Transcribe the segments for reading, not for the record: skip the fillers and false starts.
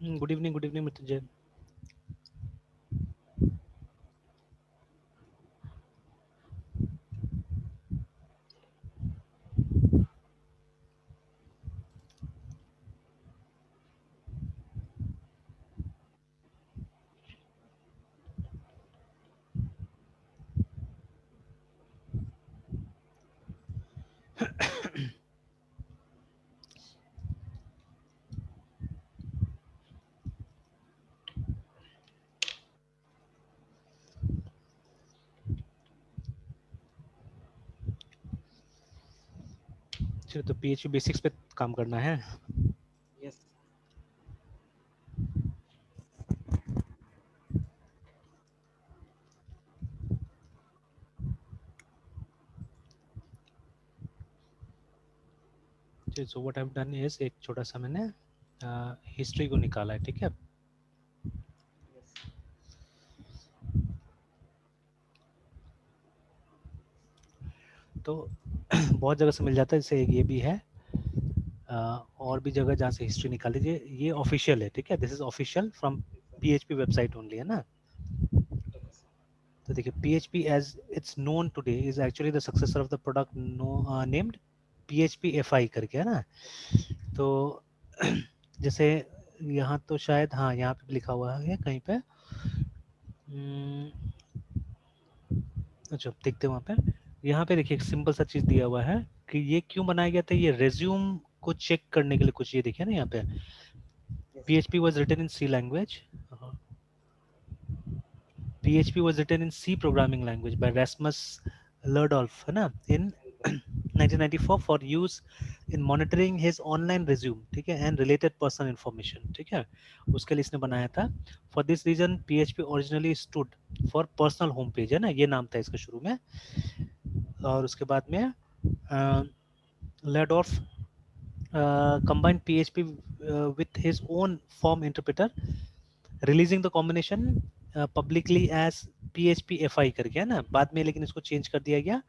Good evening Mrityunjay. चलो तो PHP basics पे काम करना है। Yes. So what I have done is एक छोटा सा मैंने हिस्ट्री को निकाला है, ठीक है। Yes. तो बहुत जगह से मिल जाता है, जैसे एक ये भी है। और भी जगह जहाँ से हिस्ट्री निकाल लीजिए, ये ऑफिशियल है, ठीक है। This is official from Yes, sir. PHP website only, है ना। Okay, sir. तो देखिए PHP as it's known today is actually the successor of the product named PHP FI करके, है ना। तो जैसे यहाँ तो शायद, हाँ यहाँ पे लिखा हुआ है कहीं पे। अच्छा देखते हैं वहाँ पे। यहाँ पे देखिए एक सिंपल सा चीज दिया हुआ है कि ये क्यों बनाया गया था। ये रेज्यूम को चेक करने के लिए कुछ, ये देखिए ना यहाँ पे। Yes, sir. PHP was written in C language. PHP was written in C programming language by Rasmus Lerdolf, है ना, in And the 1994 for use in monitoring his online resume, ठीक है, and related personal information, ठीक है। उसके लिए इसने yes, बनाया sir. था। For this reason PHP originally stood for personal home page, है ना, ये नाम था इसका शुरू में। और उसके बाद में लेडॉर्फ combined PHP with his own form interpreter, releasing the combination publicly as PHP FI करके, है ना। बाद में लेकिन इसको चेंज कर दिया गया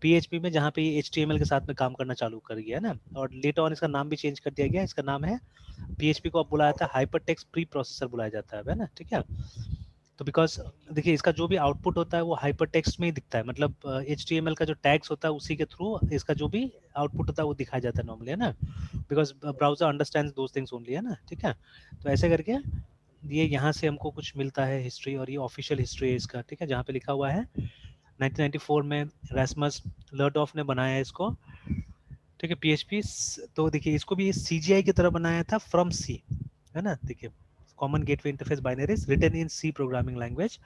PHP में, जहाँ पे ये HTML के साथ में काम करना चालू कर गया, है ना। और लेटर ऑन इसका नाम भी चेंज कर दिया गया। इसका नाम है, PHP को अब बुलाया जाता है हाइपर टेक्स्ट प्री प्रोसेसर बुलाया जाता है ना, ठीक है। तो बिकॉज देखिए इसका जो भी आउटपुट होता है वो हाइपर टेक्स्ट में ही दिखता है, मतलब HTML का जो टैग्स होता है उसी के थ्रू इसका जो भी आउटपुट होता है वो दिखाया जाता है नॉर्मली, है ना। Because Yes, browser understands those things only, है ना, ठीक है। तो ऐसे करके ये यहाँ से हमको कुछ मिलता है हिस्ट्री, और ये ऑफिशियल हिस्ट्री है इसका, ठीक है, जहाँ पे लिखा हुआ है 1994 में रैस्मस लर्डॉफ ने बनाया है इसको, ठीक है, PHP। तो देखिए इसको भी CGI की तरह बनाया था फ्रॉम सी, है ना। देखिए common gateway interface binaries written in C programming language,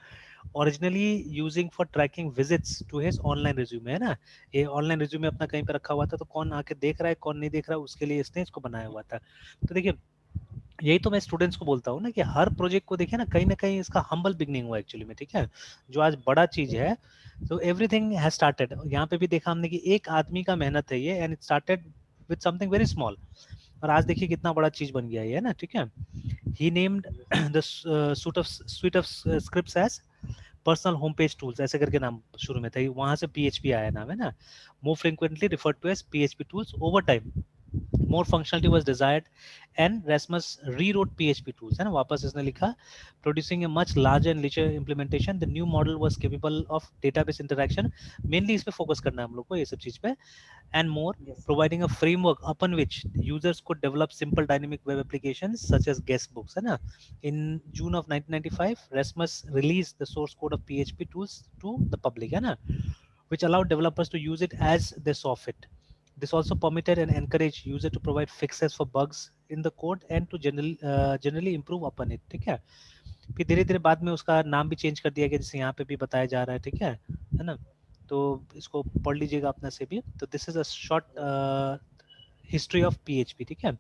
originally using for tracking visits to his online resume, है ना। ये ऑनलाइन रिज्यूमे अपना कहीं पर रखा हुआ था, तो कौन आके देख रहा है कौन नहीं देख रहा है उसके लिए इसने इसको बनाया हुआ था। तो देखिए यही तो मैं स्टूडेंट्स को बोलता हूँ ना कि हर प्रोजेक्ट को देखिए ना कहीं इसका हम्बल बिगनिंग हुआ एक्चुअली में, ठीक है। जो आज बड़ा चीज है, तो एवरीथिंग हैज स्टार्टेड, यहाँ पे भी देखा हमने कि एक आदमी का मेहनत है ये, and it started with something very small, और आज देखिए कितना बड़ा चीज बन गया है ना, ठीक है। He named yes, the suite of scripts as personal home page tools, ऐसे करके नाम शुरू में था, वहां से PHP आया नाम, है ना। More frequently referred to as PHP tools over time, more functionality was desired and Rasmus rewrote PHP tools, है ना। वापस इसने लिखा, producing a much larger and richer implementation. The new model was capable of database interaction, mainly इस पे focus करना है हम लोग को, ये सब चीज पे, and more, yes, sir. providing a framework upon which users could develop simple dynamic web applications such as guest books, है ना। In June of 1995 Rasmus released the source code of PHP tools to the public, है ना, which allowed developers to use it as they saw fit. This also permitted and encouraged user to provide fixes for bugs in the code and to generally improve upon it, ठीक है। फिर धीरे धीरे बाद में उसका नाम भी चेंज कर दिया गया, जैसे यहाँ पे भी बताया जा रहा है, ठीक है ना। तो इसको पढ़ लीजिएगा अपना से भी। तो this is a short Yes, history of PHP, ठीक है।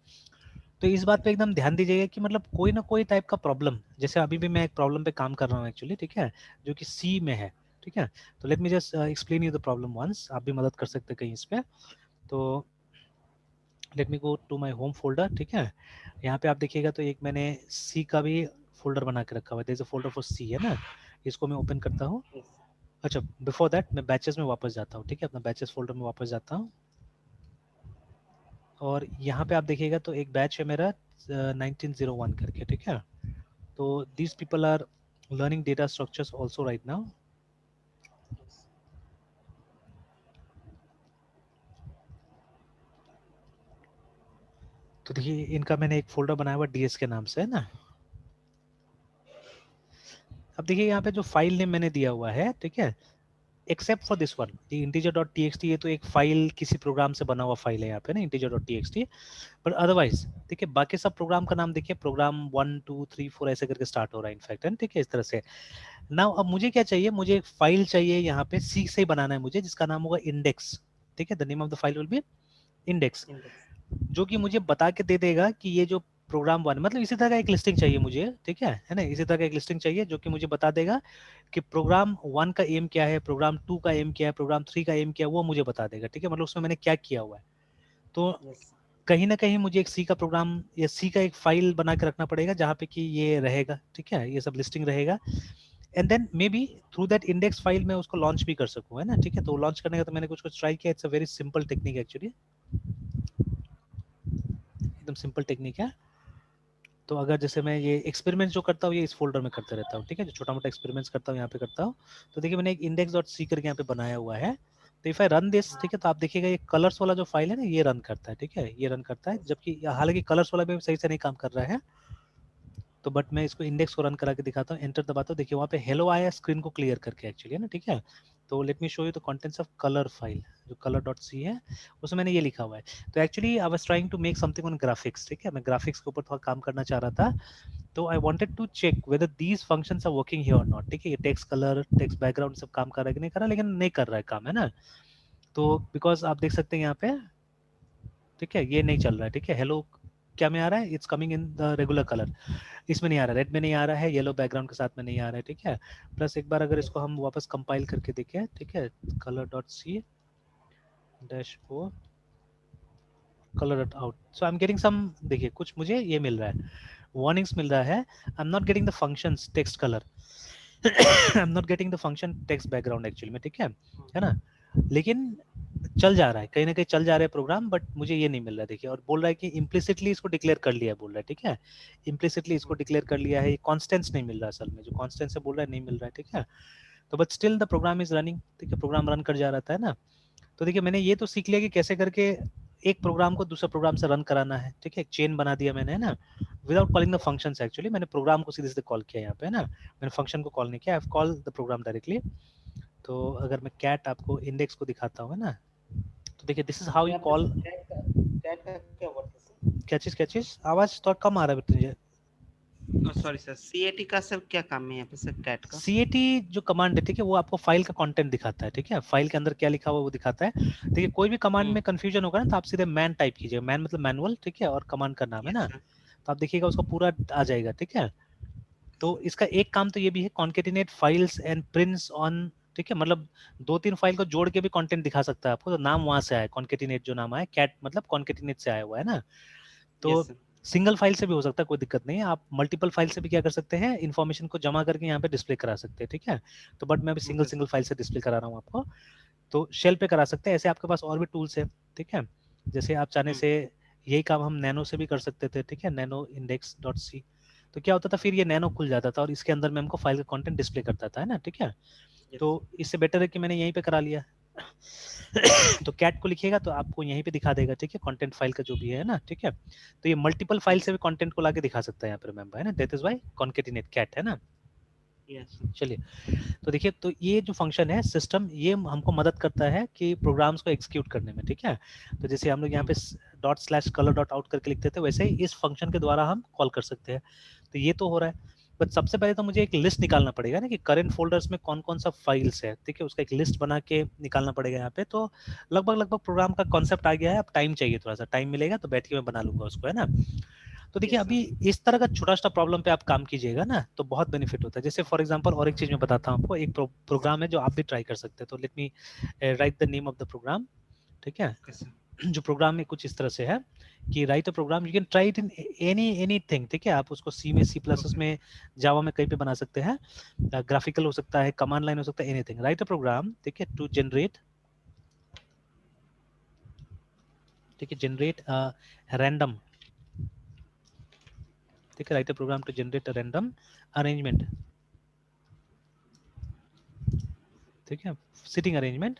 तो इस बात पे एकदम ध्यान दीजिएगा कि मतलब कोई ना कोई टाइप का प्रॉब्लम, जैसे अभी भी मैं एक प्रॉब्लम पे काम कर रहा हूँ एक्चुअली, ठीक है, जो कि सी में है, ठीक है। तो let me just explain you the problem once, आप भी मदद कर सकते हैं कहीं इस पे। तो let me go to my home folder, ठीक है। यहाँ पे आप देखिएगा तो एक मैंने सी का भी फोल्डर बना के रखा हुआ है, there is a folder for C, है ना। इसको मैं ओपन करता हूँ। yes, अच्छा बिफोर दैट मैं बैचेस में वापस जाता हूँ, ठीक है, अपना बैचेस फोल्डर में वापस जाता हूँ। और यहाँ पे आप देखिएगा तो एक बैच है मेरा 1901 करके, ठीक है। तो these people are learning data structures also right now. yes, तो देखिए इनका मैंने एक फोल्डर बनाया हुआ डीएस के नाम से, है ना। अब देखिए यहाँ पे जो फाइल नेम मैंने दिया हुआ है, ठीक है, except for this one, integer dot T x T, ये तो एक फाइल किसी प्रोग्राम से बना हुआ फाइल है यहाँ पे ना, integer dot T x T. But otherwise देखिए बाकी सब प्रोग्राम का नाम देखिए, प्रोग्राम 1 2 3 4 ऐसे करके स्टार्ट हो रहा है इनफैक्ट, है ठीक है, इस तरह से। नाउ अब मुझे क्या चाहिए, मुझे एक फाइल चाहिए यहाँ पे सी से ही बनाना है मुझे, जिसका नाम होगा इंडेक्स, ठीक है। The name of the file will be index, index, जो कि मुझे बता के दे देगा कि ये जो प्रोग्राम वन, मतलब इसी तरह का एक लिस्टिंग चाहिए मुझे, ठीक है ना, इसी तरह का एक लिस्टिंग चाहिए जो कि मुझे बता देगा कि प्रोग्राम वन का एम क्या है, प्रोग्राम टू का एम क्या है, प्रोग्राम थ्री का एम क्या है, वो मुझे बता देगा, ठीक है, मतलब उसमें मैंने क्या किया हुआ है। तो yes, कहीं ना कहीं मुझे एक सी का प्रोग्राम या सी का एक फाइल बना के रखना पड़ेगा जहाँ पे कि ये रहेगा, ठीक है, ये सब लिस्टिंग रहेगा। And then maybe through that index file मैं उसको लॉन्च भी कर सकूँ, है ना, ठीक है। तो लॉन्च करने का तो मैंने कुछ कुछ ट्राई किया, it's a very simple technique actually, एकदम सिंपल टेक्निक है। तो अगर जैसे मैं ये एक्सपेरिमेंट जो करता हूँ ये इस फोल्डर में करते रहता हूँ, ठीक है, जो छोटा मोटा एक्सपेरिमेंट्स करता हूँ यहाँ पे करता हूँ। तो देखिए मैंने एक इंडेक्स डॉट सी करके यहाँ पे बनाया हुआ है। तो इफ आई रन दिस, ठीक है, तो आप देखिएगा ये कलर्स वाला जो फाइल है ना, ये रन करता है, ठीक है, ये रन करता है, yes, जबकि हालांकि कलर्स वाला भी सही से नहीं काम कर रहा है। तो बट मैं इसको इंडेक्स को रन करा के दिखाता हूँ, एंटर दबाता हूँ, देखिए वहाँ पे हेलो आया स्क्रीन को क्लियर करके एक्चुअली, है ना, ठीक है। तो let me show you the contents of colour file, जो कलर डॉट सी है उसमें मैंने ये लिखा हुआ है। तो actually I was trying to make something on graphics, ठीक है, मैं ग्राफिक्स के ऊपर थोड़ा काम करना चाह रहा था। तो I wanted to check whether these functions are working here और नॉट, ठीक है, ये टेक्स्ट कलर टेक्स्ट बैकग्राउंड सब काम कर रहा है कि नहीं कर रहा, लेकिन नहीं कर रहा है काम, है ना। तो बिकॉज आप देख सकते हैं यहाँ पे, ठीक है, ये नहीं चल रहा है, ठीक है, हेलो क्या में आ रहा है, it's coming in the regular colour, इसमें नहीं आ रहा, रेड में नहीं आ रहा है, येलो बैकग्राउंड के साथ में नहीं आ रहा है, ठीक है। प्लस एक बार अगर yes, इसको हम वापस कंपाइल करके देखें, ठीक है, colour dot C dash O colour dot out, so I am getting some, देखिए कुछ मुझे ये मिल रहा है, वार्निंग्स मिल रहा है, I am not getting the functions text colour, I am not getting the function text background actually में, ठीक है ना। लेकिन चल जा रहा है, कहीं ना कहीं चल जा रहा है प्रोग्राम, बट मुझे ये नहीं मिल रहा है, देखिए, और बोल रहा है कि इम्प्लिसिटली इसको डिक्लेयर कर लिया है, बोल रहा है, ठीक है, इम्प्लिसिटली इसको डिक्लेयर कर लिया है, ये कॉन्स्टेंस नहीं मिल रहा है असल में, जो कॉन्स्टेंस से बोल रहा है नहीं मिल रहा है, ठीक है। तो but still the program is running, ठीक है, प्रोग्राम रन कर जा रहा है ना। तो देखिए मैंने ये तो सीख लिया कि कैसे करके एक प्रोग्राम को दूसरे प्रोग्राम से रन कराना है, ठीक है, एक चेन बना दिया मैंने, है ना, without calling the functions, actually मैंने प्रोग्राम को सीधे सीधे कॉल किया यहाँ पे, है ना, मैंने फंक्शन को कॉल नहीं किया, I have call the program directly. तो अगर मैं कैट आपको इंडेक्स को दिखाता हूँ, है ना, तो देखिए दिस इज हाउ यू यहाँ पे कॉल। सर कैट का क्या वर्क है सर? क्या चीज आवाज थोड़ा कम आ रहा है मुझे। सॉरी सर, सीएटी का सर क्या काम है यहाँ पे सर, कैट का? सी ए टी जो कमांड है, ठीक है, वो आपको फाइल का कंटेंट दिखाता है, ठीक है, फाइल के अंदर क्या लिखा हुआ वो दिखाता है। देखिए कोई भी कमांड में कंफ्यूजन होगा ना, तो आप सीधे मैन टाइप कीजिएगा, मैन मतलब मैनुअल, ठीक है, और कमांड का नाम है यस ना, सर, तो आप देखिएगा उसका पूरा आ जाएगा, ठीक है। तो इसका एक काम तो ये भी है, concatenate files and prints on, ठीक है, मतलब दो तीन फाइल को जोड़ के भी कंटेंट दिखा सकता है आपको, तो नाम वहां से आया कॉन्केटिनेट, जो नाम आया कैट मतलब कॉन्केटिनेट से आया हुआ है ना। तो यस सर, सिंगल फाइल से भी हो सकता है, कोई दिक्कत नहीं है, आप मल्टीपल फाइल से भी क्या कर सकते हैं, इन्फॉर्मेशन को जमा करके यहाँ पे डिस्प्ले करा सकते हैं, ठीक है। तो बट मैं अभी single okay single sir, file से डिस्प्ले करा रहा हूँ आपको। तो शेल पे करा सकते हैं, ऐसे आपके पास और भी टूल्स है, ठीक है, जैसे आप चाहने से यही काम हम नैनो से भी कर सकते थे, ठीक है, नैनो इंडेक्स डॉट सी। तो क्या होता था, फिर ये नैनो खुल जाता था और इसके अंदर में हमको फाइल का कंटेंट डिस्प्ले करता था, है ना, ठीक है। यस तो सर, इससे बेटर है कि मैंने यहीं पे करा लिया। तो कैट को लिखिएगा तो आपको यहीं पे दिखा देगा, ठीक है, कंटेंट फाइल का जो भी है ना, ठीक है। तो ये मल्टीपल फाइल यस से भी कंटेंट को लाके दिखा सकता है यहाँ पे, रिमेंबर, है ना, that is why concatenate cat, है ना। यस सर, चलिए, तो देखिए, तो ये जो फंक्शन है सिस्टम, ये हमको मदद करता है कि प्रोग्राम्स को एग्जीक्यूट करने में, ठीक है। तो जैसे हम लोग यहाँ पे dot slash colour dot out करके लिखते थे, वैसे ही इस फंक्शन के द्वारा हम कॉल कर सकते हैं। तो ये तो हो रहा है, बट सबसे पहले तो मुझे एक लिस्ट निकालना पड़ेगा ना कि करंट फोल्डर्स में कौन कौन सा फाइल्स है, ठीक है, उसका एक लिस्ट बना के निकालना पड़ेगा यहाँ पे। तो लगभग लगभग प्रोग्राम का कॉन्सेप्ट आ गया है, अब टाइम चाहिए, थोड़ा सा टाइम मिलेगा तो बैठ के मैं बना लूंगा उसको, है ना। तो देखिए यस सर, अभी इस तरह का छोटा सा प्रॉब्लम पे आप काम कीजिएगा ना, तो बहुत बेनिफिट होता है। जैसे फॉर एग्जांपल और एक चीज मैं बताता हूँ आपको, एक प्रोग्राम है जो आप भी ट्राई कर सकते हैं। तो let me write the name of the program, ठीक है। ओके सर, जो प्रोग्राम में कुछ इस तरह से है कि write a program, you can try it in anything, ठीक है, आप उसको सी में, सी प्लस ओके, में, जावा में कहीं पे बना सकते हैं। ग्राफिकल हो सकता है, कमांड लाइन हो सकता है, एनीथिंग, राइट अ प्रोग्राम, ठीक है, टू जनरेट, ठीक है, जनरेट रैंडम ठीक है, write a program to generate a random arrangement, ठीक है, सिटिंग अरेंजमेंट,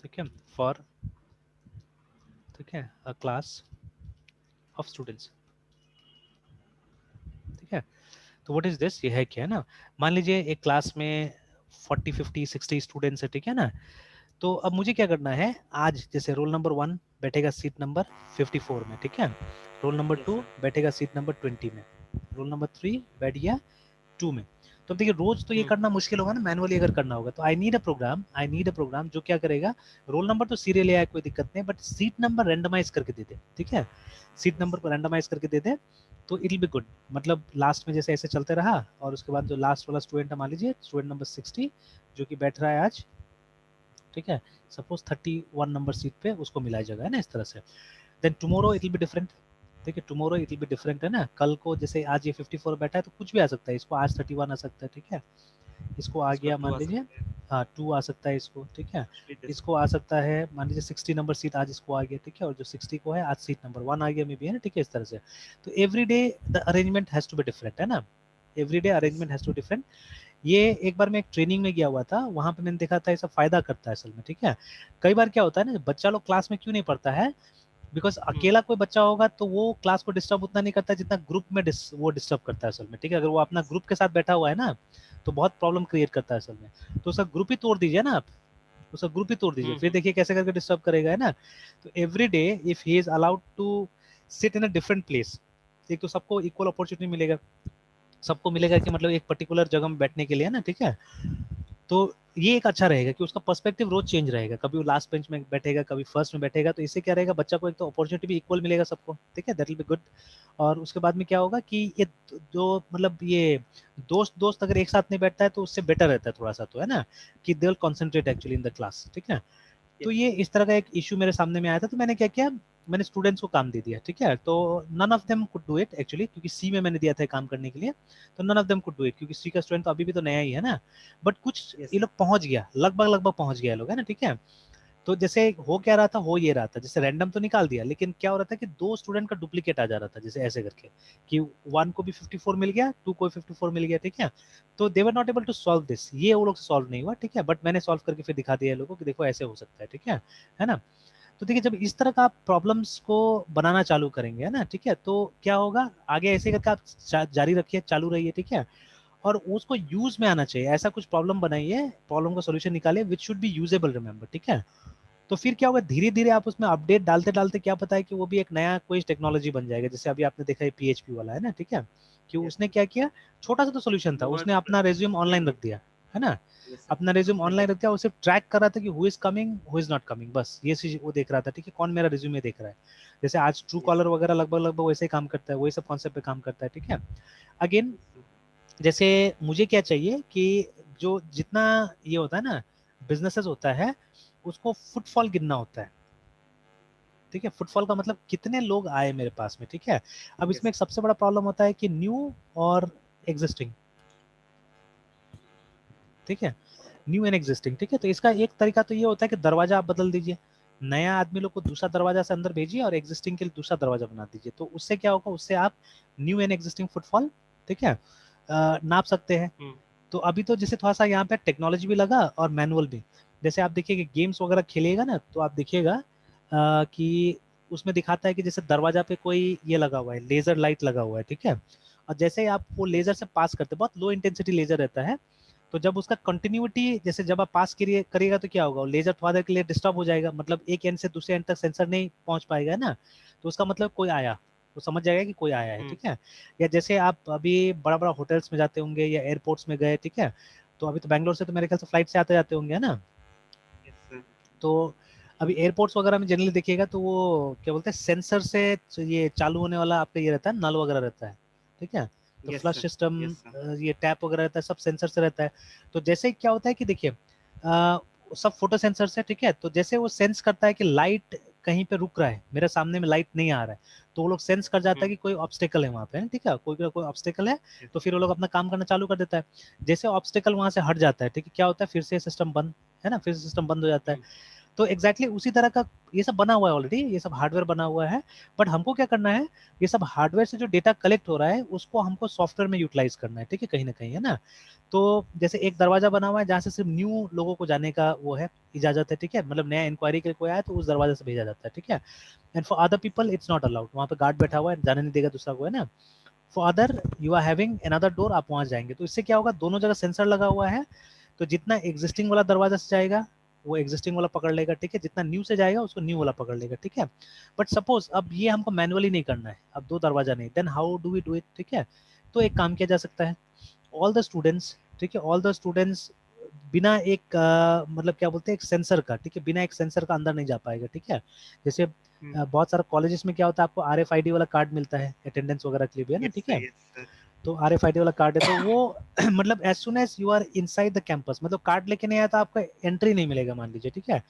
ठीक है, फॉर, ठीक है, अ क्लास ऑफ स्टूडेंट्स, ठीक है। तो व्हाट इज दिस, ये है क्या है ना, मान लीजिए एक क्लास में 40 50 60 स्टूडेंट्स है, ठीक है ना। तो अब मुझे क्या करना है, आज जैसे रोल नंबर 1 बैठेगा सीट नंबर 54 में, ठीक है, रोल नंबर यस 2 सर। बैठेगा सीट नंबर 20 में, रोल नंबर 3 बैठ गया 2 में। तो अब देखिए रोज तो ये करना मुश्किल होगा ना, मैनुअली अगर करना होगा, तो आई नीड अ प्रोग्राम जो क्या करेगा, रोल नंबर तो सीरियल है कोई दिक्कत नहीं, बट सीट नंबर रैंडमाइज करके दे दे, ठीक है, सीट नंबर को रैंडमाइज करके दे दे, तो इट विल बी गुड। मतलब लास्ट में जैसे ऐसे चलते रहा, और उसके बाद जो लास्ट वाला स्टूडेंट है, मान लीजिए स्टूडेंट नंबर 60 जो कि बैठ रहा है आज, ठीक है, सपोज 31 नंबर सीट पे उसको मिला जगह है ना, इस तरह से। Then tomorrow it will be different, ठीक है, tomorrow it will be different है ना, कल को जैसे आज ये 54 बैठा है तो कुछ भी आ सकता है, इसको आज 31 आ सकता है, ठीक है, इसको आ इसको गया 2 मान आ लीजिए, सकते हैं, हाँ 2 आ सकता है इसको, ठीक है, कुछ भी दे इसको सकते आ हैं। सकता है मान लीजिए 60 नंबर सीट आज इसको आ गया, ठीक है, और जो 60 को है आज सीट नंबर 1 आ गया मे बी, है ना, ठीक है, इस तरह से। तो every day the arrangement has to be different, है ना, every day yes arrangement sir. Has to different. ये एक बार मैं एक ट्रेनिंग में गया हुआ था, वहां पे मैंने देखा था ये सब फायदा करता है असल में, ठीक है। कई बार क्या होता है ना, बच्चा लोग क्लास में क्यों नहीं पढ़ता है, बिकॉज अकेला कोई बच्चा होगा तो वो क्लास को डिस्टर्ब उतना नहीं करता जितना ग्रुप में वो डिस्टर्ब करता है असल में, ठीक है, अगर वो अपना ग्रुप के साथ बैठा हुआ है ना तो बहुत प्रॉब्लम क्रिएट करता है असल में। तो उसका ग्रुप ही तोड़ दीजिए ना आप, उसका ग्रुप ही तोड़ दीजिए, फिर देखिए कैसे करके डिस्टर्ब करेगा, है ना। तो every day if he is allowed to sit in a different place, एक तो सबको इक्वल अपॉर्चुनिटी मिलेगा, सबको मिलेगा कि मतलब एक पर्टिकुलर जगह में बैठने के लिए, है ना, ठीक है। तो ये एक अच्छा रहेगा कि उसका पर्सपेक्टिव रोज चेंज रहेगा, कभी वो लास्ट बेंच में बैठेगा, कभी फर्स्ट में बैठेगा, तो इससे क्या रहेगा, बच्चा को एक तो अपॉर्चुनिटी भी इक्वल मिलेगा सबको, ठीक है, दैट विल बी गुड। और उसके बाद में क्या होगा कि ये दो मतलब ये दोस्त दोस्त अगर एक साथ नहीं बैठता है तो उससे बेटर रहता है थोड़ा सा, तो है ना, कि they will concentrate actually in the class, ठीक है। तो यस ये इस तरह का एक इशू मेरे सामने में आया था, तो मैंने क्या किया, मैंने स्टूडेंट्स को काम दे दिया, ठीक है, तो none of them could do it actually, क्योंकि सी में मैंने दिया था काम करने के लिए, तो none of them could do it, क्योंकि सी का स्टूडेंट तो अभी भी तो नया ही है ना, बट कुछ यस ये सर। लोग पहुंच गया, लगभग लगभग पहुंच गया लोग, है ना, ठीक है। तो जैसे हो क्या रहा था, हो ये रहा था, जैसे रैंडम तो निकाल दिया, लेकिन क्या हो रहा था कि दो स्टूडेंट का डुप्लीकेट आ जा रहा था, जैसे ऐसे करके कि वन को भी 54 मिल गया, टू को 54 मिल गया, ठीक है। तो they were not able to solve this, ये वो लोग से सॉल्व नहीं हुआ, ठीक है, बट मैंने सॉल्व करके फिर दिखा दिया लोगों को कि देखो ऐसे हो सकता है, ठीक है ना। तो देखिए जब इस तरह का आप प्रॉब्लम्स को बनाना चालू करेंगे, है ना, ठीक है, तो क्या होगा, आगे ऐसे करके आप जारी रखिए, चालू रहिए, ठीक है। और उसको यूज में आना चाहिए, ऐसा कुछ प्रॉब्लम बनाइए, प्रॉब्लम का सॉल्यूशन निकालिए which should be usable, remember, ठीक है। तो फिर क्या होगा, धीरे धीरे आप उसमें अपडेट डालते डालते क्या पता है कि वो भी एक नया कोई टेक्नोलॉजी बन जाएगा, जैसे अभी आपने देखा है पीएचपी वाला, है ना, ठीक है, कि यस उसने सर। क्या किया, छोटा सा तो सोल्यूशन था, बहुत उसने अपना छोटा। रेज्यूम ऑनलाइन रख दिया, है ना, यस सर। अपना रेज्यूम मैं ऑनलाइन देख। रख दिया, वो सिर्फ ट्रैक कर रहा था कि who is coming who is not coming, बस ये चीज वो देख रहा था, ठीक है, कौन मेरा रिज्यूमे देख रहा है। जैसे आज ट्रू यस कॉलर सर। वगैरह लगभग लगभग वैसे ही काम करता है, वही सब कॉन्सेप्ट पे काम करता है, ठीक है। Again yes sir. जैसे मुझे क्या चाहिए कि जो जितना ये होता है ना बिजनेसेस होता है, उसको फुटफॉल गिनना होता है, ठीक है, फुटफॉल का मतलब कितने लोग आए मेरे पास में, ठीक है। अब यस इसमें एक सबसे बड़ा प्रॉब्लम होता है कि न्यू और एग्जिस्टिंग, ठीक है, न्यू एंड एग्जिस्टिंग, ठीक है। तो इसका एक तरीका तो ये होता है कि दरवाजा आप बदल दीजिए, नया आदमी लोग को दूसरा दरवाजा से अंदर भेजिए और एग्जिस्टिंग के लिए दूसरा दरवाजा बना दीजिए, तो उससे क्या होगा, उससे आप न्यू एंड एग्जिस्टिंग फुटफॉल, ठीक है, नाप सकते हैं। सर। तो अभी तो जैसे थोड़ा सा यहाँ पे टेक्नोलॉजी भी लगा और मैनुअल भी, जैसे आप देखिए कि गेम्स वगैरह खेलिएगा ना तो आप देखिएगा कि उसमें दिखाता है कि जैसे दरवाजा पे कोई ये लगा हुआ है, लेजर लाइट लगा हुआ है, ठीक है, और जैसे ही आप वो लेजर यस से पास करते हैं, बहुत लो इंटेंसिटी लेजर रहता है, तो जब उसका कंटिन्यूटी जैसे जब आप पास करिए करिएगा तो क्या होगा, लेजर थोड़ा देर के लिए डिस्टर्ब हो जाएगा, मतलब एक एंड से दूसरे एंड तक सेंसर नहीं पहुंच पाएगा, है ना, तो उसका मतलब कोई आया, वो समझ जाएगा कि कोई आया है, सर। ठीक है। या जैसे आप अभी बड़ा बड़ा होटल्स में जाते होंगे या एयरपोर्ट्स में गए, ठीक है, तो अभी तो बैंगलोर से तो मेरे ख्याल से फ्लाइट से आते जाते होंगे, है ना। Yes sir. तो अभी एयरपोर्ट्स वगैरह में जनरली देखिएगा तो वो क्या बोलते हैं, सेंसर से ये चालू होने वाला आपका ये रहता है, नल वगैरह रहता है, ठीक है। तो yes flush sir. System, yes sir. ये टैप वगैरह रहता है, सब सेंसर से रहता है। तो जैसे क्या होता है कि देखिए सब फोटो सेंसर से, ठीक है, तो जैसे वो सेंस करता है कि लाइट कहीं पे रुक रहा है, मेरे सामने में लाइट नहीं आ रहा है, तो वो लोग सेंस कर जाता है कि कोई ऑब्स्टेकल है वहाँ पे, ठीक है, कोई कोई ऑब्स्टेकल है, तो फिर वो लोग अपना काम करना चालू कर देता है। जैसे ऑब्स्टेकल वहां से हट जाता है, ठीक है, क्या होता है, फिर से सिस्टम बंद, है ना, फिर सिस्टम बंद हो जाता है। तो एग्जैक्टली उसी तरह का ये सब बना हुआ है ऑलरेडी, ये सब हार्डवेयर बना हुआ है, बट हमको क्या करना है, ये सब हार्डवेयर से जो डेटा कलेक्ट हो रहा है उसको हमको सॉफ्टवेयर में यूटिलाइज करना है, ठीक है, कहीं ना कहीं, है ना। तो जैसे एक दरवाजा बना हुआ है जहाँ से सिर्फ न्यू लोगों को जाने का वो है, इजाजत है, ठीक है, मतलब नया इंक्वायरी के लिए कोई आया तो उस दरवाजे से भेजा जाता है, ठीक है। And for other people it's not allowed, वहाँ पे गार्ड बैठा हुआ है, जाने नहीं देगा दूसरा को, है ना। For other you are having another door, आप वहां जाएंगे, तो इससे क्या होगा, दोनों जगह सेंसर लगा हुआ है, तो जितना एग्जिस्टिंग वाला दरवाजा से जाएगा वो एग्जिस्टिंग वाला पकड़ लेगा, ठीक है, जितना न्यू से जाएगा उसको न्यू वाला पकड़ लेगा, ठीक है। बट सपोज अब ये हमको मैनुअली नहीं करना है, अब दो दरवाजा नहीं, then how do we do it, ठीक है। तो एक काम किया जा सकता है, ऑल द स्टूडेंट्स, ठीक है, ऑल द स्टूडेंट्स बिना एक मतलब क्या बोलते हैं, एक सेंसर का, ठीक है, बिना एक सेंसर का अंदर नहीं जा पाएगा, ठीक है। जैसे बहुत सारे कॉलेजेस में क्या होता है, आपको RFID वाला कार्ड मिलता है अटेंडेंस वगैरह के लिए भी, है ना, यस ठीक सर, है। Yes sir. तो RFID वाला कार्ड है तो वो मतलब as soon as you are inside the campus, मतलब कार्ड लेके नहीं आया तो आपका एंट्री नहीं मिलेगा, मान लीजिए, ठीक है।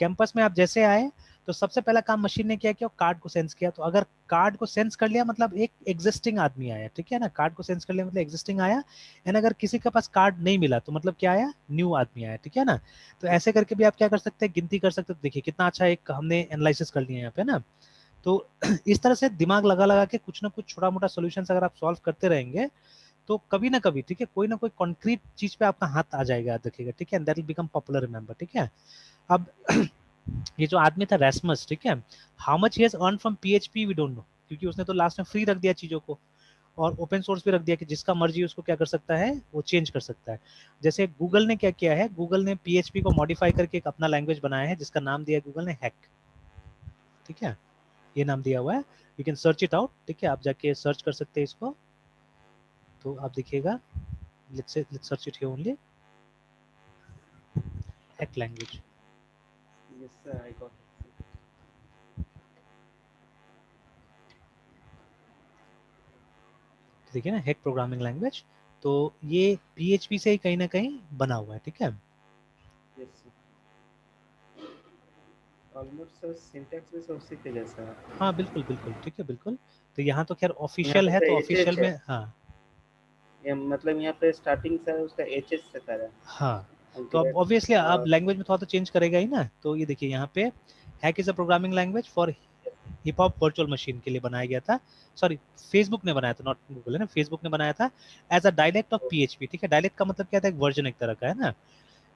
कैंपस में आप जैसे आए तो सबसे पहला काम मशीन ने क्या किया, कार्ड को सेंस किया, तो अगर कार्ड को सेंस कर लिया मतलब एक एग्जिस्टिंग आदमी आया, ठीक है ना, कार्ड को सेंस कर लिया मतलब एग्जिस्टिंग आया। एंड अगर किसी के पास कार्ड नहीं मिला तो मतलब क्या आया, न्यू आदमी आया, ठीक है ना। तो ऐसे करके भी आप क्या कर सकते हैं, गिनती कर सकते हैं, देखिए कितना अच्छा एक हमने एनालिसिस कर लिया यहाँ पे ना। तो इस तरह से दिमाग लगा लगा के कुछ ना कुछ छोटा मोटा सोल्यूशन अगर आप सॉल्व करते रहेंगे तो कभी ना कभी, ठीक है, कोई ना कोई कॉन्क्रीट चीज पे आपका हाथ आ जाएगा, देखिएगा, ठीक है, that will become popular, remember, ठीक है। अब ये जो आदमी था रैस्मस, ठीक है, how much he has earn from PHP we don't know, क्योंकि उसने तो लास्ट में फ्री रख दिया चीजों को, और ओपन सोर्स भी रख दिया कि जिसका मर्जी उसको क्या कर सकता है, वो चेंज कर सकता है। जैसे गूगल ने क्या किया है, गूगल ने PHP को मॉडिफाई करके एक अपना लैंग्वेज बनाया है जिसका नाम दिया है गूगल ने हैक, ठीक है, ये नाम दिया हुआ है, you can search it out, ठीक है, आप जाके सर्च कर सकते हैं इसको, तो आप देखिएगा, let's search it here only, hack language, yes sir, I got it. देखिए ना, हैक प्रोग्रामिंग लैंग्वेज, तो ये PHP से ही कहीं ना कहीं बना हुआ है, ठीक है। Yes sir, almost sir syntax भी सब उसी के जैसा है। हाँ बिल्कुल बिल्कुल, ठीक है, बिल्कुल। तो यहाँ तो खैर यहाँ ऑफिशियल पे है, सर तो एच ऑफिशियल एच है, में हाँ। ये मतलब यहाँ पे स्टार्टिंग से उसका एच से कर है। हाँ, तो अब ग्रेट। ऑब्वियसली अब और लैंग्वेज में थोड़ा तो चेंज करेगा ही ना, तो ये देखिए यहाँ पे hack is a programming language for hip hop virtual machine के लिए बनाया गया था, सॉरी, फेसबुक ने बनाया था, नॉट गूगल, है ना, फेसबुक ने बनाया था as a dialect of PHP, ठीक है, डायलेक्ट का मतलब क्या था, एक वर्जन एक तरह का, है ना।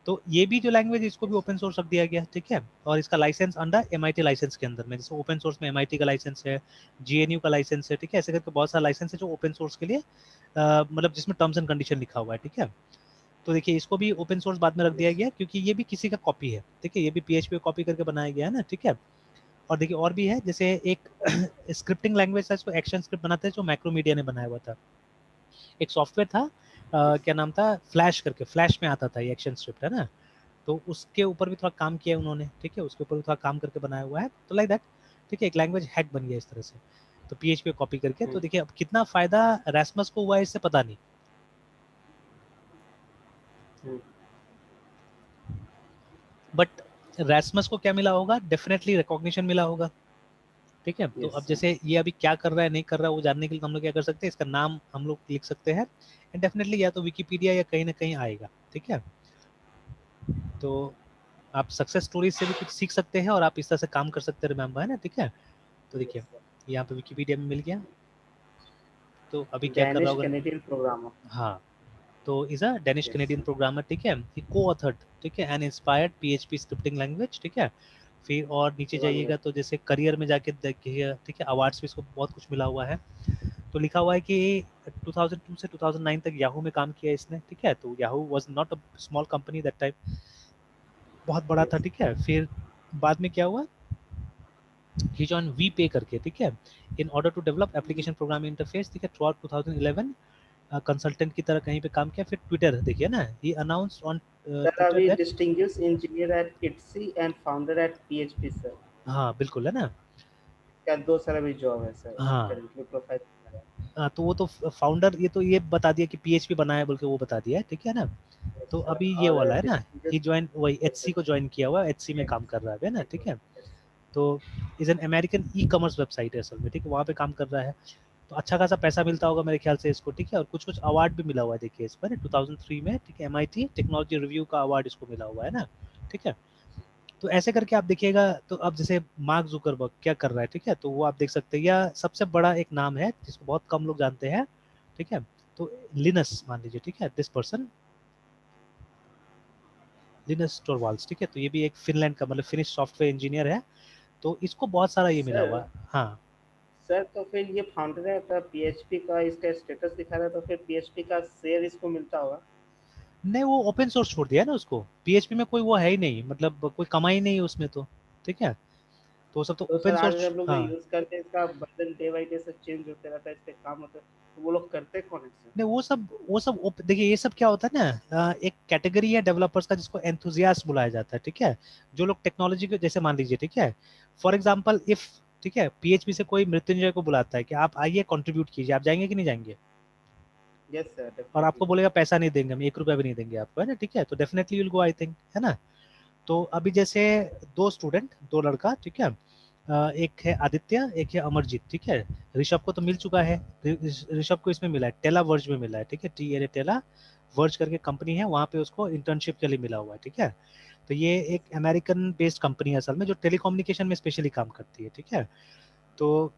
तो ये भी जो लैंग्वेज, इसको भी ओपन सोर्स रख दिया गया, ठीक है, और इसका लाइसेंस अंडर MIT लाइसेंस के अंदर में, जैसे ओपन सोर्स में MIT का लाइसेंस है, GNU का लाइसेंस है, ठीक है, ऐसे करके बहुत सारा लाइसेंस है जो ओपन सोर्स के लिए मतलब जिसमें टर्म्स एंड कंडीशन लिखा हुआ है, ठीक है। तो देखिए इसको भी ओपन सोर्स बाद में रख दिया गया क्योंकि ये भी किसी का कॉपी है, ठीक है, ये भी PHP को कॉपी करके बनाया गया है ना, ठीक है। और देखिए और भी है, जैसे एक स्क्रिप्टिंग लैंग्वेज था, इसको एक्शन स्क्रिप्ट बनाते हैं जो मैक्रोमीडिया ने बनाया हुआ था, एक सॉफ्टवेयर था, क्या नाम था, फ्लैश करके, फ्लैश में आता था ये एक्शन स्क्रिप्ट, है ना। तो उसके ऊपर भी थोड़ा काम किया है उन्होंने, ठीक है, उसके ऊपर भी थोड़ा काम करके बनाया हुआ है, तो लाइक दैट, ठीक है, एक लैंग्वेज हैक बन गया इस तरह से, तो PHP को कॉपी करके। तो देखिए अब कितना फायदा रैस्मस को हुआ है इससे पता नहीं, बट रैस्मस को क्या मिला होगा, डेफिनेटली रिकॉग्निशन मिला होगा, ठीक है। तो यस अब सर। जैसे ये अभी क्या कर रहा है नहीं कर रहा है वो जानने के लिए हम लोग क्या कर सकते हैं, इसका नाम हम लोग लिख सकते हैं, एंड डेफिनेटली या तो विकीपीडिया या कहीं ना कहीं आएगा, ठीक है। तो आप सक्सेस स्टोरीज से भी कुछ सीख सकते हैं और आप इस तरह से काम कर सकते हैं, रिमेम्बर, है ना, ठीक है। तो देखिए यस सर, यहाँ पे विकीपीडिया में मिल गया, तो अभी क्या कर रहा डैनिश होगा, कैनेडियन प्रोग्रामर। हाँ, तो is a Danish yes Canadian sir. Programmer, ठीक है, ही को-ऑथर्ड, ठीक है, and inspired PHP scripting language, ठीक है। फिर और नीचे जाइएगा तो जैसे करियर में जाके देखिए, ठीक है, अवार्ड्स भी इसको बहुत कुछ मिला हुआ है, तो लिखा हुआ है कि 2002 से 2009 तक याहू में काम किया इसने, ठीक है, तो Yahoo was not a small company that time, बहुत बड़ा था, यस। ठीक है। फिर बाद में क्या हुआ, ही जॉइन वीपे करके, ठीक है, in order to develop application programming interface, ठीक है, थ्रू आउट 2011 कंसल्टेंट की तरह कहीं पे काम किया। फिर ट्विटर देखिए ना, he announced on sir Twitter अभी that, distinguish engineer at Etsy and founder at PHP sir. हाँ बिल्कुल, है ना, क्या दो सर अभी जॉब है सर, हाँ, करेंटली प्रोफाइल। तो वो तो फाउंडर, ये तो ये बता दिया कि PHP बनाया है बोल के वो बता दिया है, ठीक है ना। यस तो सर, अभी ये और वाला है ना, ही डिस्टिंग्विश। ज्वाइन वही यस HC सर। को ज्वाइन किया हुआ, HC में काम कर रहा है ना, ठीक है। तो is an American e-commerce website है असल में, ठीक है, वहाँ पे काम कर रहा है, तो अच्छा खासा पैसा मिलता होगा मेरे ख्याल से इसको, ठीक है, और कुछ कुछ अवार्ड भी मिला हुआ है, देखिए इस पर 2003 में, ठीक है, MIT टेक्नोलॉजी रिव्यू का अवार्ड इसको मिला हुआ है ना, ठीक है। तो ऐसे करके आप देखिएगा, तो अब जैसे मार्क जुकरबर्ग क्या कर रहा है, ठीक है, तो वो आप देख सकते हैं, या सबसे बड़ा एक नाम है जिसको बहुत कम लोग जानते हैं, ठीक है, तो लिनस मान लीजिए, ठीक है, दिस पर्सन लिनस टोरवाल्ड्स, ठीक है, तो ये भी एक फिनलैंड का मतलब फिनिश सॉफ्टवेयर इंजीनियर है, तो इसको बहुत सारा ये मिला सर हुआ है। हाँ, सर तो फिर ये फाउंडर है का पीएचपी का इसका स्टेटस दिखा रहा है, तो फिर पीएचपी का शेयर इसको मिलता होगा। नहीं वो ओपन सोर्स छोड़ दिया है ना उसको, पीएचपी में कोई वो है ही नहीं, मतलब कोई कमाई नहीं है उसमें, तो ठीक है, तो वो सब तो तो ओपन सर आज सोर्स। हम लोग जो हाँ, यूज करते हैं इसका वर्जन डे बाई डे से चेंज होते रहता है, इस पे काम होता है, तो वो लोग करते कौन है सर? नहीं वो सब देखिए ये सब क्या होता है ना, एक कैटेगरी है डेवलपर्स का जिसको एंथुजियास्ट बुलाया जाता है, ठीक है, जो लोग टेक्नोलॉजी को जैसे मान लीजिए, ठीक है, फॉर एग्जांपल इफ, ठीक है, पीएचपी से कोई मृत्युंजय को बुलाता है कि आप आइए कंट्रीब्यूट कीजिए, आप जाएंगे कि नहीं जाएंगे, यस सर, और आपको डेफिनेटली। बोलेगा पैसा नहीं देंगे हम, 1 रुपया भी नहीं देंगे आपको, है ना, ठीक है, तो definitely will go I think, है ना। तो अभी जैसे दो स्टूडेंट, दो लड़का, ठीक है, एक है आदित्य, एक है अमरजीत, ठीक है, ऋषभ को तो मिल चुका है, ऋषभ को इसमें मिला है, टेला वर्ज में मिला है, ठीक है, टी एल टेला वर्ज करके कंपनी है, वहां पे उसको इंटर्नशिप के लिए मिला हुआ है, ठीक है, तो ये एक अमेरिकन बेस्ड कंपनी है असल में, जो टेलीकम्युनिकेशन में स्पेशली काम करती है, ठीक है, तो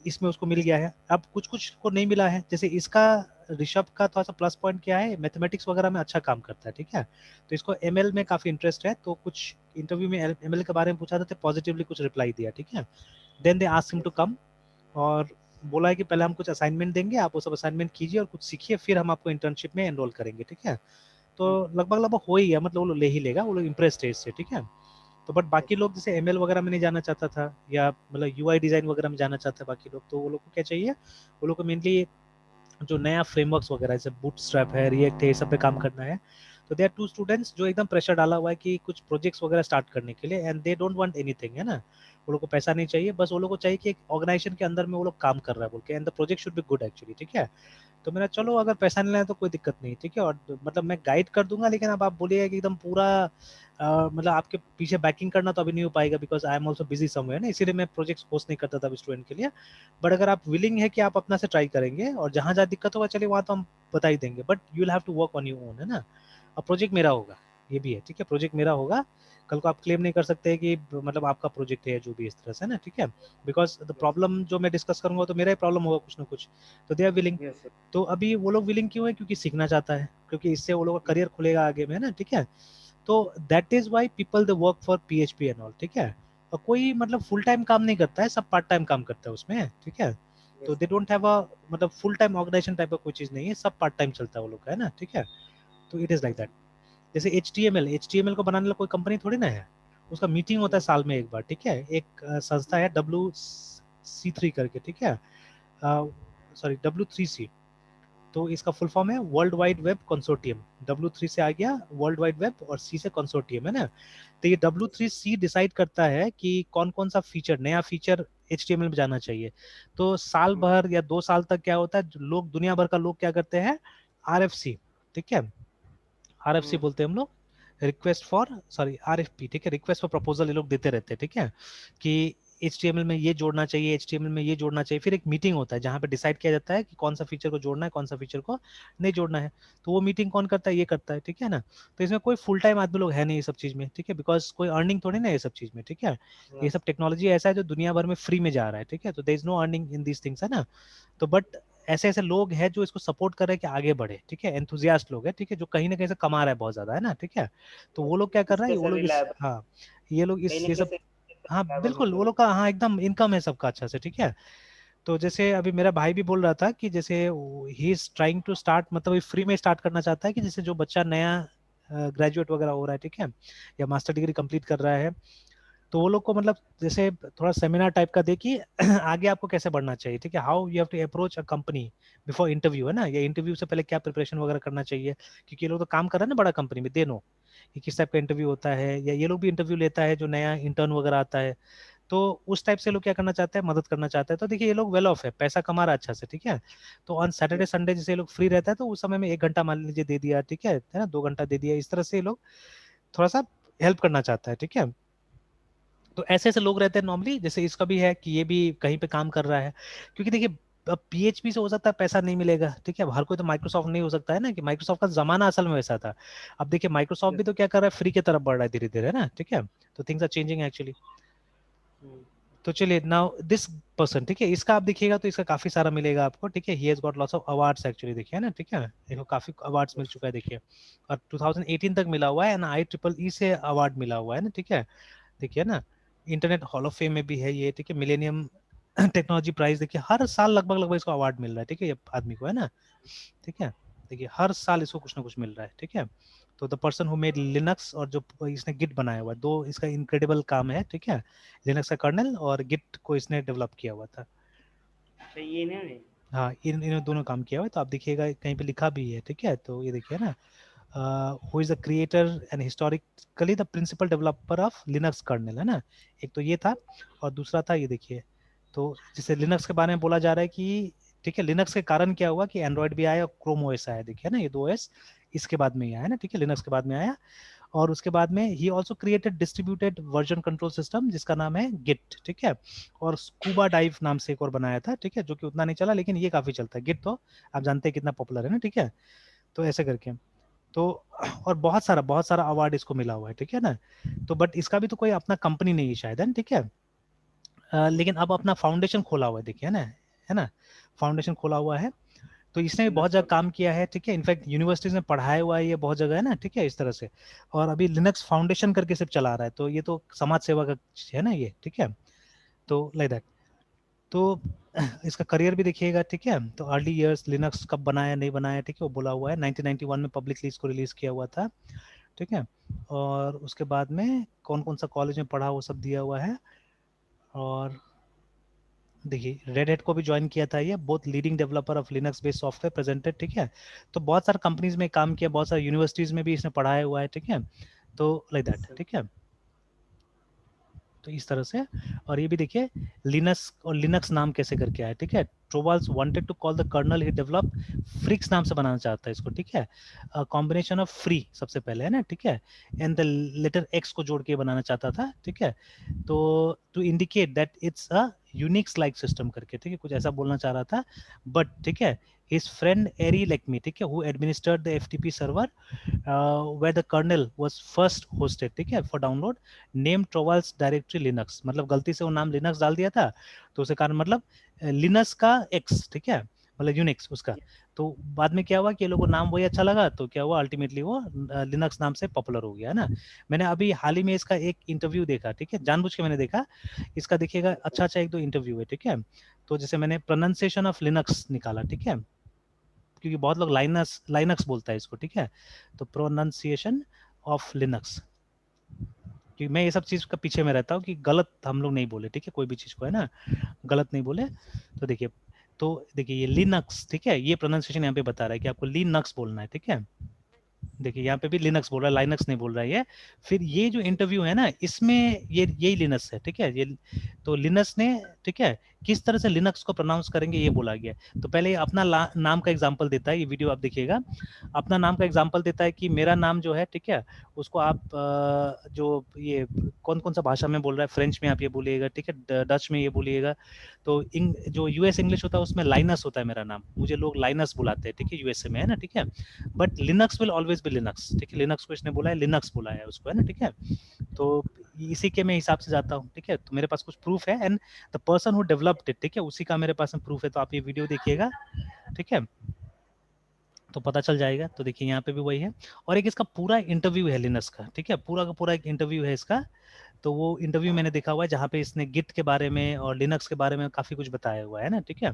इसमें उसको मिल गया है। अब कुछ कुछ को नहीं मिला है, जैसे इसका ऋषभ का थोड़ा सा प्लस पॉइंट क्या है, मैथमेटिक्स वगैरह में अच्छा काम करता है, ठीक है, तो इसको एमएल में काफी इंटरेस्ट है, तो कुछ इंटरव्यू में एमएल के बारे में पूछा था, तो पॉजिटिवली कुछ रिप्लाई दिया, ठीक है, then they asked him to yes come, और बोला है कि पहले हम कुछ असाइनमेंट देंगे, आप वो सब असाइनमेंट कीजिए और कुछ सीखिए, फिर हम आपको इंटर्नशिप में एनरोल करेंगे, ठीक है, तो सर। लगभग लगभग हो ही है, मतलब वो लोग ले ही लेगा, वो लोग इम्प्रेस्ड है इससे, ठीक है, तो बट बाकी यस लोग जैसे एमएल वगैरह में नहीं जाना चाहता था, या मतलब यूआई डिजाइन वगैरह में जाना चाहता है बाकी लोग, तो वो लोग को क्या चाहिए, वो लोग को मेनली जो नया फ्रेमवर्क्स वगैरह जैसे बूटस्ट्रैप है, रिएक्ट है, ये सब पे काम करना है, तो दे आर 2 स्टूडेंट्स जो एकदम प्रेशर डाला हुआ है कि कुछ प्रोजेक्ट्स वगैरह स्टार्ट करने के लिए, and they don't want anything, है ना, वो लोग को पैसा नहीं चाहिए, बस वो लोग को चाहिए कि एक ऑर्गेनाइजेशन के अंदर में वो लोग काम कर रहा है बोल के, and the project should be good actually, ठीक है, तो मेरा चलो अगर पैसा नहीं लेना तो कोई दिक्कत नहीं, ठीक है, और मतलब मैं गाइड कर दूंगा, लेकिन अब आप बोलिएगा कि एकदम पूरा मतलब आपके पीछे बैकिंग करना तो अभी नहीं हो पाएगा, because I am also busy somewhere ना, इसीलिए मैं प्रोजेक्ट होस्ट नहीं करता था स्टूडेंट के लिए, बट अगर आप विलिंग है कि आप अपना से ट्राई करेंगे, और जहां जहां दिक्कत होगा चलिए वहां तो हम बता ही देंगे, but you will have to work on your own, है ना, और प्रोजेक्ट मेरा होगा, ये भी है, ठीक है, प्रोजेक्ट मेरा होगा, कल को आप क्लेम नहीं कर सकते कि मतलब आपका प्रोजेक्ट है जो भी इस तरह से, ना, ठीक है, बिकॉज द यस प्रॉब्लम जो मैं डिस्कस करूंगा तो मेरा ही प्रॉब्लम होगा कुछ ना कुछ, तो they are willing. Yes sir. तो अभी वो लोग विलिंग क्यों है, क्योंकि सीखना चाहता है, क्योंकि इससे वो लोग का करियर खुलेगा आगे में, है ना, ठीक है, तो that is why people the work for PHP and all, ठीक है, और कोई मतलब फुल टाइम काम नहीं करता है, सब पार्ट टाइम काम करता है उसमें, ठीक है, तो yes they don't have a मतलब फुल टाइम ऑर्गेनाइजेशन टाइप का कोई चीज नहीं है, सब पार्ट टाइम चलता है वो लोग का, है ना, ठीक है, तो it is like yes that. जैसे एच टी एम एल को बनाने वाला कोई कंपनी थोड़ी ना है, उसका मीटिंग होता है यस साल में एक बार, ठीक है, एक संस्था है W3 करके, ठीक है, सॉरी W3C, तो इसका फुल फॉर्म है world wide web consortium, W3 से आ गया वर्ल्ड वाइड वेब, और सी से कंसोर्टियम, है ना, तो ये यस W3C डिसाइड करता है कि कौन कौन सा फीचर, नया फीचर HTML में जाना चाहिए, तो साल भर या 2 साल तक क्या होता है, लोग दुनिया भर का लोग क्या करते हैं, RFC, ठीक है, RFC बोलते हैं हम लोग, रिक्वेस्ट फॉर सॉरी RFP, ठीक है, रिक्वेस्ट फॉर प्रपोजल ये लोग देते रहते हैं, ठीक है, कि HTML में ये जोड़ना चाहिए, HTML में ये जोड़ना चाहिए, फिर एक मीटिंग होता है जहां पे डिसाइड किया जाता है कि कौन सा फीचर को जोड़ना है, कौन सा फीचर को नहीं जोड़ना है, तो वो मीटिंग कौन करता है, ये करता है, ठीक है ना, तो इसमें कोई फुल टाइम आदमी लोग है नहीं ये सब चीज में, ठीक है, बिकॉज कोई अर्निंग थोड़ी ना ये सब चीज में, ठीक है, ये सब यस टेक्नोलॉजी ऐसा है जो दुनिया भर में फ्री में जा रहा है, ठीक है, तो there is no earning in these things, है ना, तो बट ऐसे ऐसे लोग हैं जो इसको सपोर्ट कर रहे हैं कि आगे बढ़े, ठीक है, एंथुजियास्ट लोग हैं, ठीक है, जो कहीं ना कहीं से कमा रहा है बहुत ज्यादा, है ना, ठीक है, तो वो लोग क्या कर रहा है, इसके वो सर लोग इस रिलायबल, हाँ, ये लोग कहीं इस ना ये कहीं सब, से हाँ रिलायबल बिल्कुल, वो मतलब लोग का हाँ एकदम इनकम है सबका अच्छा से, ठीक है, तो जैसे अभी मेरा भाई भी बोल रहा था कि जैसे he is trying to start, मतलब फ्री में स्टार्ट करना चाहता है, कि जैसे जो बच्चा नया ग्रेजुएट वगैरह हो रहा है, ठीक है, या मास्टर डिग्री कंप्लीट कर रहा है, तो वो लोग को मतलब जैसे थोड़ा सेमिनार टाइप का दे कि आगे आपको कैसे बढ़ना चाहिए, ठीक है, how you have to approach a company before interview, है ना, या इंटरव्यू से पहले क्या प्रिपरेशन वगैरह करना चाहिए, क्योंकि ये लोग तो काम कर रहे हैं ना बड़ा कंपनी में, दे नो कि किस टाइप का इंटरव्यू होता है, या ये लोग भी इंटरव्यू लेता है जो नया इंटर्न वगैरह आता है, तो उस टाइप से लोग क्या करना चाहते हैं, मदद करना चाहते हैं, तो देखिए ये लोग वेल ऑफ है, पैसा कमा रहा है अच्छा से, ठीक है, तो ऑन सैटरडे यस संडे जैसे ये लोग फ्री रहता है, तो उस समय में 1 घंटा मान लीजिए दे दिया, ठीक है ना, 2 घंटा दे दिया, इस तरह से ये लोग थोड़ा सा हेल्प करना चाहता है, ठीक है, तो ऐसे ऐसे लोग रहते हैं नॉर्मली, जैसे इसका भी है कि ये भी कहीं पे काम कर रहा है, क्योंकि देखिए अब PHP से हो सकता है पैसा नहीं मिलेगा, ठीक है, हर कोई तो माइक्रोसॉफ्ट नहीं हो सकता है ना, कि माइक्रोसॉफ्ट का जमाना असल में वैसा था। अब देखिए माइक्रोसॉफ्ट भी यस। तो क्या कर रहा है, फ्री की तरफ बढ़ रहा है धीरे धीरे ना, ठीक है, तो थिंग्स आर चेंजिंग एक्चुअली। तो चलिए नाउ दिस पर्सन, ठीक है, इसका आप देखिएगा तो इसका काफी सारा मिलेगा आपको, ठीक है, he has got lots of awards actually, देखिए ना, ठीक है, देखो काफी अवार्ड्स मिल यस। चुका है देखिए, और 2018 तक मिला हुआ है, एंड IEEE से अवार्ड मिला हुआ है ना, ठीक है, देखिए ना, इंटरनेट हॉल ऑफ फेम में भी है ये, ठीक है, मिलेनियम टेक्नोलॉजी प्राइज, देखिए हर साल लगभग लगभग इसको अवार्ड मिल रहा है, ठीक है, ये आदमी को है ना, ठीक है, देखिए हर साल इसको कुछ ना कुछ मिल रहा है, ठीक है। तो the person who made Linux, और जो इसने गिट बनाया हुआ है, दो इसका इनक्रेडिबल काम है, ठीक है, लिनक्स का कर्नल और गिट को इसने डेवलप किया हुआ था। अच्छा, ये इन्होंने। हाँ, इन दोनों काम किया हुआ है, तो आप देखिएगा कहीं पे लिखा भी है, ठीक है, तो ये देखिए ना, who is the creator and historically the principal developer of Linux kernel, है ना, एक तो ये था, और दूसरा था ये देखिए, तो जिसे लिनक्स के बारे में बोला जा रहा है कि, ठीक है, लिनक्स के कारण क्या हुआ कि एंड्रॉइड भी आया और क्रोम ओएस आया, देखिए ना, ये दो ओएस इसके बाद में ही आया ना, ठीक है, लिनक्स के बाद में आया। और उसके बाद में he also created distributed version control system जिसका नाम है गिट, ठीक है, और स्कूबा डाइव नाम से एक और बनाया था, ठीक है, जो कि उतना नहीं चला, लेकिन ये काफी चलता है गिट, तो आप जानते हैं कितना पॉपुलर है ना, ठीक है, तो ऐसे करके, तो और बहुत सारा अवार्ड इसको मिला हुआ है, ठीक है ना, तो बट इसका भी तो कोई अपना कंपनी नहीं है शायद, है ना, ठीक है, लेकिन अब अपना फाउंडेशन खोला हुआ है, देखिए है ना, फाउंडेशन खोला हुआ है, तो इसने भी बहुत लिनक्स जगह काम फाउंडेशन। किया है, ठीक है, इनफैक्ट यूनिवर्सिटीज में पढ़ाया हुआ है ये बहुत जगह, है ना, ठीक है, इस तरह से, और अभी लिनक्स फाउंडेशन करके सिर्फ चला रहा है, तो ये तो समाज सेवा का है ना ये, ठीक है, तो लाइक दैट, तो इसका करियर भी देखिएगा, ठीक है, तो अर्ली इयर्स लिनक्स कब बनाया नहीं बनाया, ठीक है, वो बोला हुआ है 1991 में पब्लिकली इसको रिलीज किया हुआ था, ठीक है, और उसके बाद में कौन कौन सा कॉलेज में पढ़ा वो सब दिया हुआ है, और देखिए रेड हेट को भी ज्वाइन किया था ये, बहुत leading developer of Linux based software presented, ठीक है, तो बहुत सारे कंपनीज में काम किया, बहुत सारे यूनिवर्सिटीज में भी इसने पढ़ाया हुआ है, ठीक है, तो लाइक दैट, ठीक है, तो इस तरह से, और ये भी देखिए लिनक्स और लिनक्स नाम कैसे करके आया, ठीक है, Torvalds wanted to call the kernel he develop, Freax नाम से बनाना चाहता है इसको, ठीक है, कॉम्बिनेशन ऑफ फ्री सबसे पहले है ना, ठीक है, एंड द लेटर एक्स को जोड़ के बनाना चाहता था, ठीक है, तो to indicate that it's a Unix like system करके, ठीक है, कुछ ऐसा बोलना चाह रहा था, बट ठीक है, his friend Ari Lekmi, ठीक है, who administered the FTP server where the kernel was first hosted, ठीक है, for download, name Torvalds directory Linux, मतलब गलती से वो नाम Linux डाल दिया था, तो उसे कारण मतलब लिनक्स का एक्स, ठीक है, मतलब यूनिक्स उसका, तो बाद में क्या हुआ कि ये लोगों को नाम वही अच्छा लगा, तो क्या हुआ अल्टीमेटली वो लिनक्स नाम से पॉपुलर हो गया, है ना। मैंने अभी हाल ही में इसका एक इंटरव्यू देखा, ठीक है, जानबूझ के मैंने देखा इसका, देखिएगा अच्छा अच्छा एक दो इंटरव्यू है, ठीक है, तो जैसे मैंने प्रोनाउंसिएशन ऑफ लिनक्स निकाला, ठीक है, क्योंकि बहुत लोग लाइनस लाइनक्स बोलता है इसको, ठीक है, तो प्रोनाउंसिएशन ऑफ लिनक्स, क्योंकि मैं ये सब चीज का पीछे में रहता हूँ कि गलत हम लोग नहीं बोले, ठीक है, कोई भी चीज को है ना, गलत नहीं बोले, तो देखिए, तो देखिए ये लिनक्स, ठीक है, ये प्रोनाउंसिएशन यहाँ पे बता रहा है कि आपको लिनक्स बोलना है, ठीक है, देखिए यहाँ पे भी लिनक्स बोल रहा है, लाइनक्स नहीं बोल रहा है ये। फिर ये जो इंटरव्यू है ना, इसमें ये यही लिनक्स है, ठीक है, ये तो लिनक्स ने, ठीक है, किस तरह से लिनक्स को प्रोनाउंस करेंगे ये बोला गया। तो पहले ये अपना नाम का एग्जांपल देता है, ये वीडियो आप देखिएगा, अपना नाम का एग्जांपल देता है कि मेरा नाम जो है, ठीक है, उसको आप जो ये कौन कौन सा भाषा में बोल रहा है, फ्रेंच में आप ये बोलिएगा, ठीक है, डच में ये बोलिएगा, तो जो यूएस इंग्लिश होता है उसमें लाइनस होता है मेरा नाम, मुझे लोग लाइनस बुलाते हैं, ठीक है, यूएसए में, है ना, ठीक है, but Linux will always be Linux, ठीक है, लिनक्स को इसने बोला है, लिनक्स बोला है उसको, है ना, ठीक है, तो इसी के मैं हिसाब से जाता हूँ, ठीक है, तो मेरे पास कुछ प्रूफ है, and the person who developed it, ठीक है, उसी का मेरे पास में प्रूफ है, तो आप ये वीडियो देखिएगा, ठीक है, तो पता चल जाएगा। तो देखिए यहाँ पे भी वही है, और एक इसका पूरा इंटरव्यू है लिनक्स का, ठीक है, पूरा का पूरा एक इंटरव्यू है इसका, तो वो इंटरव्यू मैंने देखा हुआ है जहाँ पे इसने गिट के बारे में और लिनक्स के बारे में काफी कुछ बताया हुआ है ना, ठीक है,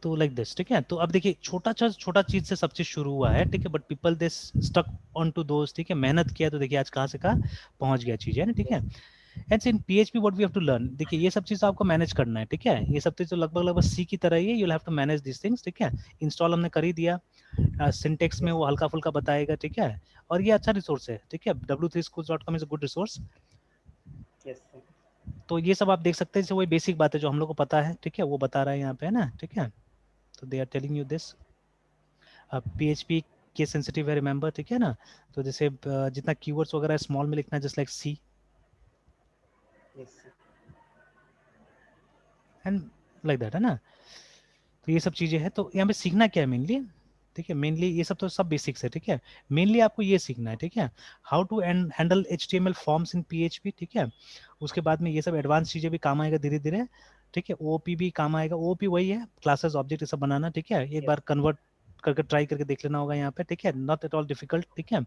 तो लाइक दिस, ठीक है, तो अब देखिए छोटा चीज से सब चीज शुरू हुआ है, ठीक है, but people this stuck on to those, ठीक है, मेहनत किया तो देखिए आज कहाँ से कहाँ पहुंच गया चीज, है ना, ठीक है, and in PHP what we have to learn, देखिए ये सब चीज आपको मैनेज करना है, ठीक है, ये सब चीज तो लगभग लगभग सी की तरह ही है, you have to manage this things, ठीक है, इंस्टॉल हमने कर ही दिया, सिंटेक्स में यस। वो हल्का फुल्का बताएगा, ठीक है, और ये अच्छा रिसोर्स है, ठीक है, w3schools.com is a good resource, yes. तो ये सब आप देख सकते हैं, जैसे वही बेसिक बात है जो हम लोग को पता है, ठीक है, वो बता रहा है यहाँ पे, है ना, ठीक है, तो they are telling you this, PHP case sensitive है, रिमेंबर, ठीक है ना, तो जैसे जितना कीवर्ड्स वगैरह स्मॉल में लिखना, just like C, yes. And like that, है ना। तो ये सब चीज़ें हैं। तो यहाँ पे सीखना क्या है मेनली, ठीक है, मेनली ये सब तो सब बेसिक्स है, ठीक है। मेनली आपको ये सीखना है, ठीक है, how to handle HTML forms in PHP, ठीक है। उसके बाद में ये सब एडवांस चीज़ें भी काम आएगा धीरे धीरे, ठीक है। OOP भी काम आएगा। OOP वही है, क्लासेस ऑब्जेक्ट ये सब बनाना, ठीक है। एक बार कन्वर्ट करके ट्राई करके देख लेना होगा यहाँ पे, ठीक है, नॉट एट ऑल डिफिकल्ट, ठीक है।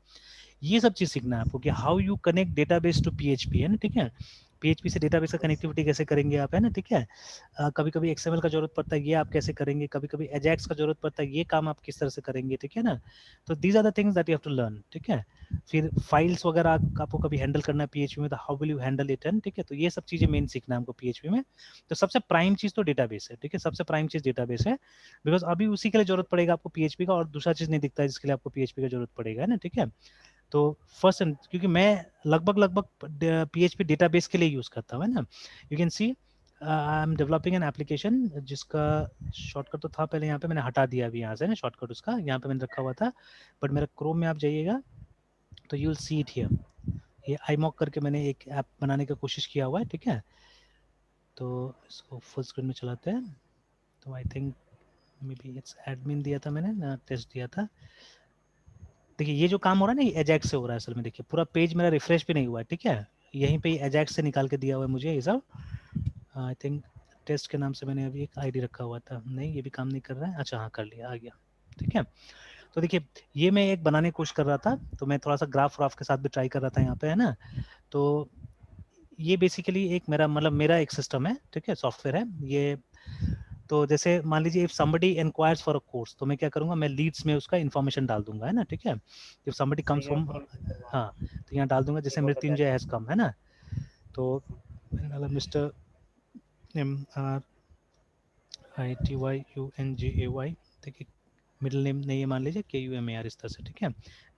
ये सब चीज सीखना है आपको कि how you connect database to PHP, है ना, ठीक है। PHP से डेटाबेस का कनेक्टिविटी कैसे करेंगे आप, है ना, ठीक है। कभी कभी XML का जरूरत पड़ता है, ये आप कैसे करेंगे। कभी कभी एजेक्स का जरूरत पड़ता है, ये काम आप किस तरह से करेंगे, ठीक है ना। तो these are the things that you have to learn, ठीक है। फिर फाइल्स वगैरह आपको कभी हैंडल करना है PHP में, तो how will you handle it, है, ठीक है। तो ये सब चीजें मेन सीखना है हमको PHP में। तो सबसे प्राइम चीज तो डेटाबेस है, ठीक है, सबसे प्राइम चीज डेटाबेस है, बिकॉज अभी उसी के लिए जरूरत पड़ेगा आपको PHP का, और दूसरा चीज नहीं दिखता है जिसके लिए आपको PHP का जरूरत पड़ेगा, है ना, ठीक है। तो फर्स्ट, क्योंकि मैं लगभग लगभग PHP डेटाबेस के लिए यूज करता हूँ, है ना। You can see I am developing an application जिसका शॉर्टकट तो था पहले, यहाँ पे मैंने हटा दिया अभी यहाँ से ना शॉर्टकट उसका, यहाँ पे मैंने रखा हुआ था, बट मेरा क्रोम में आप जाइएगा तो you will see it here. ये iMock करके मैंने एक ऐप बनाने की कोशिश किया हुआ है, ठीक है। तो इसको फुल स्क्रीन में चलाते हैं। तो I think may be it's admin दिया था मैंने ना, टेस्ट दिया था। देखिए ये जो काम हो रहा है ना, ये एजैक्स से हो रहा है असल में। देखिए पूरा पेज मेरा रिफ्रेश भी नहीं हुआ है, ठीक है। यहीं पे एजैक्स से निकाल के दिया हुआ है मुझे ये सब। आई थिंक टेस्ट के नाम से मैंने अभी एक आईडी रखा हुआ था, नहीं ये भी काम नहीं कर रहा है। अच्छा हाँ, कर लिया, आ गया, ठीक है। तो देखिए ये मैं एक बनाने की कोशिश कर रहा था, तो मैं थोड़ा सा ग्राफ व्राफ के साथ भी ट्राई कर रहा था यहाँ पे, है ना। तो ये बेसिकली एक मेरा मतलब मेरा एक सिस्टम है, ठीक है, सॉफ्टवेयर है ये। तो जैसे मान लीजिए if somebody enquires for a course, तो मैं क्या करूंगा, मैं लीड्स में उसका इन्फॉर्मेशन डाल दूंगा, है ना, ठीक है। इफ समबडी कम्स सही है, फ्रॉम, कौन होगा? हाँ, तो यहाँ डाल दूंगा जैसे एक वक्त मृत्युंजय हैज ऐसा कम, है ना। तो मैंने डाला मिस्टर MRITYUNGAY, देखिए मिडिल नेम नहीं है, मान लीजिए KUMAR इस तरह से, ठीक है।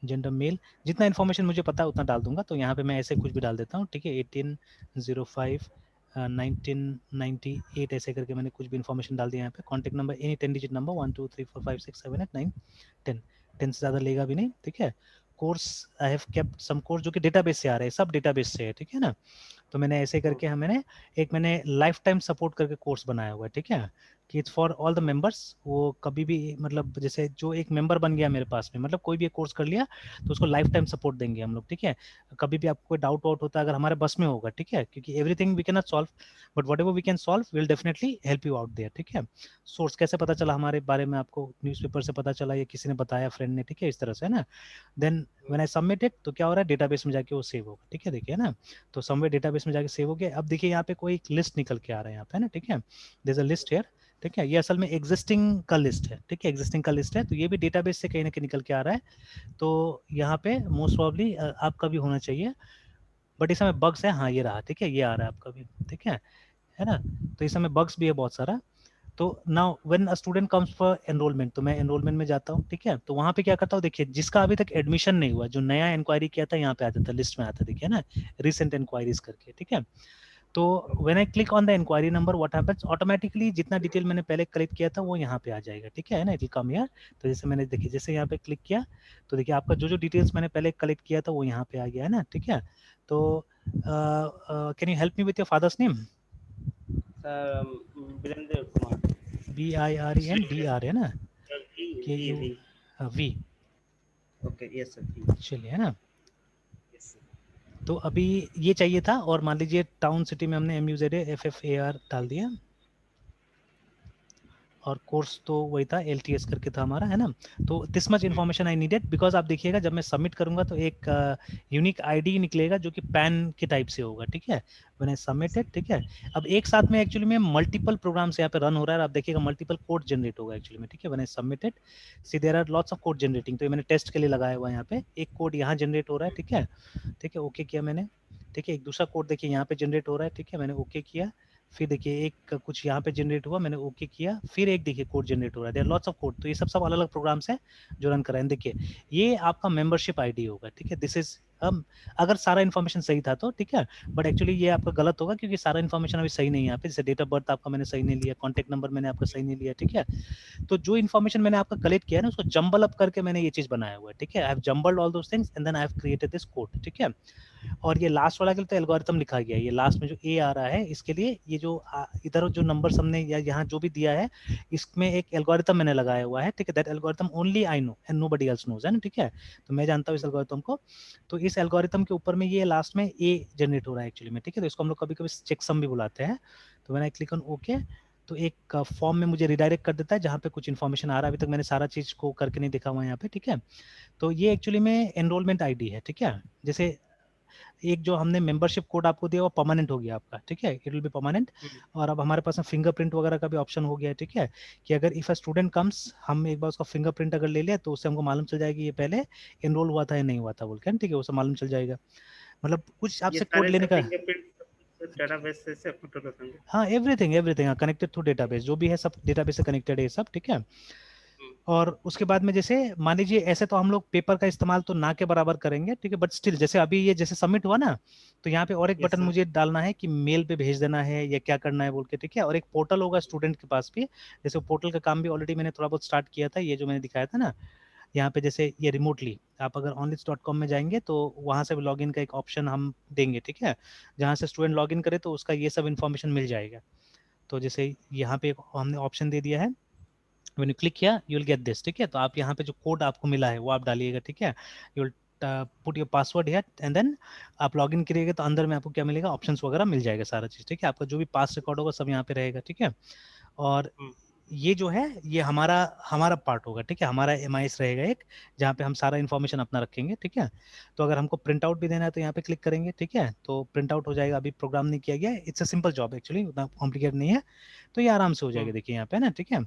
जेंडर मेल, जितना इन्फॉर्मेशन मुझे पता है उतना डाल दूंगा। तो यहाँ पे मैं ऐसे कुछ भी डाल देता हूँ, ठीक है। 1805 1998 ऐसे करके मैंने कुछ भी इन्फॉर्मेशन डाल दिया यहाँ पे। Contact number any 10 digit number 12345678 9 10, 10 से ज़्यादा लेगा भी नहीं, ठीक है। Course I have kept some course जो कि डेटाबेस से आ रहे हैं, सब डेटाबेस से है, ठीक है ना। तो मैंने ऐसे करके मैंने लाइफ टाइम सपोर्ट करके कोर्स बनाया हुआ है, ठीक है, कि it's for all the members. वो कभी भी मतलब जैसे जो एक मेंबर बन गया मेरे पास में, मतलब कोई भी एक कोर्स कर लिया तो उसको लाइफ टाइम सपोर्ट देंगे हम लोग, ठीक है। कभी भी आपको कोई डाउट वाउट होता है अगर हमारे बस में होगा, ठीक है, क्योंकि everything we cannot solve, but whatever we can solve will definitely help you out there, ठीक है। सोर्स कैसे पता चला हमारे बारे में, आपको न्यूज़पेपर से पता चला या किसी ने बताया, फ्रेंड ने, ठीक है, इस तरह से, है ना। Then when I submit it, तो क्या हो रहा है, डेटाबेस में जाके वो सेव होगा, ठीक है, देखिए, है ना। तो समवेयर डेटाबेस में जाके सेव हो गया। अब देखिए यहाँ पे कोई एक लिस्ट निकल के आ रहा है यहाँ पे, है ना, ठीक है। There is a list here, ठीक है। ये असल में एग्जिस्टिंग का लिस्ट है, ठीक है, एग्जिस्टिंग का लिस्ट है। तो ये भी डेटाबेस से कहीं ना कहीं निकल के आ रहा है। तो यहाँ पे मोस्ट प्रॉब्ली आपका भी होना चाहिए, बट इस समय बग्स है, हाँ ये रहा, ठीक है, ये आ रहा है आपका भी, ठीक है ना। तो इस समय बग्स भी है बहुत सारा। तो now when a student comes for enrolment, तो मैं एनरोलमेंट में जाता हूँ, ठीक है। तो वहां पे क्या करता हूँ, देखिए जिसका अभी तक एडमिशन नहीं हुआ, जो नया इंक्वायरी किया था, यहाँ पे आ जाता है, लिस्ट में आता है, देखिए ना, रिसेंट इंक्वायरीज करके, ठीक है। तो when I click on the inquiry number, what happens, automatically जितना डिटेल मैंने पहले कलेक्ट किया था वो यहाँ पे आ जाएगा, ठीक है ना, इट विल कम हियर। तो जैसे मैंने देखिए जैसे यहाँ पे क्लिक किया, तो देखिए आपका जो जो डिटेल्स मैंने पहले कलेक्ट किया था वो यहाँ पे आ गया, है ना, ठीक है। तो can you help me with your father's name? Sir, Virendra Kumar. BIRENDR, है ना, V K V U V V, okay, yes sir, V, चलिए, है ना। Yes sir. तो अभी ये चाहिए था, और मान लीजिए टाउन सिटी में हमने MUZAFFAR डाल दिया, और कोर्स तो वही था, LTS करके था हमारा, है ना। तो this much information I needed, because आप देखिएगा जब मैं सबमिट करूंगा तो एक यूनिक आईडी निकलेगा जो कि पैन के टाइप से होगा, ठीक है, मैंने सबमिटेड, ठीक है। अब एक साथ में एक्चुअली में मल्टीपल प्रोग्राम्स यहाँ पे रन हो रहा है, आप देखिएगा मल्टीपल कोड जनरेट होगा एक्चुअली में, ठीक है। मैंने submitted, see there are lots of code generating, तो ये मैंने टेस्ट के लिए लगाया हुआ है यहाँ पे, एक कोड यहाँ जनरेट हो रहा है, ठीक है, ठीक है, ओके किया मैंने, ठीक है। एक दूसरा कोड देखिए यहाँ पे जनरेट हो रहा है, ठीक है, मैंने ओके किया। फिर देखिए एक कुछ यहाँ पे जनरेट हुआ, मैंने ओके किया। फिर एक देखिए कोड जनरेट हो रहा है, देयर लॉट्स ऑफ कोड। तो ये सब सब अलग अलग प्रोग्राम्स हैं जो रन कर रहे हैं। देखिए ये आपका मेंबरशिप आईडी होगा, ठीक है, दिस इज अगर सारा इन्फॉर्मेशन सही था तो, ठीक है, बट एक्चुअली ये आपका गलत होगा क्योंकि सारा इन्फॉर्मेशन अभी सही नहीं है यहाँ पे। जैसे डेट ऑफ बर्थ आपका मैंने सही नहीं लिया, कॉन्टैक्ट नंबर मैंने आपका सही नहीं लिया, ठीक है। तो जो इन्फॉर्मेशन मैंने आपका कलेक्ट किया है ना, उसको जंबल अप करके मैंने ये चीज बनाया हुआ है, ठीक है। I have jumbled all those things and then I have created this code, ठीक है। और ये लास्ट वाला के लिए तो एल्गोरिथम लिखा गया है, ये लास्ट में जो ए आ रहा है इसके लिए, ये जो इधर जो नंबर हमने या यहाँ जो भी दिया है, इसमें एक एल्गोरिथम मैंने लगाया हुआ है, ठीक है। That algorithm only I know and nobody else knows, है ना, ठीक है। तो मैं जानता हूँ इस एल्गोरिथम को। तो इस एल्गोरिथम के ऊपर में ये लास्ट में ए जनरेट हो रहा है एक्चुअली में, ठीक है। तो इसको हम लोग कभी कभी चेकसम भी बुलाते हैं। तो मैंने क्लिक ऑन ओके, तो एक फॉर्म में मुझे रिडायरेक्ट कर देता है जहाँ पे कुछ इन्फॉर्मेशन आ रहा है। अभी तक मैंने सारा चीज को करके नहीं देखा हुआ है यहाँ पे, ठीक है। तो ये एक्चुअली में एनरोलमेंट आईडी है, ठीक है। जैसे एक जो हमने मेंबरशिप कोड आपको दिया वो परमानेंट हो गया आपका, ठीक है, इट विल बी परमानेंट। और अब हमारे पास में फिंगरप्रिंट वगैरह का भी ऑप्शन हो गया है, ठीक है, कि अगर इफ अ स्टूडेंट कम्स, हम एक बार उसका फिंगरप्रिंट अगर ले लिया तो उससे हमको मालूम चल जाएगा ये पहले एनरोल हुआ था या नहीं हुआ था बोल के, ठीक है, वो सब मालूम चल जाएगा। मतलब कुछ ये आपसे कोड सारे लेने सब का। फिंगरप्रिंट डेटाबेस से कंट्रोल होते होंगे। हाँ, everything everything connected through database, जो भी है सब डेटाबेस से कनेक्टेड है ये सब, ठीक है। और उसके बाद में जैसे मान लीजिए ऐसे तो हम लोग पेपर का इस्तेमाल तो ना के बराबर करेंगे, ठीक है, बट स्टिल जैसे अभी ये जैसे सबमिट हुआ ना, तो यहाँ पे और एक यस बटन सर। मुझे डालना है कि मेल पे भेज देना है या क्या करना है बोल के, ठीक है। और एक पोर्टल होगा स्टूडेंट के पास भी, जैसे पोर्टल का काम भी ऑलरेडी मैंने थोड़ा बहुत स्टार्ट किया था, ये जो मैंने दिखाया था ना यहाँ पे, जैसे ये रिमोटली आप अगर onlist.com में जाएंगे तो वहां से भी लॉगिन का एक ऑप्शन हम देंगे, ठीक है, जहाँ से स्टूडेंट लॉगिन करे तो उसका ये सब इन्फॉर्मेशन मिल जाएगा। तो जैसे यहाँ पे हमने ऑप्शन दे दिया है, व्हेन यू क्लिक किया यू विल गेट दिस, ठीक है। तो आप यहाँ पे जो कोड आपको मिला है वो आप डालिएगा, ठीक है। You will put your password here and then आप लॉगिन करिएगा तो अंदर में आपको क्या मिलेगा, ऑप्शंस वगैरह मिल जाएगा सारा चीज, ठीक है। आपका जो भी पास रिकॉर्ड होगा सब यहाँ पे रहेगा, ठीक है। और ये जो है ये हमारा हमारा पार्ट होगा, ठीक है, हमारा एमआईएस रहेगा एक, जहाँ पे हम सारा इन्फॉर्मेशन अपना रखेंगे, ठीक है। तो अगर हमको प्रिंट आउट भी देना है तो यहाँ पे क्लिक करेंगे, ठीक है, तो प्रिंट आउट हो जाएगा। अभी प्रोग्राम नहीं किया गया, it's a simple job actually, उतना कॉम्प्लिकेट नहीं है। तो ये आराम से हो जाएगा, देखिए यहाँ पे ना, ठीक है।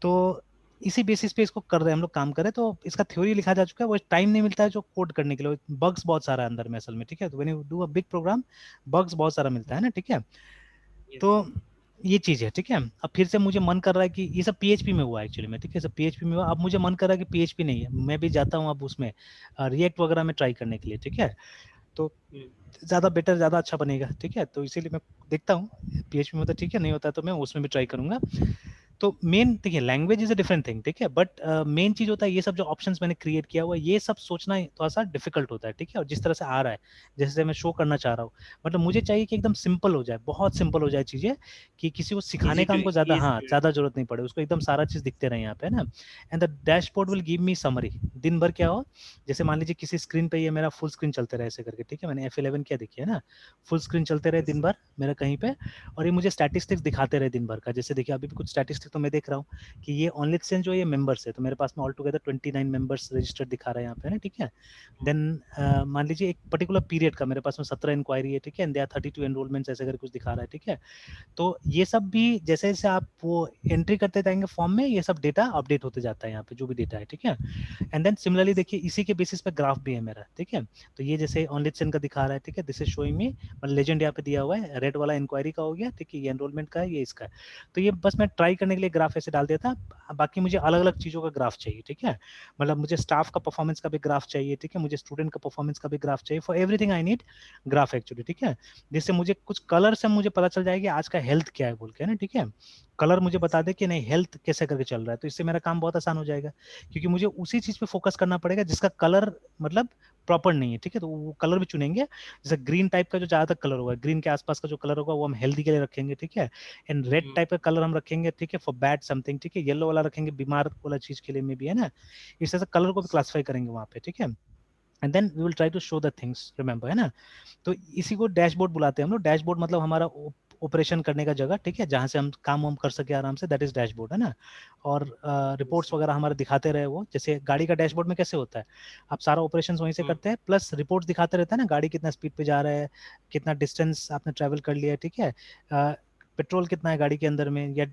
तो इसी बेसिस पे इसको कर रहे हैं हम लोग, काम करें तो इसका थ्योरी लिखा जा चुका है, वो टाइम नहीं मिलता है जो कोड करने के लिए, बग्स बहुत सारा है अंदर में असल में, ठीक है। तो when you do a big program bugs बहुत सारा मिलता है ना, ठीक है। यस तो सर। ये चीज है, ठीक है। अब फिर से मुझे मन कर रहा है कि ये सब पीएचपी में हुआ है एक्चुअली में, ठीक है, सब पीएचपी में हुआ। अब मुझे मन कर रहा है कि पीएचपी नहीं है, मैं भी जाता हूँ अब उसमें रिएक्ट वगैरह में ट्राई करने के लिए, ठीक है। तो ज्यादा बेटर, ज्यादा अच्छा बनेगा, ठीक है। तो इसीलिए मैं देखता हूँ पीएचपी में, तो ठीक है, नहीं होता तो मैं उसमें भी ट्राई करूंगा। तो मेन देखिए language is a different thing, ठीक है, बट मेन चीज होता है ये सब जो ऑप्शंस मैंने क्रिएट किया हुआ है ये सब सोचना थोड़ा सा डिफिकल्ट होता है, ठीक है। और जिस तरह से आ रहा है, जैसे मैं शो करना चाह रहा हूँ, मतलब मुझे चाहिए कि एकदम सिंपल हो जाए, बहुत सिंपल हो जाए चीजें, कि किसी को सिखाने का हमको ज्यादा, हाँ, इजी ज्यादा जरूरत नहीं पड़े, उसको एकदम सारा चीज दिखते रहे यहाँ पे ना। And the dashboard will give me summary, दिन भर क्या हो, जैसे मान लीजिए किसी स्क्रीन पे ये मेरा फुल स्क्रीन चलते रहे ऐसे करके, ठीक है, मैंने F11 किया, देखिए ना, फुल स्क्रीन चलते रहे दिन भर मेरा कहीं पे, और ये मुझे स्टैटिस्टिक्स दिखाते रहे दिन भर का। जैसे देखिए अभी भी कुछ स्टैटिस्टिक्स तो मैं देख रहा हूँ कि ये ऑनली एक्सचेंज जो ये मेंबर्स है, तो मेरे पास में ऑल टुगेदर 29 मेंबर्स रजिस्टर्ड दिखा रहा है यहाँ पे ना, ठीक है। देन मान लीजिए एक पर्टिकुलर पीरियड का मेरे पास में 17 इंक्वायरी है, ठीक है, एंड देयर 32 एनरोलमेंट्स ऐसे करके कुछ दिखा रहा है, ठीक है। तो ये सब भी जैसे जैसे आप वो एंट्री करते जाएंगे फॉर्म में, ये सब डेटा अपडेट होते जाता है यहाँ पे जो भी डेटा है, ठीक है। एंड देन सिमिलरली देखिए इसी के बेसिस पे ग्राफ भी है मेरा, ठीक है। तो ये जैसे ऑनली एक्सचेंज का दिखा रहा है, ठीक है, दिस इज शोइंग मी, मतलब लेजेंड यहाँ पे दिया हुआ है, रेड वाला इंक्वायरी का हो गया, ठीक है, ये एनरोलमेंट का है, ये इसका है। तो ये बस मैं ट्राई करने के लिए ग्राफ ऐसे डाल देता, बाकी मुझे अलग अलग चीजों का ग्राफ चाहिए, ठीक है। मतलब मुझे स्टाफ का परफॉर्मेंस का भी ग्राफ चाहिए, ठीक है, मुझे स्टूडेंट का परफॉर्मेंस का भी ग्राफ चाहिए, for everything I need graph actually, ठीक है। जिससे मुझे कुछ कलर से मुझे पता चल जाएगा आज का हेल्थ क्या है बोल के ना, ठीक है। कलर मुझे बता दे कि नहीं हेल्थ कैसे करके चल रहा है, तो इससे मेरा काम बहुत आसान हो जाएगा, क्योंकि मुझे उसी चीज पे फोकस करना पड़ेगा जिसका कलर मतलब प्रॉपर नहीं है, ठीक है। तो वो कलर भी चुनेंगे, जैसे ग्रीन टाइप का जो ज्यादातर कलर होगा, ग्रीन के आसपास का जो कलर होगा वो हम हेल्दी के लिए रखेंगे, ठीक है। एंड रेड टाइप का कलर हम रखेंगे, ठीक है, फॉर बैड समथिंग, ठीक है। येलो वाला रखेंगे बीमार वाला चीज के लिए में भी, है ना। इस तरह से कलर को भी क्लासिफाई करेंगे वहां पे, ठीक है। And then we will try to show the things, remember, है ना। तो इसी को डैशबोर्ड बुलाते हैं हम लोग, डैशबोर्ड मतलब हमारा ऑपरेशन करने का जगह, ठीक है, जहां से हम काम वाम कर सके आराम से, दैट इज डैशबोर्ड, है ना। और रिपोर्ट्स वगैरह हमारे दिखाते रहे वो, जैसे गाड़ी का डैशबोर्ड में कैसे होता है, आप सारा ऑपरेशन वहीं से करते हैं, प्लस रिपोर्ट्स दिखाते रहता है ना, गाड़ी कितना स्पीड पे जा रहा है, कितना डिस्टेंस आपने ट्रेवल कर लिया है, ठीक है, पेट्रोल कितना है गाड़ी के अंदर में, या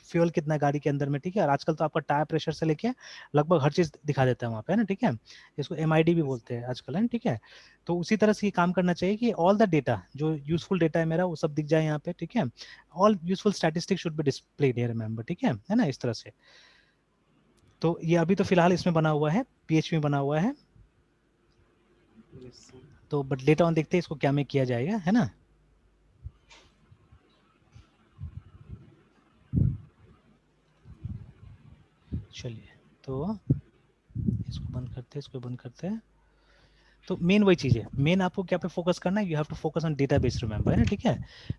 फ्यूल कितना है गाड़ी के अंदर में, ठीक है। और आजकल तो आपका टायर प्रेशर से लेके लगभग हर चीज दिखा देता है वहाँ पे, है ना, ठीक है। इसको एमआईडी भी बोलते हैं आजकल, है, ठीक है। तो उसी तरह से ये काम करना चाहिए कि ऑल द डेटा जो यूजफुल डेटा है मेरा वो सब दिख जाए यहाँ पे, ठीक है। All useful statistics should be displayed here, remember, ठीक है ना, इस तरह से। तो ये अभी तो फिलहाल इसमें बना हुआ है, पीएचपी में बना हुआ है। Yes, sir. तो बट लेटर ऑन देखते हैं इसको क्या में किया जाएगा, है ना। चलिए तो इसको बंद करते हैं, इसको बंद करते हैं। तो मेन वही चीज़ है, मेन आपको क्या पे फोकस करना है, you have to focus on database, remember, है ना, ठीक है।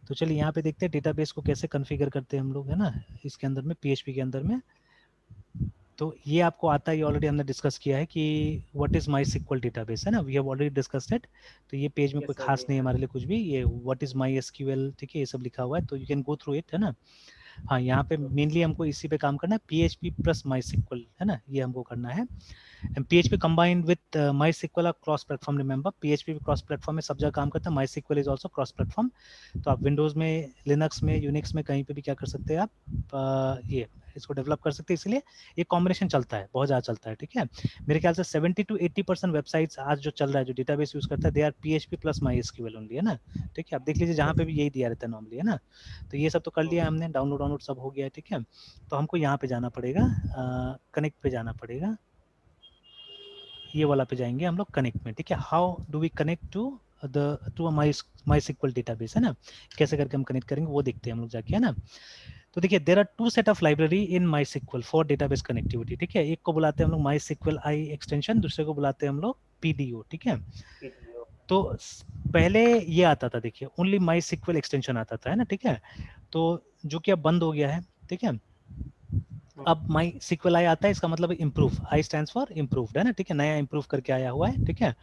तो चलिए यहाँ पे देखते हैं डेटाबेस को कैसे कॉन्फ़िगर करते हैं हम लोग, है ना, इसके अंदर में पीएचपी के अंदर में। तो ये आपको आता है, ये ऑलरेडी हमने डिस्कस किया है कि what is my sequel database, है ना, we have already discussed it. तो ये पेज में कोई Yes, sir. खास We नहीं है have. हमारे लिए कुछ भी, ये व्हाट इज माई एसक्यूएल, ठीक है, ये सब लिखा हुआ है, तो you can go through it, है ना। हाँ, यहाँ पे Okay, मेनली sir. हमको इसी पे काम करना है, पीएचपी प्लस माई सिक्वल, है ना, ये हमको करना है। And PHP combined with MySQL cross platform, remember PHP भी क्रॉस प्लेटफॉर्म में सब जगह काम करता है, MySQL is also cross platform. तो आप विंडोज में, लिनक्स में, यूनिक्स में कहीं पे भी क्या कर सकते हैं आप, ये इसको डेवलप कर सकते हैं, इसलिए ये कॉम्बिनेशन चलता है, बहुत ज़्यादा चलता है, ठीक है। मेरे ख्याल से 70 to 80% वेबसाइट्स आज जो चल रहा है, जो डेटाबेस यूज करता है, they are PHP plus MySQL only, है ना, ठीक है। आप देख लीजिए जहाँ Yes, पे sir. भी यही दिया रहता है नॉर्मली, है ना। तो ये सब तो कर लिया Okay. हमने, डाउनलोड डाउनलोड सब हो गया है, ठीक है। तो हमको यहाँ पे जाना पड़ेगा, कनेक्ट पे जाना पड़ेगा, ये वाला पे जाएंगे हम लोग कनेक्ट में, ठीक है। How do we connect to my my sequel database, है ना, कैसे करके हम कनेक्ट करेंगे वो देखते हैं हम लोग जाके, है ना। तो देखिए there are two set of library in MySQL for database connectivity, ठीक है। एक को बुलाते हैं हम लोग माई सिक्वल आई एक्सटेंशन, दूसरे को बुलाते हैं हम लोग पीडीओ, ठीक है। PTO. तो पहले ये आता था, देखिए ओनली माई सिक्वल एक्सटेंशन आता था, है ना, ठीक है। तो जो कि अब बंद हो गया है, ठीक है। अब माई सिक्वल आई आता है, इसका मतलब improve, I stands for improved, है ना, ठीक है, नया इम्प्रूव करके आया हुआ है, ठीक है।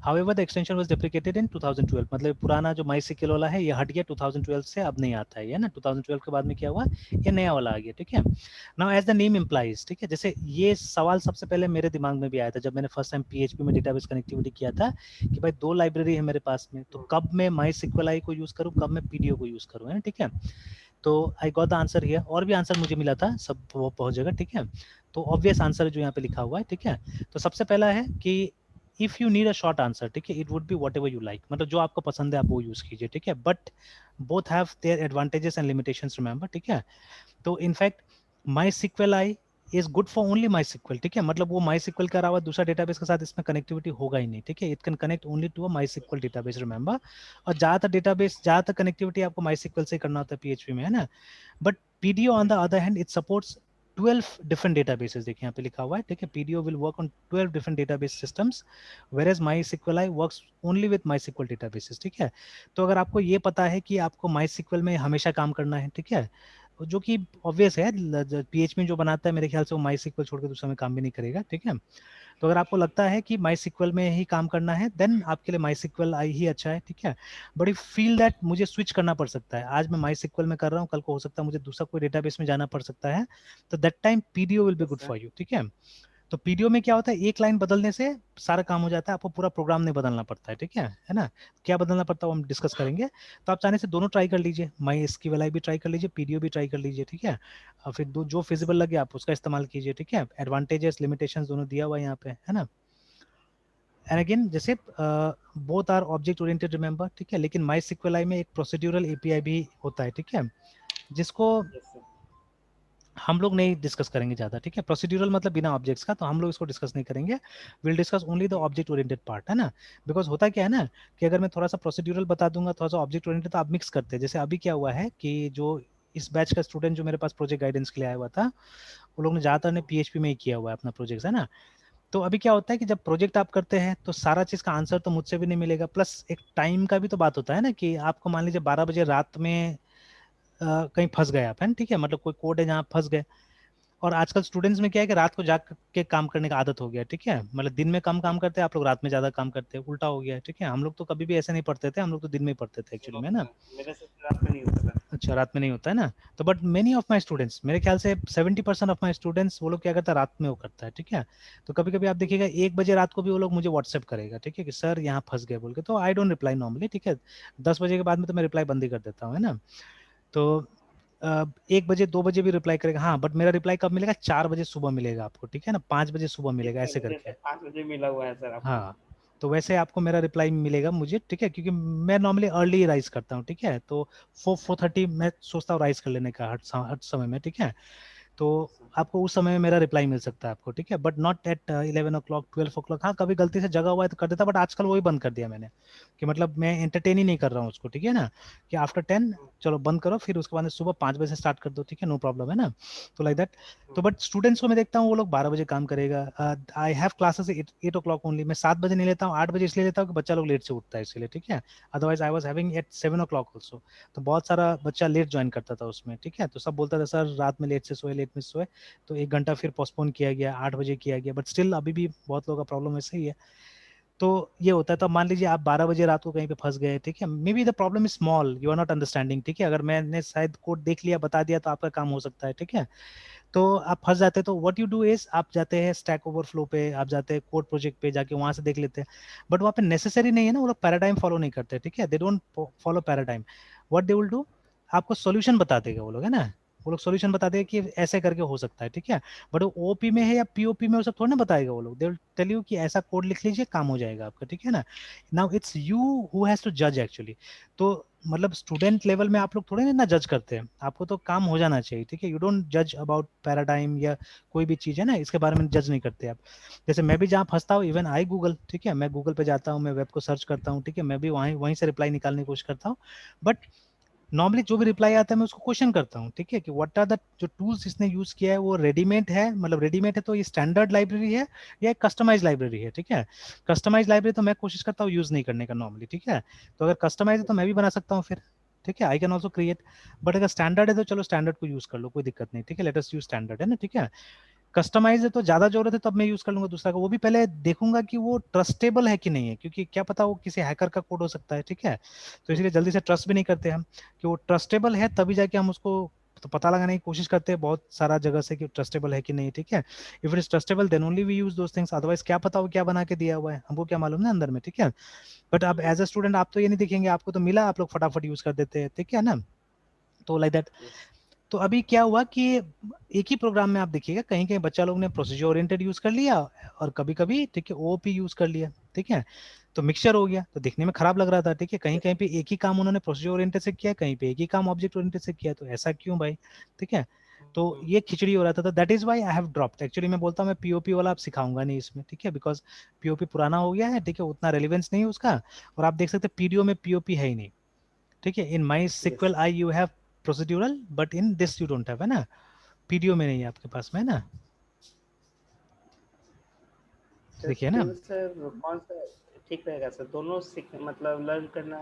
हाउएवर द एक्सटेंशन वाज डिप्रिकेटेड इन 2012, मतलब पुराना जो माई सिक्वल वाला है ये हट गया 2012 से, अब नहीं आता है, ना 2012 के बाद में क्या हुआ, ये नया वाला आ गया, ठीक है। Now as the name implies, ठीक है, जैसे ये सवाल सबसे पहले मेरे दिमाग में भी आया था जब मैंने फर्स्ट टाइम पीएचपी में डेटाबेस कनेक्टिविटी किया था, कि भाई दो लाइब्रेरी है मेरे पास में, तो कब मैं माई सिक्वल आई को यूज करूँ, कब मैं पीडीओ को यूज करूँ, है ना, ठीक है। तो I got the answer here, और भी आंसर मुझे मिला था सब वो बहुत जगह, ठीक है। तो ऑब्वियस आंसर जो यहाँ पे लिखा हुआ है, ठीक है। तो सबसे पहला है कि if you need a short answer, ठीक है, it would be what ever you like, मतलब जो आपको पसंद है आप वो यूज कीजिए, ठीक है। But both have their advantages and limitations, remember, ठीक है। तो in fact MySQL i is good for only MySQL, ठीक है, मतलब वो माई सिक्वल के अलावा दूसरा डेटाबेस के साथ इसमें कनेक्टिविटी होगा ही नहीं, ठीक है। It can connect only to a my sequel database, remember. और ज्यादातर कनेक्टिविटी आपको माई सिक्वल से करना होता है पीएचपी में, है ना। But PDO on the other hand it supports 12 different databases, देखिए यहाँ पे लिखा हुआ है, ठीक है। PDO will work on 12 different database systems, whereas MySQLi works only with MySQL databases, ठीक है। तो अगर आपको ये पता है कि आपको MySQL में हमेशा काम करना है, ठीक है, जो कि ऑब्वियस है, पीएचपी जो बनाता है मेरे ख्याल से वो MySQL छोड़ के दूसरा में काम भी नहीं करेगा, ठीक है। तो अगर आपको लगता है कि माई सिक्वल में ही काम करना है, देन आपके लिए माई सिक्वल आई ही अच्छा है, ठीक है। बट इफ फील दैट मुझे स्विच करना पड़ सकता है, आज मैं माई सिक्वल में कर रहा हूँ, कल को हो सकता है मुझे दूसरा कोई डेटाबेस में जाना पड़ सकता है, तो that time PDO will be Yes, good sir. For you, ठीक है। तो पीडीओ में क्या होता है, एक लाइन बदलने से सारा काम हो जाता है, आपको पूरा प्रोग्राम नहीं बदलना पड़ता है, ठीक है ना। क्या बदलना पड़ता है वो हम डिस्कस करेंगे। तो आप चाहने से दोनों ट्राई कर लीजिए, माई एसक्यूएल आई भी ट्राई कर लीजिए, पीडीओ भी ट्राई कर लीजिए, ठीक है। और फिर जो फिजिबल लगे आप उसका इस्तेमाल कीजिए, ठीक है। एडवांटेजेस लिमिटेशंस दोनों दिया हुआ है यहाँ पे, है ना। एंड अगेन जैसे both are object oriented, remember, ठीक है। लेकिन माई सिक्वल आई में एक प्रोसीड्यूरल एपीआई भी होता है, ठीक है, जिसको Yes, sir. हम लोग नहीं डिस्कस करेंगे ज़्यादा, ठीक है। प्रोसीड्यूरल मतलब बिना ऑब्जेक्ट्स का, तो हम लोग इसको डिस्कस नहीं करेंगे, will discuss only the object oriented part, है ना। बिकॉज होता क्या है ना, कि अगर मैं थोड़ा सा प्रोसीड्यूरल बता दूंगा, थोड़ा सा ऑब्जेक्ट ओरिएंटेड, तो आप मिक्स करते हैं। जैसे अभी क्या हुआ है कि जो इस बैच का स्टूडेंट जो मेरे पास प्रोजेक्ट गाइडेंस के लिए आया हुआ था, वो लोग ने ज़्यादातर ने पीएचपी में ही किया हुआ है अपना प्रोजेक्ट, है ना। तो अभी क्या होता है कि जब प्रोजेक्ट आप करते हैं तो सारा चीज़ का आंसर तो मुझसे भी नहीं मिलेगा, प्लस एक टाइम का भी तो बात होता है ना, कि आपको मान लीजिए 12 बजे रात में कहीं फंस गए आप, है ना, ठीक है, मतलब कोई कोड है जहाँ आप फंस गए। और आजकल स्टूडेंट्स में क्या है कि रात को जाग के काम करने का आदत हो गया है, ठीक है, मतलब दिन में कम काम करते हैं आप लोग, रात में ज्यादा काम करते हैं, उल्टा हो गया है, ठीक है। हम लोग तो कभी भी ऐसे नहीं पढ़ते थे, हम लोग तो दिन में ही पढ़ते थे एक्चुअली में, है ना। मेरे से रात में नहीं होता था। अच्छा, रात में नहीं होता है ना। तो but many of my students, मेरे ख्याल से 70% ऑफ माई स्टूडेंट्स वो लोग क्या करता है, रात में वो करता है, ठीक है। तो कभी कभी आप देखिएगा 1 बजे रात को भी वो लोग मुझे व्हाट्सएप करेगा, ठीक है, कि सर यहाँ फंस गए बोल के, तो आई डोंट रिप्लाई नॉर्मली, ठीक है। 10 बजे के बाद में तो मैं रिप्लाई बंद ही कर देता हूँ, है ना। तो 1 बजे 2 बजे भी रिप्लाई करेगा, हाँ, बट मेरा रिप्लाई कब मिलेगा, 4 बजे सुबह मिलेगा आपको, ठीक है ना, 5 बजे सुबह मिलेगा, एक ऐसे मुझे करके। तो 5 बजे मिला हुआ है सर आपको। हाँ, तो वैसे आपको मेरा रिप्लाई मिलेगा मुझे, ठीक है, क्योंकि मैं नॉर्मली अर्ली राइज करता हूँ, ठीक है। तो 4:30 मैं सोचता हूँ राइज कर लेने का हर समय में, ठीक है। तो आपको उस समय में मेरा रिप्लाई मिल सकता है आपको, ठीक है, but not at 11 o'clock 12 o'clock। हाँ कभी गलती से जगा हुआ है तो कर देता, बट आजकल वही बंद कर दिया मैंने, कि मतलब मैं एंटरटेन ही नहीं कर रहा हूँ उसको, ठीक है ना, कि आफ्टर 10 चलो बंद करो, फिर उसके बाद सुबह 5 बजे से स्टार्ट कर दो, ठीक है, नो प्रॉब्लम है ना, तो लाइक दैट। तो बट स्टूडेंट्स को मैं देखता हूँ वो लोग 12 बजे काम करेगा। I have classes 8 o'clock only. मैं 7 बजे नहीं लेता हूँ, 8 बजे इसलिए लेता हूँ कि बच्चा लोग लेट से उठता है इसलिए, ठीक है। Otherwise I was having at 7 o'clock also. तो बहुत सारा बच्चा लेट ज्वाइन करता था उसमें, ठीक है, तो सब बोलता था सर रात में लेट से सोए, लेट में सोए, तो 1 घंटा फिर पोस्टपोन किया गया, 8 बजे किया गया, बट स्टिल अभी भी बहुत लोगों का प्रॉब्लम ऐसे ही है। तो ये होता है। तो अब मान लीजिए आप 12 बजे रात को कहीं पे फंस गए, ठीक है, may be the problem is small, you are not understanding, ठीक है, अगर मैंने शायद कोड देख लिया बता दिया तो आपका काम हो सकता है, ठीक है। तो आप फंस जाते हैं तो व्हाट यू डू इज आप जाते हैं स्टैक ओवरफ्लो पे, आप जाते हैं कोड प्रोजेक्ट पे, जाके वहां से देख लेते हैं। बट वहाँ पे नेसेसरी नहीं है ना, वो लोग पैराडाइम फॉलो नहीं करते, ठीक है, they don't follow paradigm. What they will do, आपको सॉल्यूशन बता देगा वो लोग, है ना, वो लोग सॉल्यूशन बता देगा कि ऐसे करके हो सकता है, ठीक है। बट वो ओपी में है या पीओपी में वो सब थोड़ा ना बताएगा वो लोग, दे विल टेल यू कि ऐसा कोड लिख लीजिए काम हो जाएगा आपका, ठीक है ना। Now it's you who has to जज एक्चुअली। तो मतलब स्टूडेंट लेवल में आप लोग थोड़े ना जज करते हैं, आपको तो काम हो जाना चाहिए, ठीक है, यू डोंट जज अबाउट पैराडाइम या कोई भी चीज़ है ना, इसके बारे में जज नहीं करते आप। जैसे मैं भी जहाँ फंसता हूँ, इवन आई गूगल, ठीक है, मैं गूगल पे जाता हूँ, मैं वेब को सर्च करता हूँ, ठीक है, मैं भी वहीं वहीं से रिप्लाई निकालने की कोशिश करता हूँ। बट नॉर्मली जो भी रिप्लाई आता है मैं उसको क्वेश्चन करता हूँ, ठीक है, कि व्हाट आर द जो टूल्स इसने यूज किया है वो रेडीमेड है, मतलब रेडीमेड है तो ये स्टैंडर्ड लाइब्रेरी है या एक कस्टमाइज लाइब्रेरी है, ठीक है। कस्टमाइज लाइब्रेरी तो मैं कोशिश करता हूँ यूज नहीं करने का नॉर्मली, ठीक है। तो अगर कस्टमाइज है तो मैं भी बना सकता हूँ फिर, ठीक है, I can also create. But अगर स्टैंडर्ड है तो चलो स्टैंडर्ड को यूज कर लो, कोई दिक्कत नहीं, ठीक है, लेट अस यूज स्टैंडर्ड, है ना, ठीक है। कस्टमाइज है तो ज्यादा जरूरत है तब मैं यूज कर लूंगा दूसरा का, वो भी पहले देखूंगा कि वो ट्रस्टेबल है कि नहीं है, क्योंकि क्या पता वो किसी हैकर का कोड हो सकता है, ठीक है। तो इसलिए जल्दी से ट्रस्ट भी नहीं करते हम कि वो ट्रस्टेबल है, तभी जाके हम उसको तो पता लगाने की कोशिश करते हैं बहुत सारा जगह से कि ट्रस्टेबल है कि नहीं, ठीक है। If it is trustable then only we use those things, otherwise क्या पता वो क्या बना के दिया हुआ है, हमको क्या मालूम ना अंदर में, ठीक है। बट अब एज अ स्टूडेंट आप तो ये नहीं देखेंगे, आपको तो मिला, आप लोग फटाफट यूज कर देते हैं, ठीक है ना। तो लाइक दैट। तो अभी क्या हुआ कि एक ही प्रोग्राम में आप देखिएगा कहीं कहीं बच्चा लोग ने प्रोसीजर ओरिएंटेड यूज कर लिया और कभी कभी, ठीक है, ओओपी यूज कर लिया, ठीक है। तो मिक्सचर हो गया, तो देखने में खराब लग रहा था, ठीक है, कहीं कहीं पे एक ही काम उन्होंने प्रोसीजर ओरिएंटेड से किया, कहीं पे एक ही काम ऑब्जेक्ट ओरिएंटेड से किया, तो ऐसा क्यों भाई, ठीक है। तो ये खिचड़ी हो रहा था, तो that is why I have dropped actually. मैं बोलता हूँ मैं पीओपी वाला आप सिखाऊंगा नहीं इसमें, ठीक है, बिकॉज पीओपी पुराना हो गया है, ठीक है, उतना रेलिवेंस नहीं है उसका। और आप देख सकते हैं पीडीओ में पीओपी है ही नहीं, ठीक है। In my yes. SQL I you have procedural, but in this you don't have, है ना, पीडीओ में नहीं है आपके पास में, है ना। देखिए ना, स्टिल सर कौन सा ठीक रहेगा सर, दोनों सीख मतलब लर्न करना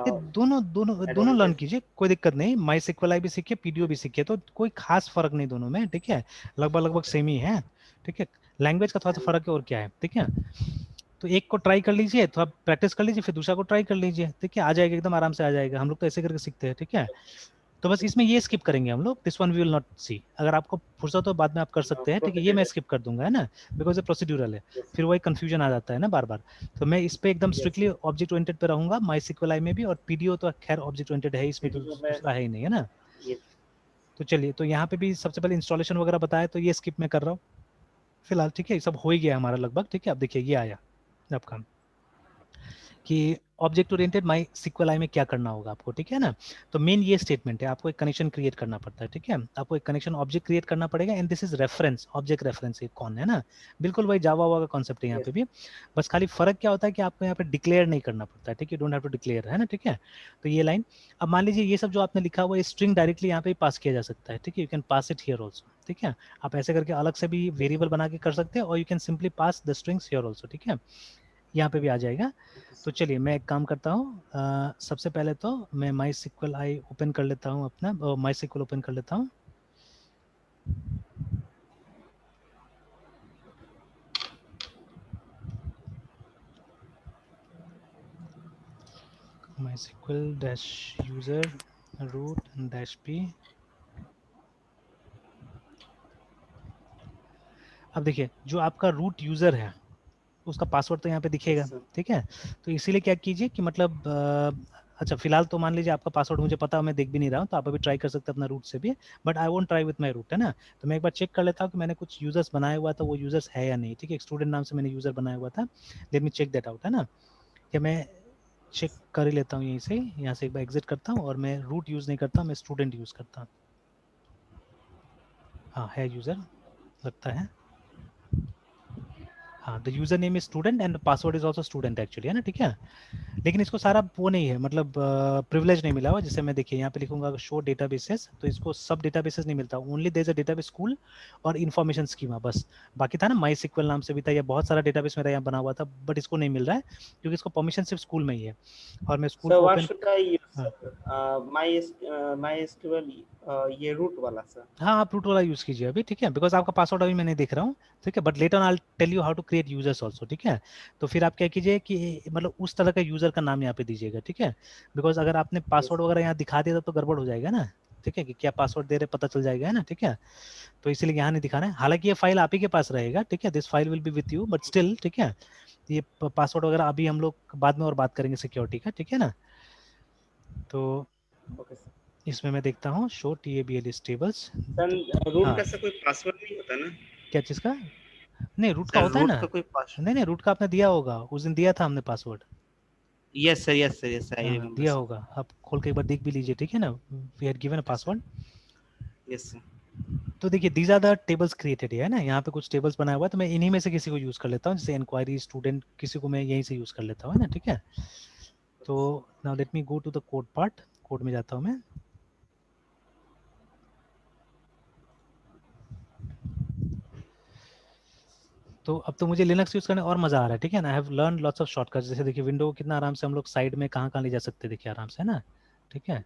ये दोनों दोनों दोनों लर्न एडवांटेज। कीजिए, कोई दिक्कत नहीं, माई सिक्वल आई भी सीखिए, पीडीओ भी सीखिए, तो कोई खास फर्क नहीं दोनों में, ठीक है, लगभग लगभग सेम ही है, ठीक है। लैंग्वेज का थोड़ा सा फर्क है और क्या है, ठीक है। तो एक को ट्राई कर लीजिए, थोड़ा प्रैक्टिस कर लीजिए, फिर दूसरा को ट्राई कर लीजिए, ठीक है, आ जाएगा एकदम आराम से आ जाएगा, हम लोग तो ऐसे करके सीखते हैं, ठीक है। तो बस इसमें ये स्किप करेंगे हम लोग, this one we will not see, अगर आपको फुर्सत हो बाद में आप कर सकते हैं, ठीक है, ये मैं प्रोसीजर। स्किप कर दूंगा, है ना, बिकॉज ये प्रोसीड्यूरल है। यस। फिर वही कंफ्यूजन आ जाता है ना बार बार। तो मैं इस पे एकदम yes strictly sir. Object oriented पे रहूंगा, माई सिक्वल आई में भी, और पीडीओ तो खैर ऑब्जेक्ट ओरिएंटेड है, इसमें वीडियो में दूसरा है ही नहीं, है ना। ये। तो चलिए, तो यहाँ पे भी सबसे पहले इंस्टॉलेशन वगैरह बताया, तो ये स्किप मैं कर रहा हूँ फिलहाल, ठीक है, ये सब हो ही गया हमारा लगभग, ठीक है। अब देखिए ये आया आपका कि ऑब्जेक्ट ओरिएंटेड माई सिक्वल आई में क्या करना होगा आपको, ठीक है ना। तो मेन ये स्टेटमेंट है, आपको एक कनेक्शन क्रिएट करना पड़ता है, ठीक है, आपको एक कनेक्शन ऑब्जेक्ट क्रिएट करना पड़ेगा, and this is reference, object reference कौन है ना, बिल्कुल वही जावा वावा का कॉन्सेप्ट है यहाँ पे यस। भी। बस खाली फर्क क्या होता है कि आपको यहाँ पे डिक्लेयर नहीं करना पड़ता है, ठीक है, डोंट हैव टू डिक्लेयर, है ना, ठीक है। तो ये लाइन, अब मान लीजिए ये सब जो आपने लिखा हुआ है स्ट्रिंग डायरेक्टली यहाँ पे पास किया जा सकता है, ठीक है, you can pass it here also, ठीक है। आप ऐसे करके अलग से भी वेरिएबल बना के कर सकते हैं, और you can simply pass the strings here also, ठीक है, यहाँ पे भी आ जाएगा। तो चलिए मैं एक काम करता हूँ, सबसे पहले तो मैं माई सिक्वल आई ओपन कर लेता हूँ, अपना माई सिक्वल ओपन कर लेता हूँ। MySQL dash user root dash P. अब देखिए जो आपका रूट यूजर है उसका पासवर्ड तो यहाँ पे दिखेगा, यस सर। ठीक है। तो इसीलिए क्या कीजिए कि मतलब अच्छा फिलहाल तो मान लीजिए आपका पासवर्ड मुझे पता है, मैं देख भी नहीं रहा हूँ, तो आप अभी ट्राई कर सकते हैं अपना रूट से भी। But I won't try with my root, है ना। तो मैं एक बार चेक कर लेता हूँ कि मैंने कुछ यूजर्स बनाया हुआ था, वो यूजर्स है या नहीं, ठीक है, एक स्टूडेंट नाम से मैंने यूजर बनाया हुआ था, let me check that out, है ना। क्या मैं चेक कर ही लेता हूँ यहीं से, यहाँ से एक बार एग्जिट करता हूँ, और मैं रूट यूज नहीं करता, मैं स्टूडेंट यूज करता हूँ। हाँ है यूजर लगता है, हाँ the user name is student and password is also student actually, है ना, ठीक है। लेकिन इसको सारा वो नहीं है, मतलब प्रिविलेज नहीं मिला हुआ। जैसे मैं देखिए यहाँ पे लिखूंगा शो डेटाबेसेस, तो इसको सब डेटाबेसेस नहीं मिलता, only there is a database school और इन्फॉर्मेशन स्कीमा बस। बाकी था ना माई सिक्वल नाम से भी था, या बहुत सारा डेटाबेस मेरा यहाँ बना हुआ था, बट इसको नहीं मिल रहा है क्योंकि इसको परमिशन सिर्फ स्कूल में ही है। और मैं स्कूल सर को what open, should I use हाँ सर? माई एसक्यूएल, ये रूट वाला सर? हाँ आप रूट वाला यूज कीजिए अभी, ठीक है, बिकॉज आपका पासवर्ड अभी मैं नहीं देख रहा हूँ, ठीक है, but later I tell you how to create users also, ठीक है। तो फिर आप क्या कीजिए कि मतलब उस तरह का यूजर का नाम यहाँ पे दीजिएगा, ठीक है, बिकॉज अगर आपने यस पासवर्ड वगैरह यहाँ दिखा दिया तो गड़बड़ हो जाएगा ना, ठीक है, कि क्या पासवर्ड दे रहे पता चल जाएगा, है ना, ठीक है। तो इसीलिए यहाँ नहीं दिखाना है, हालांकि ये फाइल आप ही के पास रहेगा, ठीक है, this file will be with you, but still, ठीक है, ये पासवर्ड वगैरह अभी हम लोग बाद में और बात करेंगे सिक्योरिटी का, ठीक है ना। तो ओके सर। इसमें मैं देखता हूँ show TABL tables. Sir root हाँ का सर कोई पासवर्ड नहीं होता ना? क्या चीज़ का, नहीं रूट का सर होता है रूट ना, का कोई पासवर्ड? नहीं नहीं रूट का आपने दिया होगा, उस दिन दिया था हमने password. Yes sir, yes sir, yes sir, I हाँ रिमेम्बर दिया सर। होगा, आप खोल के एक बार देख भी लीजिए, ठीक है ना, we had given a yes sir, password. Yes sir. तो देखिए these are the tables created है ना, यहाँ पे कुछ टेबल्स बनाया हुआ है, तो मैं इन्हीं में से किसी को यूज कर लेता हूँ, जैसे इंक्वायरी स्टूडेंट किसी को मैं यहीं से यूज कर लेता हूँ, है ना, ठीक है। तो now let me go to the code part, code में जाता हूँ मैं। तो अब तो मुझे लिनक्स यूज करने और मजा आ रहा है, ठीक है ना, I have learn lots of shortcuts. जैसे देखिए विंडो कितना आराम से हम लोग साइड में कहाँ कहाँ ले जा सकते हैं, देखिए आराम से, है ना, ठीक है।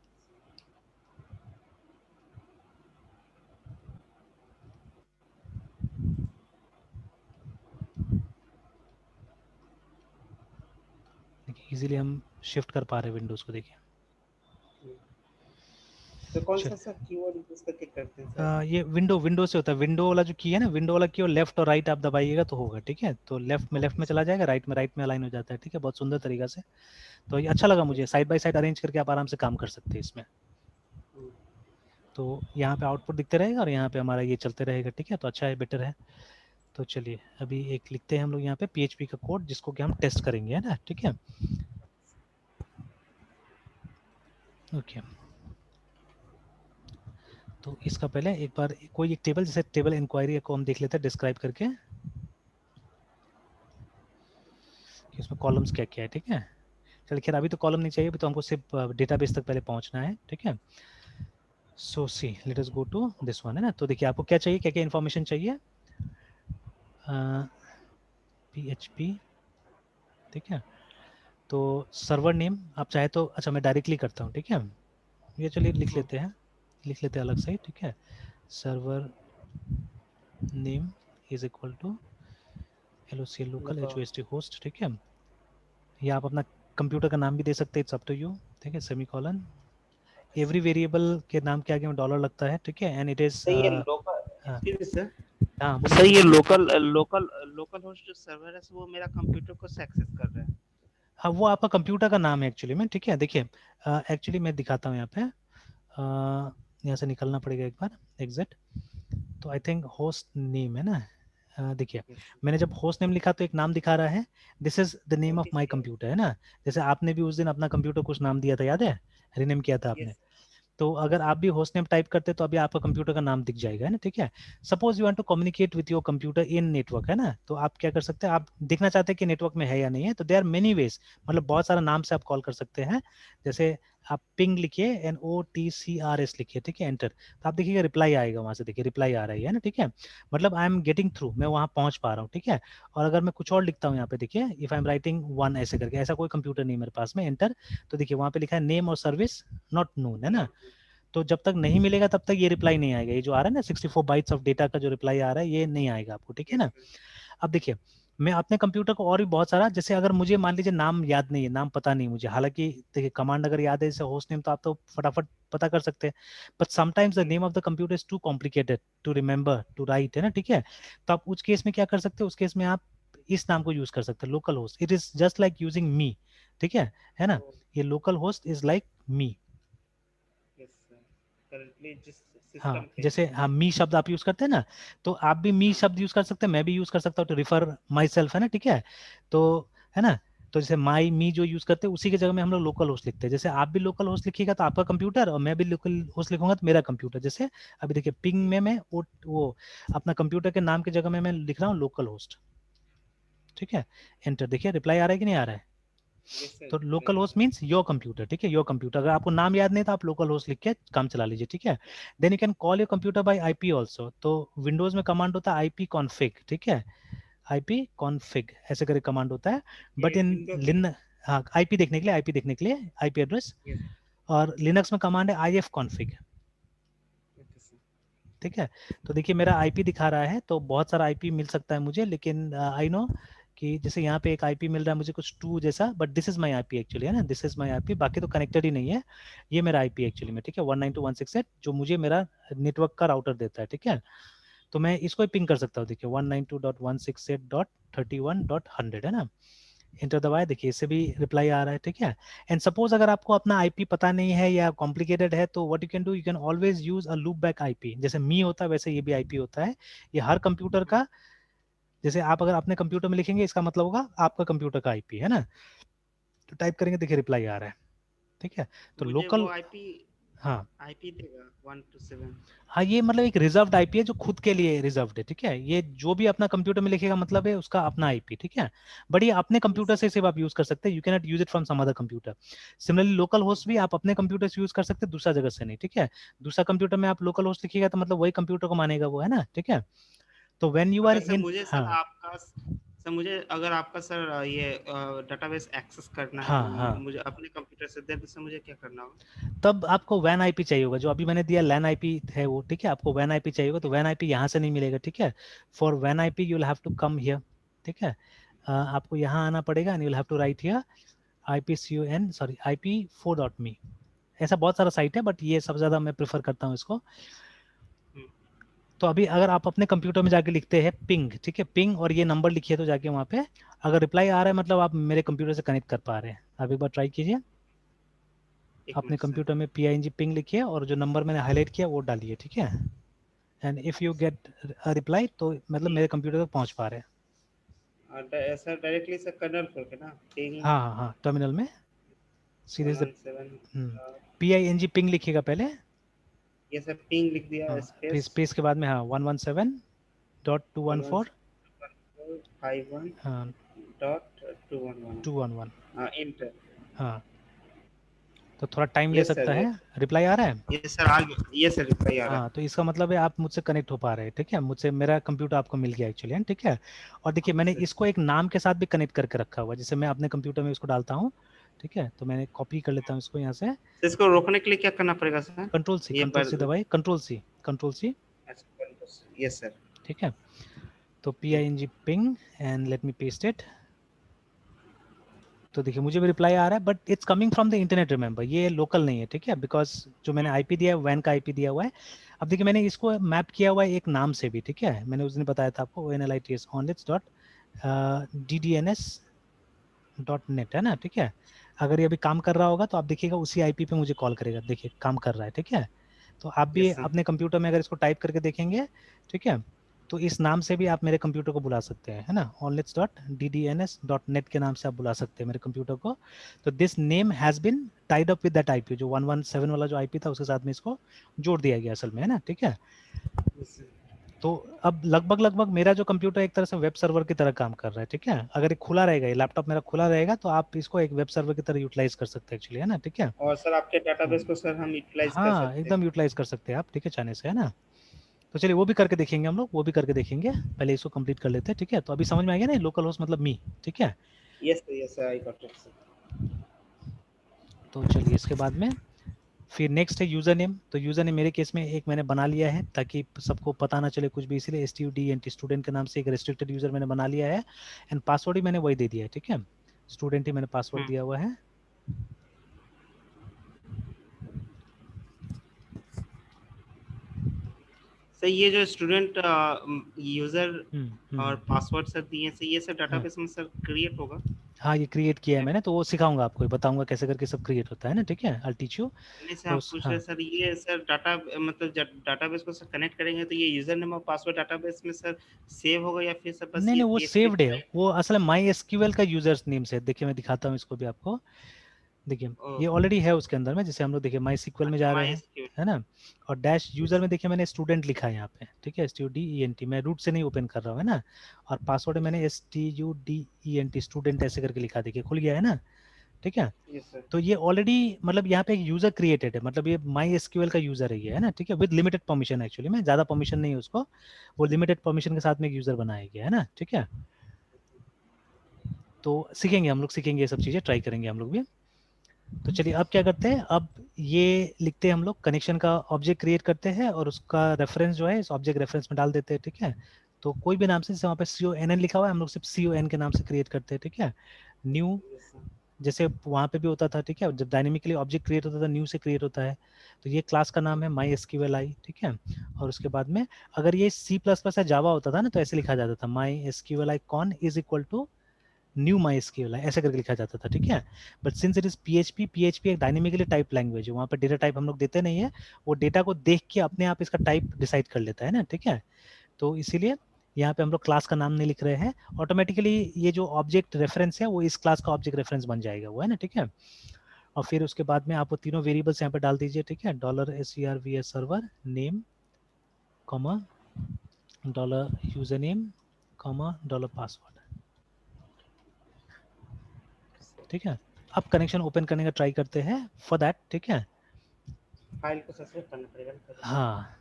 देखिए इजीली हम शिफ्ट कर पा रहे हैं विंडोज को, देखिए। तो कौन चल सा सर कीवर्ड यूज करके करते हैं सर? ये विंडो से होता है, विंडो वाला जो की है ना, विंडो वाला की और लेफ्ट और राइट आप दबाइएगा तो होगा, ठीक है। तो लेफ्ट ओके में सर। चला जाएगा, राइट में अलाइन हो जाता है, ठीक है, बहुत सुंदर तरीका से। तो ये अच्छा लगा मुझे, yes. Side by side arrange करके आप आराम से काम कर सकते हैं इसमें। हम्म। तो यहाँ पे आउटपुट दिखते रहेगा और यहाँ पे हमारा ये चलते रहेगा, ठीक है, तो अच्छा है, बेटर है। तो चलिए अभी एक लिखते हैं हम लोग यहाँ पे PHP का कोड, जिसको कि हम टेस्ट करेंगे, है ना, ठीक है। ओके तो इसका पहले एक बार कोई एक टेबल, जैसे टेबल इंक्वायरी को हम देख लेते हैं डिस्क्राइब करके कि उसमें कॉलम्स क्या क्या है, ठीक है। चलिए खैर अभी तो कॉलम नहीं चाहिए, अभी तो हमको सिर्फ डेटाबेस तक पहले पहुंचना है, ठीक है। So see let us go to this one, है ना। तो देखिए आपको क्या चाहिए, क्या क्या इन्फॉर्मेशन चाहिए, PHP, ठीक है। तो सर्वर नेम आप चाहे तो, अच्छा मैं डायरेक्टली करता हूँ, ठीक है, ये चलिए लिख लेते हैं अलग से, ठीक है। Server name is equal to LOCL local HOST host, ठीक है। या आप अपना कंप्यूटर का नाम भी दे सकते हैं, इट्स अप टू यू, ठीक है, सेमी कॉलन। एवरी वेरिएबल के नाम के आगे में डॉलर लगता है, ठीक है, एंड इट इज सर ये लोकल, हाँ एक्सक्यूज मी सर, हाँ बोलिए सर बोलिए। ये लोकल होस्ट जो सर्वर है वो मेरा कंप्यूटर को एक्सेस कर रहा है। हाँ वो आपका कंप्यूटर का नाम है एक्चुअली में, ठीक है। देखिए एक्चुअली मैं दिखाता हूँ यहाँ पे, यहाँ से निकलना पड़ेगा एक बार एग्जिट। तो आई थिंक होस्ट नेम है ना, देखिए यस। मैंने जब होस्ट नेम लिखा तो एक नाम दिखा रहा है, this is the name of my OTC। Computer, है ना। जैसे आपने भी उस दिन अपना कंप्यूटर कुछ नाम दिया था, याद है, रीनेम किया था आपने। यस। तो यस अगर सर। आप भी होस्ट नेम टाइप करते तो अभी आपका कंप्यूटर का नाम दिख जाएगा, है ना, ठीक है। Suppose you want to communicate with your computer in network, है ना, तो आप क्या कर सकते हैं, आप देखना चाहते हैं कि नेटवर्क में है या नहीं है, तो देयर आर मेनी वेज, मतलब बहुत सारा नाम से आप कॉल कर सकते हैं। जैसे आप पिंग लिखिए, NOTCRS लिखिए, ठीक है, एंटर, तो आप देखिएगा रिप्लाई आएगा वहां से, देखिए रिप्लाई आ रही है ना, ठीक है। मतलब आई एम गेटिंग थ्रू, मैं वहां पहुंच पा रहा हूँ, ठीक है। और अगर मैं कुछ और लिखता हूँ यहाँ पे, देखिए if I am writing one ऐसे करके, ऐसा कोई कंप्यूटर नहीं मेरे पास में, एंटर, तो देखिए वहां पे लिखा है नेम और सर्विस नॉट नोन, है ना। नॉट। तो जब तक नहीं मिलेगा तब तक ये रिप्लाई नहीं आएगा, ये जो आ रहा है ना 64 बाइट्स ऑफ डेटा का जो रिप्लाई आ रहा है, ये नहीं आएगा आपको, ठीक है यस ना। सर। अब देखिए मैं अपने कंप्यूटर को और भी बहुत सारा, जैसे अगर मुझे मान लीजिए नाम याद नहीं है, नाम पता नहीं मुझे, हालांकि देखिए कमांड अगर याद है जैसे होस्ट नेम तो आप तो फटाफट पता कर सकते हैं, but sometimes the name of the computer is too complicated to remember to write, है ना, ठीक है। तो आप उस केस में क्या कर सकते हैं, उस केस में आप इस नाम को यूज कर सकते हैं, local host, it is just like using me, ठीक है ना। ये local host is like me. Yes sir. Currently जिस हाँ सिस्टम पे जैसे हाँ मी शब्द आप यूज करते हैं ना, तो आप भी मी हाँ। शब्द यूज कर सकते हैं, मैं भी यूज कर सकता हूँ टू रिफर माई सेल्फ, है ना, ठीक है। तो है ना, तो जैसे माई मी जो यूज करते हैं उसी की जगह में हम लोग लोकल होस्ट लिखते हैं। जैसे आप भी लोकल होस्ट लिखिएगा तो आपका कंप्यूटर, और मैं भी लोकल होस्ट लिखूंगा तो मेरा कंप्यूटर। जैसे अभी देखिए पिंग में मैं वो अपना कंप्यूटर के नाम की जगह में मैं लिख रहा हूँ लोकल होस्ट, ठीक है। एंटर, देखिए रिप्लाई आ रहा है कि नहीं आ रहा है। यस सर, तो local host means your computer, ठीक है, योर कंप्यूटर। अगर आपको नाम याद नहीं तो आप लोकल होस्ट लिख के काम चला लीजिए, ठीक है। Then you can call your computer by IP also. तो विंडोज में कमांड होता है आईपी कॉन्फिग, ठीक है, आईपी कॉन्फिग ऐसे करके कमांड होता है। ये बट इन विंडोज में। लिन, हाँ आईपी देखने के लिए, आईपी देखने के लिए, आईपी एड्रेस। यस। और लिनक्स में कमांड है आईएफ कॉन्फिग, अच्छा सर। ठीक है। तो देखिए मेरा आईपी दिखा रहा है, तो बहुत सारा आईपी मिल सकता है मुझे, लेकिन आई नो कि जैसे यहाँ पे एक आईपी मिल रहा है मुझे कुछ 2 जैसा, but this is my IP actually, है ना, दिस इज माय आईपी, बाकी तो कनेक्टेड ही नहीं है। ये मेरा आईपी एक्चुअली में, ठीक है, 192.168 जो मुझे मेरा नेटवर्क का राउटर देता है, ठीक है। तो मैं इसको ही पिंग कर सकता हूँ, देखिए 192.168.31.100, है ना। एंटर दबाए, देखिए इससे भी रिप्लाई आ रहा है, ठीक है। एंड सपोज अगर आपको अपना आईपी पता नहीं है या कॉम्प्लिकेटेड है, तो what you can do, you can always use a loop back IP. जैसे मी होता है वैसे ये भी आईपी होता है। ये हर कंप्यूटर का, जैसे आप अगर अपने कंप्यूटर में लिखेंगे इसका मतलब होगा आपका कंप्यूटर का आईपी, है ना। तो टाइप करेंगे, देखिए रिप्लाई आ रहा है, ठीक है। तो मुझे वो लोकल, आईपी हाँ आईपी देगा 127। हाँ, ये मतलब एक रिजर्व्ड आईपी है जो खुद के लिए रिजर्व्ड है, ठीक है। ये जो भी अपना कंप्यूटर में लिखेगा मतलब है उसका अपना आईपी, ठीक है। बट ये अपने यस कंप्यूटर सर। से सिर्फ आप यूज कर सकते हैं, you can not use it from some other computer. Similarly local host भी आप अपने कंप्यूटर से यूज कर सकते हैं, दूसरा जगह से नहीं, ठीक है। दूसरा कंप्यूटर में आप लोकल होस्ट लिखिएगा तो मतलब वही कंप्यूटर को मानेगा वो, है ना, ठीक है। तो व्हेन यू आर अगर सर इन, मुझे सर हाँ आपका सर मुझे अगर आपका सर ये डेटाबेस एक्सेस करना है हाँ हाँ, मुझे अपने कंप्यूटर से, देन सर मुझे क्या करना होगा? तब आपको वैन आईपी चाहिए होगा, जो अभी मैंने दिया लैन आईपी है वो, ठीक है। आपको वैन आईपी चाहिए होगा, तो वैन आईपी यहाँ से नहीं मिलेगा, ठीक है। फॉर वैन IP you will have to come here, ठीक है। आपको यहाँ आना पड़ेगा and you will have to write here IPCON, सॉरी IP4.me। ऐसा बहुत सारा साइट है बट ये सबसे ज़्यादा मैं प्रेफर करता हूँ इसको। हम्म, तो अभी अगर आप अपने कंप्यूटर में जाके लिखते हैं पिंग, ठीक है, पिंग और ये नंबर लिखिए, तो जाके वहाँ पे अगर रिप्लाई आ रहा है मतलब आप मेरे कंप्यूटर से कनेक्ट कर पा रहे हैं। आप एक बार ट्राई कीजिए, एक अपने मिनट सर। कंप्यूटर में PING पिंग लिखिए और जो नंबर मैंने हाईलाइट किया वो डालिए, ठीक है। And if you get a reply तो मतलब मेरे कंप्यूटर तक पहुँच पा रहे हैं। सर डायरेक्टली सर कर्नल खोल के ना पिंग हाँ हाँ हाँ, टर्मिनल में सीधे से 117। PING पिंग लिखिएगा पहले, ये सर पिंग लिख दिया हाँ, फिर स्पेस स्पेस के बाद में हाँ 117.214, 117.51 हाँ डॉट 211। 211, हाँ इंटर। हाँ। तो थोड़ा टाइम ले यस सकता सर, है, रिप्लाई आ रहा है। यस सर आ गया, यस सर रिप्लाई आ रहा हाँ, तो इसका मतलब है आप मुझसे कनेक्ट हो पा रहे हैं, ठीक है, मुझसे मेरा कंप्यूटर आपको मिल गया एक्चुअली, ठीक है। और देखिए मैंने है। इसको एक नाम के साथ भी कनेक्ट करके रखा हुआ है, जैसे मैं अपने कंप्यूटर में इसको डालता हूँ, ठीक है। तो मैंने कॉपी कर लेता हूँ इसको यहाँ से, तो इसको रोकने के लिए क्या करना पड़ेगा सर? ये कंट्रोल पर सी दबाई, कंट्रोल सी, यस सर। ठीक है। तो PING ping and let me paste it. तो देखिए मुझे भी रिप्लाई आ रहा है but it's coming from the internet, remember ये लोकल नहीं है, ठीक है, बिकॉज जो मैंने आईपी दिया है वैन का आईपी दिया हुआ है। अब देखिए मैंने इसको मैप किया हुआ है एक नाम से भी, ठीक है, मैंने उस दिन बताया था आपको ONLITS onlets dot DDNS dot net, है ना, ठीक है। अगर ये अभी काम कर रहा होगा तो आप देखिएगा उसी आईपी पे मुझे कॉल करेगा, देखिए काम कर रहा है, ठीक है। तो आप भी यस सर। अपने कंप्यूटर में अगर इसको टाइप करके देखेंगे, ठीक है, तो इस नाम से भी आप मेरे कंप्यूटर को बुला सकते हैं, है ना, onlets.ddns.net के नाम से आप बुला सकते हैं मेरे कंप्यूटर को। तो this name has been tied up with that IP, जो 117 वाला जो आईपी था उसके साथ में इसको जोड़ दिया गया असल में, है ना, ठीक है। Yes sir. तो अब लगभग लगभग मेरा जो कंप्यूटर एक तरह से वेब सर्वर की तरह काम कर रहा है, ठीक है। अगर ये खुला रहेगा, ये लैपटॉप मेरा खुला रहेगा तो आप इसको एक वेब सर्वर की तरह यूटिलाइज कर सकते हैं एक्चुअली, है ना, ठीक है। और सर आपके डेटाबेस को सर हम यूटिलाइज कर हाँ सकते हैं। एकदम यूटिलाइज कर सकते हैं आप, ठीक है, चाहने से, है ना। तो चलिए वो भी करके देखेंगे हम लोग, वो भी करके देखेंगे, पहले इसको कंप्लीट कर लेते हैं, ठीक है। तो अभी समझ में आ गया ना लोकल होस्ट मतलब मी, ठीक है। Yes sir I got it sir. तो चलिए इसके बाद में फिर नेक्स्ट है यूजर नेम। तो यूजर नेम मेरे केस में एक मैंने बना लिया है ताकि सबको पता ना चले कुछ भी, इसलिए STUDENT स्टूडेंट के नाम से एक रेस्ट्रिक्टेड यूजर मैंने बना लिया है। एंड पासवर्ड ही मैंने वही दे दिया है, ठीक है, स्टूडेंट ही मैंने पासवर्ड दिया हुआ है। सर ये जो स्टूडेंट यूजर हम्म और हम्म पासवर्ड सर दिए, सर ये सर हाँ डेटाबेस में सर क्रिएट होगा? हाँ ये क्रिएट किया है मैंने, तो वो सिखाऊंगा आपको, बताऊंगा कैसे करके सब क्रिएट होता है ना, ठीक है, आई टीच यू। नहीं सर, तो आप पूछ रहे हाँ, सर, ये सर डाटा मतलब डाटाबेस को सर कनेक्ट करेंगे तो ये यूजर नेम और पासवर्ड डाटाबेस में सर सेव होगा, या फिर सर बस नहीं ये नहीं वो पीएचपी सेव्ड है, फाइल? वो असल में माई एसक्यूएल का यूजर्स नेम से है। देखिए मैं दिखाता हूँ इसको भी आपको, देखिए ओह! ये ऑलरेडी है उसके अंदर में, जैसे हम लोग देखिए माई सीक्वल में अच्छा, जा रहे हैं, माइस्क्ल। है ना, और डैश यूजर यस, में देखिए मैंने स्टूडेंट लिखा है यहाँ पे, ठीक है, STUDENT, मैं रूट से नहीं ओपन कर रहा हूँ, है ना, और पासवर्ड यस मैंने सर, STUDENT स्टूडेंट ऐसे करके लिखा, देखिए खुल गया है ना, ठीक है। Yes sir. तो ये ऑलरेडी मतलब यहाँ पे एक यूजर क्रिएटेड है, मतलब ये माई एसक्यूएल का यूजर है ये, है ना, ठीक है, विद लिमिटेड परमिशन, एक्चुअली में ज्यादा परमिशन नहीं है उसको, वो लिमिटेड परमिशन के साथ में एक यूजर बनाया गया है ना, ठीक है। तो सीखेंगे हम लोग, सीखेंगे ये सब चीजें, ट्राई करेंगे हम लोग भी। तो चलिए अब क्या करते हैं, अब ये लिखते हैं हम लोग, कनेक्शन का ऑब्जेक्ट क्रिएट करते हैं और उसका रेफरेंस जो है इस ऑब्जेक्ट रेफरेंस में डाल देते हैं, ठीक है। तो कोई भी नाम से, जैसे वहाँ पे CONN लिखा हुआ है, हम लोग सिर्फ CON के नाम से क्रिएट करते हैं, ठीक है। New, yes sir. जैसे वहाँ पे भी होता था, ठीक है, जब डायनेमिकली ऑब्जेक्ट क्रिएट होता था न्यू से क्रिएट होता है, तो ये क्लास का नाम है माई एसक्यूएल आई, ठीक है। और उसके बाद में अगर ये C++ या जावा होता था ना, तो ऐसे लिखा जाता था MySQLi con is equal to new MySQLi, ऐसे करके लिखा जाता था, ठीक है। But since it is PHP एक डायनेमिकली टाइप लैंग्वेज है, वहाँ पर डेटा टाइप हम लोग देते नहीं है, वो डेटा को देख के अपने आप इसका टाइप डिसाइड कर लेता है ना, ठीक है। तो इसीलिए यहाँ पे हम लोग क्लास का नाम नहीं लिख रहे हैं, ऑटोमेटिकली ये जो ऑब्जेक्ट रेफरेंस है वो इस क्लास का ऑब्जेक्ट रेफरेंस बन जाएगा, वो है ना, ठीक है। और फिर उसके बाद में आप वो तीनों वेरिएबल्स यहाँ पे डाल दीजिए, ठीक है, $SERVS server name, comma, $user name, comma, $password, ठीक है। अब कनेक्शन ओपन करने का ट्राई करते हैं फॉर दैट, ठीक है। फाइल को सब्सक्राइब करना पड़ेगा ना पहले? हाँ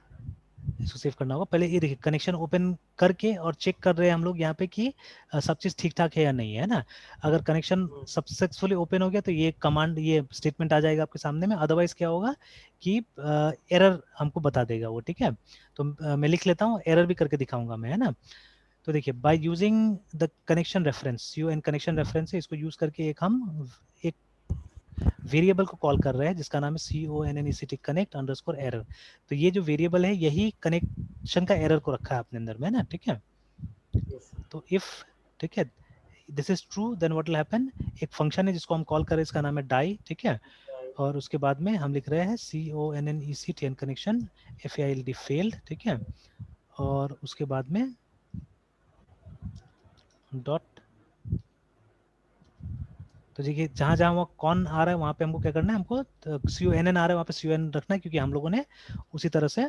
इसको सेव करना होगा पहले, ये देखिए कनेक्शन ओपन करके और चेक कर रहे हैं हम लोग यहाँ पे कि सब चीज़ ठीक ठाक है या नहीं है ना। अगर कनेक्शन हुँ, सक्सेसफुली ओपन हो गया तो ये कमांड, ये स्टेटमेंट आ जाएगा आपके सामने में, अदरवाइज क्या होगा कि एरर हमको बता देगा वो, ठीक है। तो मैं लिख लेता हूँ, एरर भी करके दिखाऊंगा मैं, है ना। तो देखिए by using the connection reference, UN connection reference है, इसको यूज करके एक हम एक वेरिएबल को कॉल कर रहे हैं जिसका नाम है CONNECT कनेक्ट अंडरस्कोर एरर। तो ये जो वेरिएबल है यही कनेक्शन का एरर को रखा है अपने अंदर में ना, ठीक है। Yes sir. तो इफ, ठीक है, this is true then what will happen, एक फंक्शन है जिसको हम कॉल करें, इसका नाम है डाई, ठीक है। और उसके बाद में हम लिख रहे हैं CONNECT कनेक्शन FAILD फेल्ड, ठीक है। और उसके बाद में डॉट, तो देखिए जहाँ जहाँ वहाँ कौन आ रहा है वहाँ पे हमको क्या करना है, हमको CONN आ रहा है वहाँ पे CON रखना है, क्योंकि हम लोगों ने उसी तरह से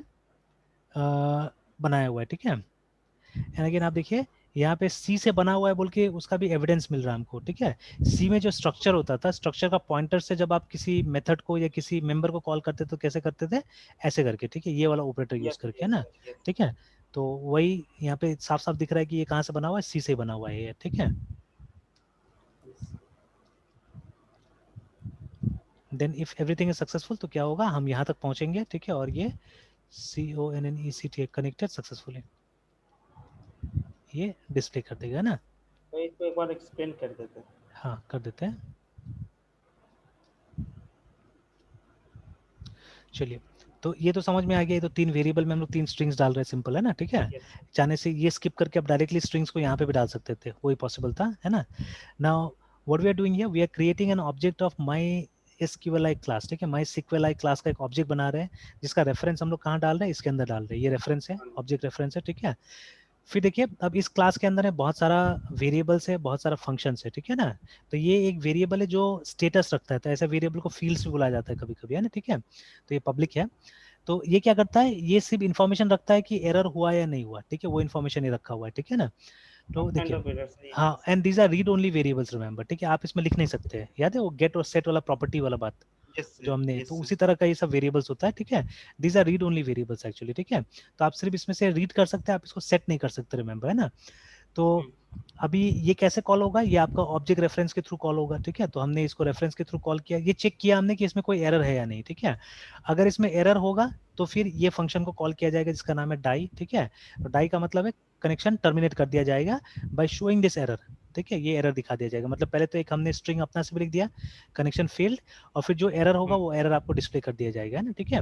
बनाया हुआ है, ठीक है। एंड अगेन आप देखिए यहाँ पे सी से बना हुआ है बोल के उसका भी एविडेंस मिल रहा है हमको, ठीक है। सी में जो स्ट्रक्चर होता था, स्ट्रक्चर का पॉइंटर से जब आप किसी मेथड को या किसी मेंबर को कॉल करते तो कैसे करते थे, ऐसे करके, ठीक है, ये वाला ऑपरेटर यूज यस सर, करके, है यस ना, सर, यस। ठीक है। तो वही यहाँ पे साफ साफ दिख रहा है कि ये कहाँ से बना हुआ है, सी से बना हुआ है ये, ठीक है। Yes. Then if everything is successful तो क्या होगा, हम यहाँ तक पहुंचेंगे, ठीक है, और ये CONNECT कनेक्टेड सक्सेसफुली, ये डिस्प्ले कर देगा ना। तो इसको एक बार एक्सप्लेन कर देते हैं। हाँ कर देते हैं, चलिए। तो ये तो समझ में आ गया, ये तो तीन वेरिएबल में हम लोग तीन स्ट्रिंग्स डाल रहे हैं, सिंपल है ना, ठीक है। Yes sir. चाहने से ये स्किप करके आप डायरेक्टली स्ट्रिंग्स को यहाँ पे भी डाल सकते थे, वही पॉसिबल था, है ना। Now what we are doing here, we are creating an object of my SQLi class, ठीक है, माई SQLi क्लास का एक ऑब्जेक्ट बना रहे हैं जिसका रेफरेंस हम लोग कहाँ डाल रहे हैं, इसके अंदर डाल रहे हैं, ये रेफरेंस है, हाँ जी। ऑब्जेक्ट रेफरेंस है, ठीक है। फिर देखिए अब इस क्लास के अंदर है बहुत सारा वेरिएबल्स है, बहुत सारा फंक्शंस है, ठीक है ना। तो ये एक वेरिएबल है जो स्टेटस रखता है, तो ऐसा वेरिएबल को फील्ड्स भी बुलाया जाता है कभी कभी, है ना, ठीक है। तो ये पब्लिक है, तो ये क्या करता है, ये सिर्फ इन्फॉर्मेशन रखता है कि एरर हुआ या नहीं हुआ, ठीक है, वो इन्फॉर्मेशन ही रखा हुआ है, ठीक है ना। हाँ, तो काइंड देखिए, ऑफ एरर सही है। हाँ, and these are read only variables, remember, ठीक है, आप इसमें लिख नहीं सकते, याद है वो गेट और सेट वाला प्रॉपर्टी वाला बात यस जो सर, हमने, तो यस सर। उसी तरह का ये सब वेरिएबल्स होता है, ठीक है। These are read only variables actually, ठीक है। तो आप सिर्फ इसमें से रीड कर सकते हैं, आप इसको सेट नहीं कर सकते, रिमेंबर, है ना। तो हुँ, अभी ये कैसे कॉल होगा, ये आपका ऑब्जेक्ट रेफरेंस के थ्रू कॉल होगा, ठीक है। तो हमने इसको रेफरेंस के थ्रू कॉल किया, ये चेक किया हमने कि इसमें कोई एरर है या नहीं, ठीक है। अगर इसमें एरर होगा तो फिर ये फंक्शन को कॉल किया जाएगा जिसका नाम है डाई, ठीक है। तो डाई का मतलब है कनेक्शन टर्मिनेट कर दिया जाएगा बाय शोइंग दिस एरर, ठीक है, ये एरर दिखा दिया जाएगा, मतलब पहले तो एक हमने स्ट्रिंग अपना से भी लिख दिया, कनेक्शन फेल्ड, और फिर जो एरर होगा हुँ, वो एरर आपको डिस्प्ले कर दिया जाएगा, है ना, ठीक है।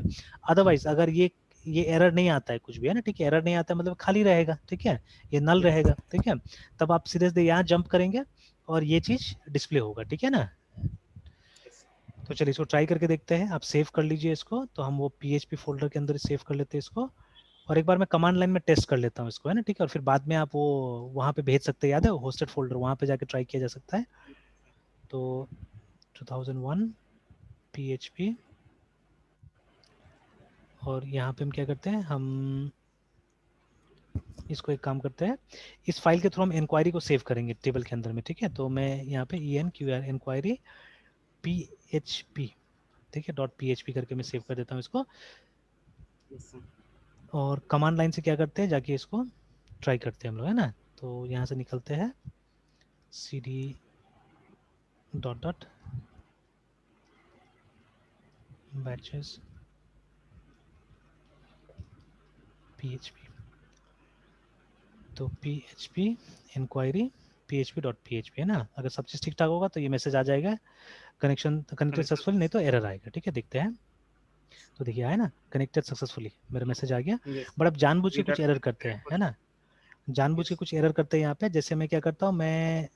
अदरवाइज अगर ये ये एरर नहीं आता है कुछ भी, है ना, ठीक है, एरर नहीं आता है मतलब खाली रहेगा, ठीक है, ये नल रहेगा, ठीक है, तब आप सीधे यहाँ जंप करेंगे और ये चीज डिस्प्ले होगा, ठीक है ना। तो चलिए इसको ट्राई करके देखते हैं, आप सेव कर लीजिए इसको, तो हम वो PHP फोल्डर के अंदर सेव कर लेते हैं इसको, और एक बार मैं कमांड लाइन में टेस्ट कर लेता हूँ इसको, है ना, ठीक है, और फिर बाद में आप वो वहाँ पे भेज सकते हैं, याद है होस्टेड फोल्डर, वहाँ पे जाके ट्राई किया जा सकता है। तो 2001 PHP, और यहाँ पे हम क्या करते हैं, हम इसको एक काम करते हैं, इस फाइल के थ्रू हम इंक्वायरी को सेव करेंगे टेबल के अंदर में, ठीक है, तो मैं यहाँ पे ENQR इंक्वायरी PHP, ठीक है, .php करके मैं सेव कर देता हूँ इसको, और कमांड लाइन से क्या करते हैं, जाके इसको ट्राई करते हैं हम लोग, है ना। तो यहाँ से निकलते हैं cd डॉट batches php, तो php इंक्वायरी php.php, है ना, अगर सब चीज़ ठीक ठाक होगा तो ये मैसेज आ जाएगा, कनेक्शन कनेक्टेड सक्सेसफुल, नहीं तो एरर आएगा, ठीक है, देखते हैं। तो देखिए आया ना, कनेक्टेड सक्सेसफुली, मेरा मैसेज आ गया। यस बट अब जानबूझ के कुछ रीडर एरर करते हैं, है ना, जानबूझ के यस कुछ एरर करते हैं यहाँ पे, जैसे मैं क्या करता हूँ, मैं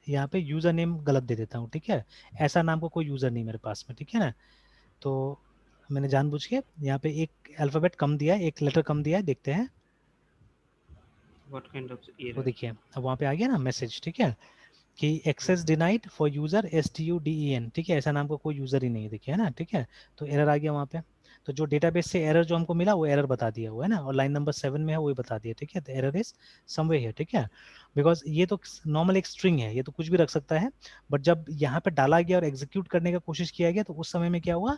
यहाँ पे यूज़र नेम गलत दे देता हूँ, ठीक है, ऐसा नाम को कोई यूज़र नहीं मेरे पास में, ठीक है ना। तो मैंने जानबूझ के यहाँ पे एक अल्फ़ाबेट कम दिया है, एक लेटर कम दिया है, देखते हैं। व्हाट काइंड ऑफ तो एरर देखिए अब वहाँ पे आ गया ना मैसेज, ठीक है, कि access denied for user STUDEN, ठीक है, ऐसा नाम का कोई यूजर ही नहीं है, देखिए, है ना, ठीक है, तो एरर आ गया वहाँ पे। तो जो डेटाबेस से एरर जो हमको मिला वो एरर बता दिया हुआ है ना, और लाइन नंबर 7 में है वही बता दिया, ठीक है, तो एरर इज समवे हियर, ठीक है, बिकॉज ये तो नॉर्मल एक स्ट्रिंग है, ये तो कुछ भी रख सकता है, बट जब यहाँ पे डाला गया और एग्जीक्यूट करने का कोशिश किया गया तो उस समय में क्या हुआ,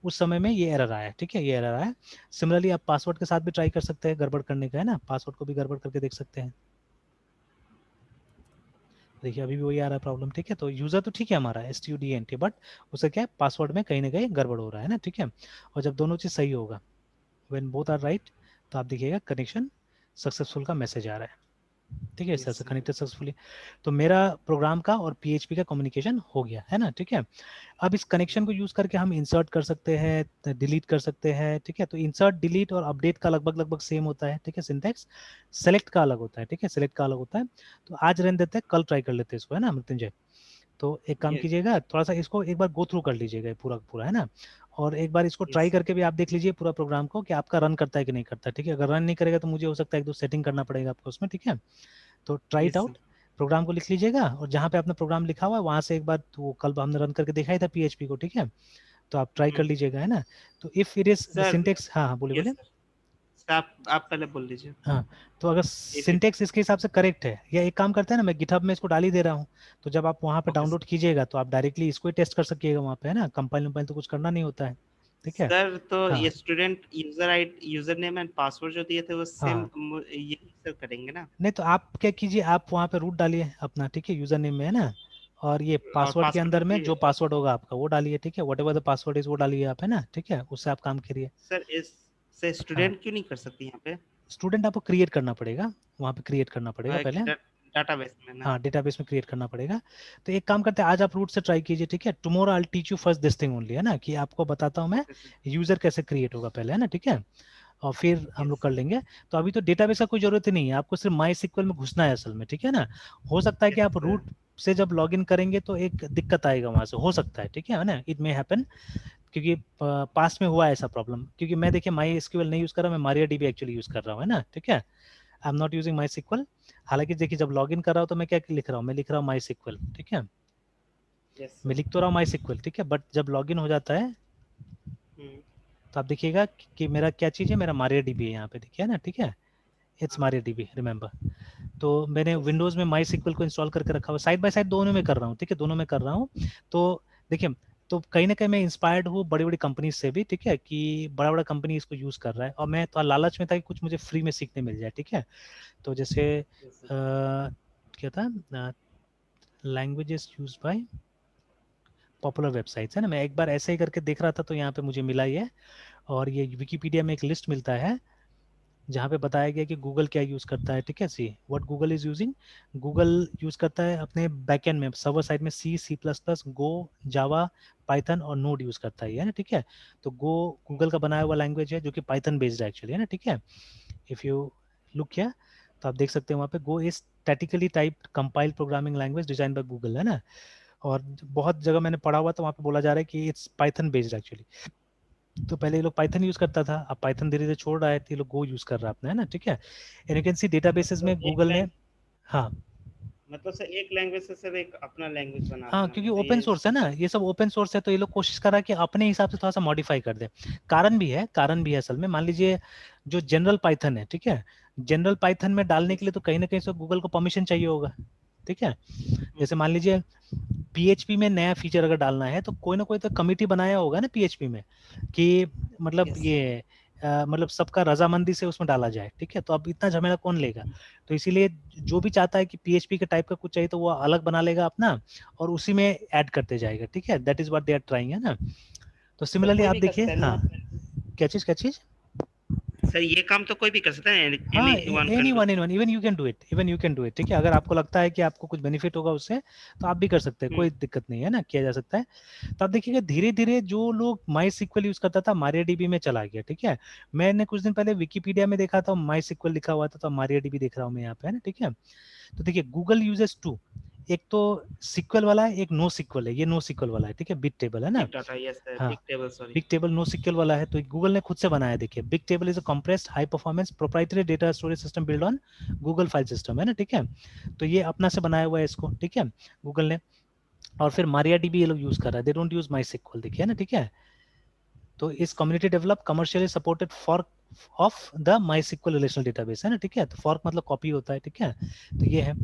उस समय में ये एरर आया, ठीक है, ये एरर आया। सिमिलरली आप पासवर्ड के साथ भी ट्राई कर सकते हैं गड़बड़ करने का, है ना, पासवर्ड को भी गड़बड़ करके देख सकते हैं। देखिए अभी भी वही आ रहा है प्रॉब्लम, ठीक है, तो यूजर तो ठीक है हमारा STUDENT, बट उसे क्या है, पासवर्ड में कहीं ना कहीं गड़बड़ हो रहा है ना, ठीक है, और जब दोनों चीज सही होगा, व्हेन बोथ आर राइट, तो आप देखिएगा कनेक्शन सक्सेसफुल का मैसेज आ रहा है, ठीक है, इस तरह यस से कनेक्टेड सक्सेसफुली। तो मेरा प्रोग्राम का और PHP का कम्युनिकेशन हो गया है ना, ठीक है। अब इस कनेक्शन को यूज करके हम इंसर्ट कर सकते हैं, डिलीट कर सकते हैं, ठीक है, तो इंसर्ट डिलीट और अपडेट का लगभग लगभग सेम होता है, ठीक है, सिंटैक्स, सेलेक्ट का अलग होता है, ठीक है, सेलेक्ट का अलग होता है। तो आज रहने देते हैं, कल ट्राई कर लेते हैं इसको, है ना मृत्युंजय। तो एक काम यस कीजिएगा, थोड़ा सा इसको एक बार गो थ्रू कर लीजिएगा पूरा पूरा, है ना, और एक बार इसको ट्राई यस करके भी आप देख लीजिए पूरा प्रोग्राम को कि आपका रन करता है कि नहीं करता है, ठीक है, अगर रन नहीं करेगा तो मुझे हो सकता है एक दो सेटिंग करना पड़ेगा आपको उसमें, ठीक है। तो try it yes out, program को लिख लीजिएगा, और जहाँ पे आपने प्रोग्राम लिखा हुआ है वहाँ से एक बार, तो कल हमने रन करके दिखाई था PHP को, ठीक है, तो आप ट्राई कर लीजिएगा, है ना। तो if it is the sir syntax, हाँ हाँ बोलिए यस बोलिए। सर आप पहले बोल लीजिए हाँ, तो अगर इफ इट सिंटेक्स इसके हिसाब से करेक्ट है, या एक काम करते हैं ना, मैं गिटहब में इसको डाल ही दे रहा हूँ, तो जब आप वहाँ पे ओके डाउनलोड कीजिएगा तो आप डायरेक्टली इसको ही टेस्ट कर सकिएगा वहाँ पे, है ना, कंपाइल वम्पाइल तो कुछ करना नहीं होता है, ठीक है। सर तो ये हाँ student user name and password जो दिए थे वो सेम हाँ, यही सर करेंगे ना नहीं तो आप क्या कीजिए, आप वहाँ पे रूट डालिए अपना, ठीक है, यूजर नेम में, है ना, और ये और पासवर्ड के पासवर्ड अंदर में में भी जो पासवर्ड होगा आपका वो डालिए, ठीक है, what ever the password is वो डालिए आप, है ना, ठीक है, उससे आप काम करिए। सर इस से हाँ, स्टूडेंट क्यों नहीं कर सकती यहाँ पे स्टूडेंट आपको क्रिएट करना पड़ेगा, वहाँ पे क्रिएट करना पड़ेगा पहले। डाटाबेस में ना हाँ, डेटाबेस में क्रिएट करना पड़ेगा। तो एक काम करते हैं, आज आप रूट से ट्राई कीजिए, ठीक है, tomorrow I teach you first this thing only, है ना, कि आपको बताता हूँ मैं ओके सर यूजर कैसे क्रिएट होगा पहले, है ना, ठीक है, और फिर हम लोग यस कर लेंगे। तो अभी तो डेटाबेस का कोई जरूरत ही नहीं है, आपको सिर्फ माई सिक्वल में घुसना है असल में, ठीक है ना। हो सकता है कि यस आप सर रूट से जब लॉग इन करेंगे तो एक दिक्कत आएगा वहां से, हो सकता है, ठीक है ना, इट मे हैपन, क्योंकि पास में हुआ है ऐसा प्रॉब्लम, क्योंकि मैं देखिए माई एसक्यूएल नहीं यूज कर रहा, मैं मारिया डीबी एक्चुअली यूज कर रहा हूँ, है ना, ठीक है, I am not using MySQL. हालांकि देखिए जब लॉग इन कर रहा हूँ तो मैं क्या लिख रहा हूँ, मैं लिख रहा हूँ माई सिक्वल, ठीक है, यस मैं सर लिख तो रहा हूँ माई सिक्वल, ठीक है, बट जब लॉग इन हो जाता है तो आप देखिएगा कि मेरा क्या चीज़ है, मेरा मारिया डीबी है यहाँ पे, देखिए ना, ठीक है, इट्स हाँ मारिया डीबी रिमेंबर। तो मैंने यस विंडोज़ में माई सिक्वल को इंस्टॉल करके रखा हुआ, साइड बाय साइड दोनों में कर रहा हूँ, ठीक है, दोनों में कर रहा हूँ। तो देखिए, तो कहीं ना कहीं मैं इंस्पायर्ड हूँ बड़ी बड़ी कंपनी से भी, ठीक है, कि बड़ा बड़ा कंपनी इसको यूज़ कर रहा है, और मैं तो लालच में था कि कुछ मुझे फ्री में सीखने मिल जाए, ठीक है। तो जैसे यस सर क्या था, languages use by popular websites, है ना, मैं एक बार ऐसे ही करके देख रहा था तो यहाँ पे मुझे मिला ये, और ये विकीपीडिया में एक लिस्ट मिलता है जहाँ पे बताया गया कि गूगल क्या यूज़ करता है, ठीक है। See what Google is using, Google use करता है अपने बैकएंड में सर्वर साइड में सी, सी प्लस प्लस, गो, जावा, पाइथन और नोड यूज़ करता है ना, ठीक है। तो गो गूगल का बनाया हुआ लैंग्वेज है जो कि पाइथन बेस्ड है एक्चुअली, है ना, ठीक है। इफ़ यू लुक किया तो आप देख सकते हैं वहाँ पे Go is statically typed compiled programming language design by Google, है ना। और बहुत जगह मैंने पढ़ा हुआ तो वहाँ पे बोला जा रहा है कि इट्स पाइथन बेस्ड एक्चुअली। तो पहले ये लोग पाइथन यूज करता था, अब पाइथन धीरे धीरे छोड़ रहा है, तो ये लोग गो यूज कर रहा है अपना, है ना, ठीक है। And you can see databases में मतलब एक गूगल ने, लैंग हाँ मतलब सर एक लैंग्वेज से सर एक अपना लैंग्वेज बना हाँ, लेना, क्योंकि मतलब ओपन ये सोर्स है ना, सर। ये सब ओपन सोर्स है, तो ये लोग कोशिश कर रहा है कि अपने हिसाब से थोड़ा सा मॉडिफाई कर दे। कारण भी है असल में, मान लीजिए जो जनरल पाइथन है, ठीक है, जनरल पाइथन में डालने के लिए तो कहीं ना कहीं से गूगल को परमिशन चाहिए होगा, ठीक है। जैसे मान लीजिए पीएचपी में नया फीचर अगर डालना है तो कोई ना कोई तो कमिटी बनाया होगा ना पीएचपी में, कि मतलब यस। ये मतलब सबका रजामंदी से उसमें डाला जाए, ठीक है। तो अब इतना झमेला कौन लेगा, तो इसीलिए जो भी चाहता है कि पीएचपी के टाइप का कुछ चाहिए तो वो अलग बना लेगा अपना और उसी में ऐड करते जाएगा, ठीक है। That is what they are trying, है ना। तो तो सिमिलरली कोई आप भी कर देखिए, सकता है हाँ, ना क्या चीज। सर, ये काम तो कोई भी कर सकता है, हाँ, any one can any do. One in one, even you can do it, even you can do it, ठीक है। अगर आपको लगता है कि आपको कुछ बेनिफिट होगा उससे तो आप भी कर सकते हैं, कोई दिक्कत नहीं है ना, किया जा सकता है। तो आप देखिएगा धीरे धीरे जो लोग माई सिक्वल यूज करता था मारिया डीबी में चला गया, ठीक है। मैंने कुछ दिन पहले विकीपीडिया में देखा था माई सिक्वल लिखा हुआ था, तो मारिया डीबी देख रहा हूँ मैं यहाँ पे, है ना, ठीक है। तो देखिए गूगल यूजेस टू, एक तो सिक्वल वाला है, एक नो सिक्वल है, ये नो सिक्वल वाला है, ठीक है, बिग टेबल, है ना। बिग डाटा, यस सर, हाँ, big table, sorry. Big table NoSQL वाला है, तो गूगल ने खुद से बनाया, देखिए big table is a compressed high performance proprietary data storage system build on Google file system, है ना, ठीक है। तो ये अपना से बनाया हुआ है इसको, ठीक है, गूगल ने। और फिर मारिया डीबी ये लोग यूज कर रहा है, they don't use MySQL, देखिए ना, ठीक है। तो इस community develop commercially supported fork of the MySQL relational database, है ना, ठीक है। तो फॉर्क मतलब कॉपी होता है, ठीक है। तो ये है।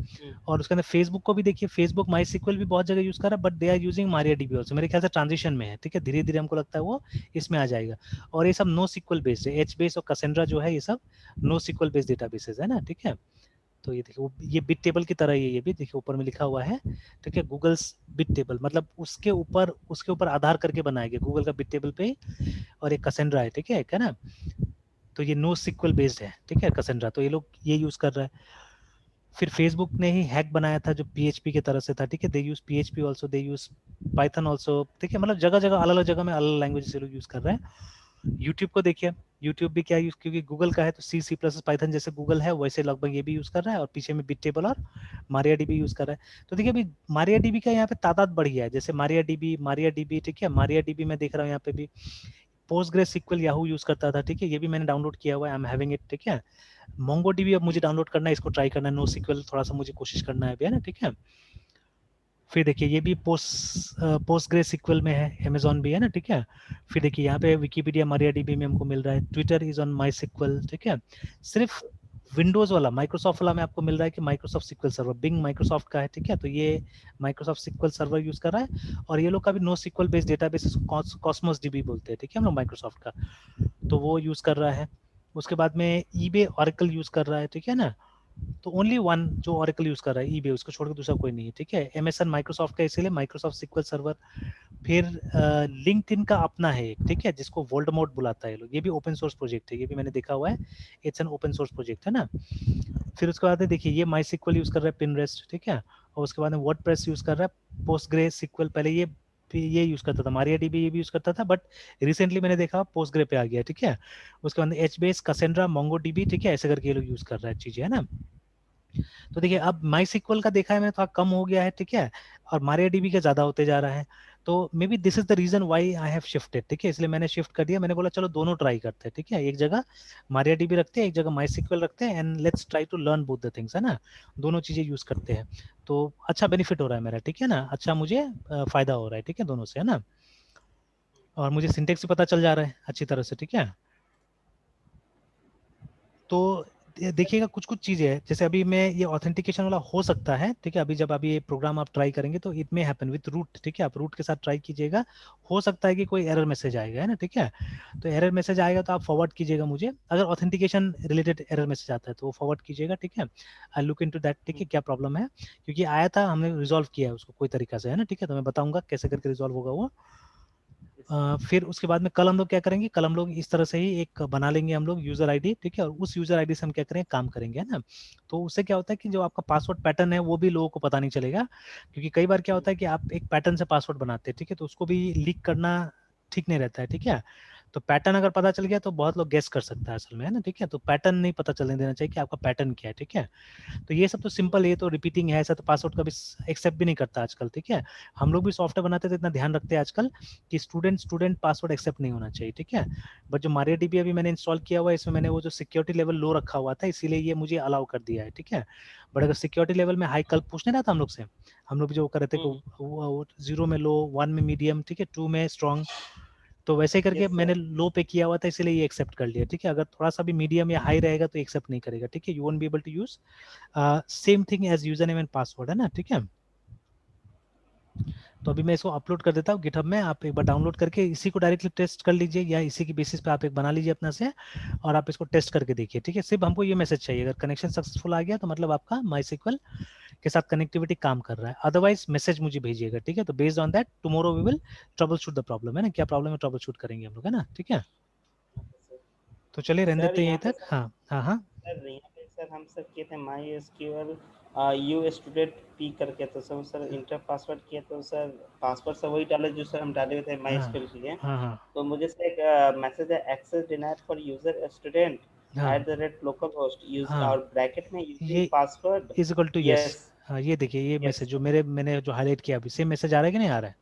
और उसके अंदर फेसबुक को भी देखिए, फेसबुक माई सिक्वल भी बहुत जगह यूज कर रहा है, but they are using Maria DB also, मेरे ख्याल से ट्रांजिशन में है, ठीक है, धीरे धीरे हमको लगता है वो इसमें आ जाएगा। और ये सब नो सिक्वल बेस्ड है, एच बेस और कसेंड्रा जो है ये सब नो सिक्वल बेस्ड डेटाबेसेस है ना, ठीक है। तो ये देखिए ये बिट टेबल की तरह ही है, ये भी देखिए ऊपर में लिखा हुआ है, ठीक है, गूगल्स बिट टेबल, मतलब उसके ऊपर आधार करके बनाया गया गूगल का बिट टेबल पे। और एक कसेंड्रा है, ठीक है, एक है ना। तो ये नो सिक्वल बेस्ड है, ठीक है, कसेंड्रा, तो ये लोग ये यूज कर रहा है। फिर फेसबुक ने ही हैक बनाया था जो पीएचपी की तरह से था, ठीक है, दे यूज पीएचपी ऑल्सो, दे यूज पाइथन ऑल्सो, ठीक है, मतलब जगह जगह अलग अलग जगह में अलग अलग लैंग्वेज से लोग यूज कर रहे हैं। यूट्यूब को देखिए, यूट्यूब भी क्या यूज, क्योंकि गूगल का है तो सी, सी प्लस पाइथन जैसे गूगल है वैसे लगभग ये भी यूज कर रहा है, और पीछे में बिट टेबल और मारिया डीबी यूज कर रहा है। तो देखिए अभी मारिया डीबी का यहाँ पे तादाद बढ़ गया है, जैसे मारिया डीबी, ठीक है, मारिया डीबी में देख रहा हूँ यहाँ पे भी पोस्टग्रेस सिक्वल याहू यूज करता था, ठीक है, ये भी मैंने डाउनलोड किया हुआ है, आई एम हैविंग इट, ठीक है। मोंगो डीबी अब मुझे डाउनलोड करना है, इसको ट्राई करना है, नो सिक्वल थोड़ा सा मुझे कोशिश करना है अभी, है ना, ठीक है। फिर देखिए ये भी पोस्टग्रेस सिक्वल में है, अमेजॉन भी है ना, ठीक है। फिर देखिए यहाँ पे विकीपीडिया मारिया डीबी में हमको मिल रहा है, Twitter is on MySQL, ठीक है। सिर्फ विंडोज वाला माइक्रोसॉफ्ट वाला में आपको मिल रहा है कि Microsoft SQL server, Bing Microsoft का है, ठीक है, तो ये माइक्रोसॉफ्ट सिक्वल सर्वर यूज कर रहा है। और ये लोग का भी NoSQL based database Cosmos DB बोलते हैं, ठीक है, हम लोग माइक्रोसॉफ्ट का, तो वो यूज कर रहा है। उसके बाद में ईबे ऑरेकल यूज कर रहा है, ठीक है ना। तो ओनली वन जो ऑरेकल यूज कर रहा है ईबे, उसको छोड़ के दूसरा कोई नहीं है, ठीक है। एमएसएन माइक्रोसॉफ्ट का, इसीलिए माइक्रोसॉफ्ट सिक्वल सर्वर। फिर लिंक्डइन का अपना है एक, ठीक है, जिसको वोल्डमॉर्ट बुलाता है लोग, ये भी ओपन सोर्स प्रोजेक्ट है, ये भी मैंने देखा हुआ है, it's an open source project, है ना। फिर उसके बाद देखिए ये माई सिक्वल यूज कर रहा है पिनरेस्ट, ठीक है। और उसके बाद में वर्डप्रेस यूज कर रहा है, पोस्टग्रे सिक्वल, पहले ये यूज करता था, मारिया डीबी ये भी यूज करता था, बट रिसेंटली मैंने देखा पोस्टग्रे पे आ गया, ठीक है। उसके बाद H base, Cassandra, Mongo dB, ठीक है, ऐसे करके ये लोग यूज कर रहा है चीजें, है ना। तो देखिए अब माई सिक्वल का देखा है मैंने, थोड़ा कम हो गया है, ठीक है, और मारिया डीबी का ज्यादा होते जा रहा है। तो may be this is the reason why I have shifted, ठीक है, इसलिए मैंने शिफ्ट कर दिया, मैंने बोला चलो दोनों ट्राई करते हैं, ठीक है, एक जगह मारिया डीबी रखते हैं, एक जगह माई सिक्वल रखते हैं, and let's try to learn both the things, है ना। दोनों चीजें यूज करते हैं, तो अच्छा बेनिफिट हो रहा है मेरा, ठीक है ना, अच्छा मुझे फायदा हो रहा है, ठीक है, दोनों से, है ना। और मुझे सिंटेक्स भी पता चल जा रहा है अच्छी तरह से, ठीक है। तो देखिएगा कुछ कुछ चीजें हैं, जैसे अभी मैं ये ऑथेंटिकेशन वाला हो सकता है, ठीक है, अभी ये प्रोग्राम आप ट्राई करेंगे तो it may happen with root, ठीक है, आप रूट के साथ ट्राई कीजिएगा, हो सकता है कि कोई एरर मैसेज आएगा, है ना, ठीक है। तो एरर मैसेज आएगा तो आप फॉरवर्ड कीजिएगा मुझे, अगर ऑथेंटिकेशन रिलेटेड एरर मैसेज आता है तो वो फॉरवर्ड कीजिएगा, ठीक है। आई लुक इनटू दैट, ठीक है, क्या प्रॉब्लम है, क्योंकि आया था, हमने रिजॉल्व किया है उसको कोई तरीका से, है ना, ठीक है, तो मैं बताऊंगा कैसे करके रिजॉल्व होगा वो। फिर उसके बाद में कल हम लोग क्या करेंगे, कल हम लोग इस तरह से ही एक बना लेंगे हम लोग यूजर आईडी, ठीक है, और उस यूजर आईडी से हम क्या करेंगे, काम करेंगे, है ना। तो उससे क्या होता है कि जो आपका पासवर्ड पैटर्न है वो भी लोगों को पता नहीं चलेगा, क्योंकि कई बार क्या होता है कि आप एक पैटर्न से पासवर्ड बनाते हैं, ठीक है, तो उसको भी लीक करना ठीक नहीं रहता है, ठीक है। तो पैटर्न अगर पता चल गया तो बहुत लोग गेस कर सकता है असल में, है ना, ठीक है। तो पैटर्न नहीं पता चलने देना चाहिए कि आपका पैटर्न क्या है, ठीक है। तो ये सब तो सिंपल, ये तो रिपीटिंग है, ऐसा तो पासवर्ड कभी एक्सेप्ट भी नहीं करता आजकल, ठीक है। हम लोग भी सॉफ्टवेयर बनाते थे, इतना ध्यान रखते हैं आजकल कि स्टूडेंट स्टूडेंट पासवर्ड एक्सेप्ट नहीं होना चाहिए, ठीक है। बट जो MariaDB अभी मैंने इंस्टॉल किया हुआ है, इसमें मैंने वो जो सिक्योरिटी लेवल लो रखा हुआ था, इसीलिए ये मुझे अलाउ कर दिया है, ठीक है। बट अगर सिक्योरिटी लेवल में हाई, कल पूछने रहा था हम लोग से, हम लोग भी जो कर रहे थे हम्म, कि 0 में लो, 1 में मीडियम, ठीक है, 2 में स्ट्रॉन्ग, तो वैसे ही करके यस मैंने सर। लो पे किया हुआ था, इसलिए ये एक्सेप्ट कर लिया, ठीक है। अगर थोड़ा सा भी मीडियम या हाई रहेगा तो एक्सेप्ट नहीं करेगा, ठीक है। You won't be able to use same thing as user name and password, है ना, ठीक है। तो अभी मैं इसको अपलोड कर देता हूँ गिटहब में, आप एक बार डाउनलोड करके इसी को डायरेक्टली टेस्ट कर लीजिए, या इसी की बेसिस पे आप एक बना लीजिए अपना से, और आप इसको टेस्ट करके देखिए, ठीक है। सिर्फ हमको ये मैसेज चाहिए, अगर कनेक्शन सक्सेसफुल आ गया तो मतलब आपका MySQL के साथ कनेक्टिविटी काम कर रहा है, अदरवाइज मैसेज मुझे भेजिएगा, ठीक है। तो based on that tomorrow we will troubleshoot the problem, है ना, क्या प्रॉब्लम है ट्रबल शूट करेंगे हम लोग, है ना, ठीक है। तो चलिए रहने सर देते हैं यहीं यहाँ पे तक, सर, हाँ हाँ हाँ। सर यहाँ पे सर हम सर किए थे my SQL you student P करके, तो सर इंटर पासवर्ड किए, तो सर पासवर्ड सब वही डाले जो सर हम डाले हुए थे माई हाँ एसक्यूएल के लिए। हाँ हाँ तो मुझे सर एक मैसेज है, access denied for user student हाँ लोकल होस्ट यूज, हाँ, और ब्रैकेट में यूजिंग ये पासवर्ड। Is equal to yes. Yes. हाँ, ये देखिए ये यस मैसेज जो सर। मैंने जो हाईलाइट किया अभी, सेम मैसेज आ रहा है कि नहीं आ रहा है,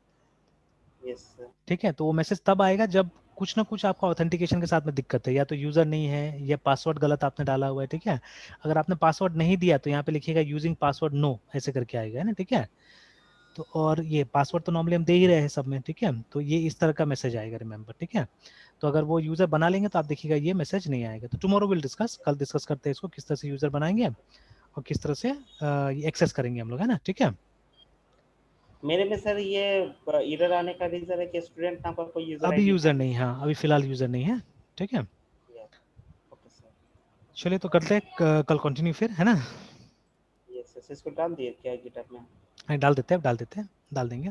यस सर। ठीक है। तो वो मैसेज तब आएगा जब कुछ ना कुछ आपका ऑथेंटिकेशन के साथ में दिक्कत है, या तो यूजर नहीं है या पासवर्ड गलत आपने डाला हुआ है, ठीक है। अगर आपने पासवर्ड नहीं दिया तो यहाँ पे लिखिएगा यूजिंग पासवर्ड नो, ऐसे करके आएगा, है ना, ठीक है। तो और ये पासवर्ड तो नॉर्मली हम दे ही रहे हैं सब में, ठीक है, तो ये इस तरह का मैसेज आएगा, रिमेंबर, ठीक है। तो अगर वो यूजर बना लेंगे तो आप देखिएगा ये मैसेज नहीं आएगा। तो टुमारो विल डिस्कस, कल डिस्कस करते हैं इसको, किस तरह से यूजर बनाएंगे और किस तरह से ये एक्सेस करेंगे हम लोग, है ना, ठीक है। मेरे में सर ये एरर आने का रीजन है कि स्टूडेंट नाम का कोई यूजर अभी आईडी यूजर है। नहीं, हाँ अभी फिलहाल यूजर नहीं है, ठीक है। Okay sir. चलिए तो करते हैं कल कंटिन्यू फिर, है ना। यस सर, इसको डाल दिए क्या गिटहब में? हाँ, डाल देते हैं, डाल देते हैं, डाल देंगे।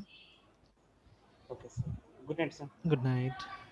Okay sir. Good night sir. Good night.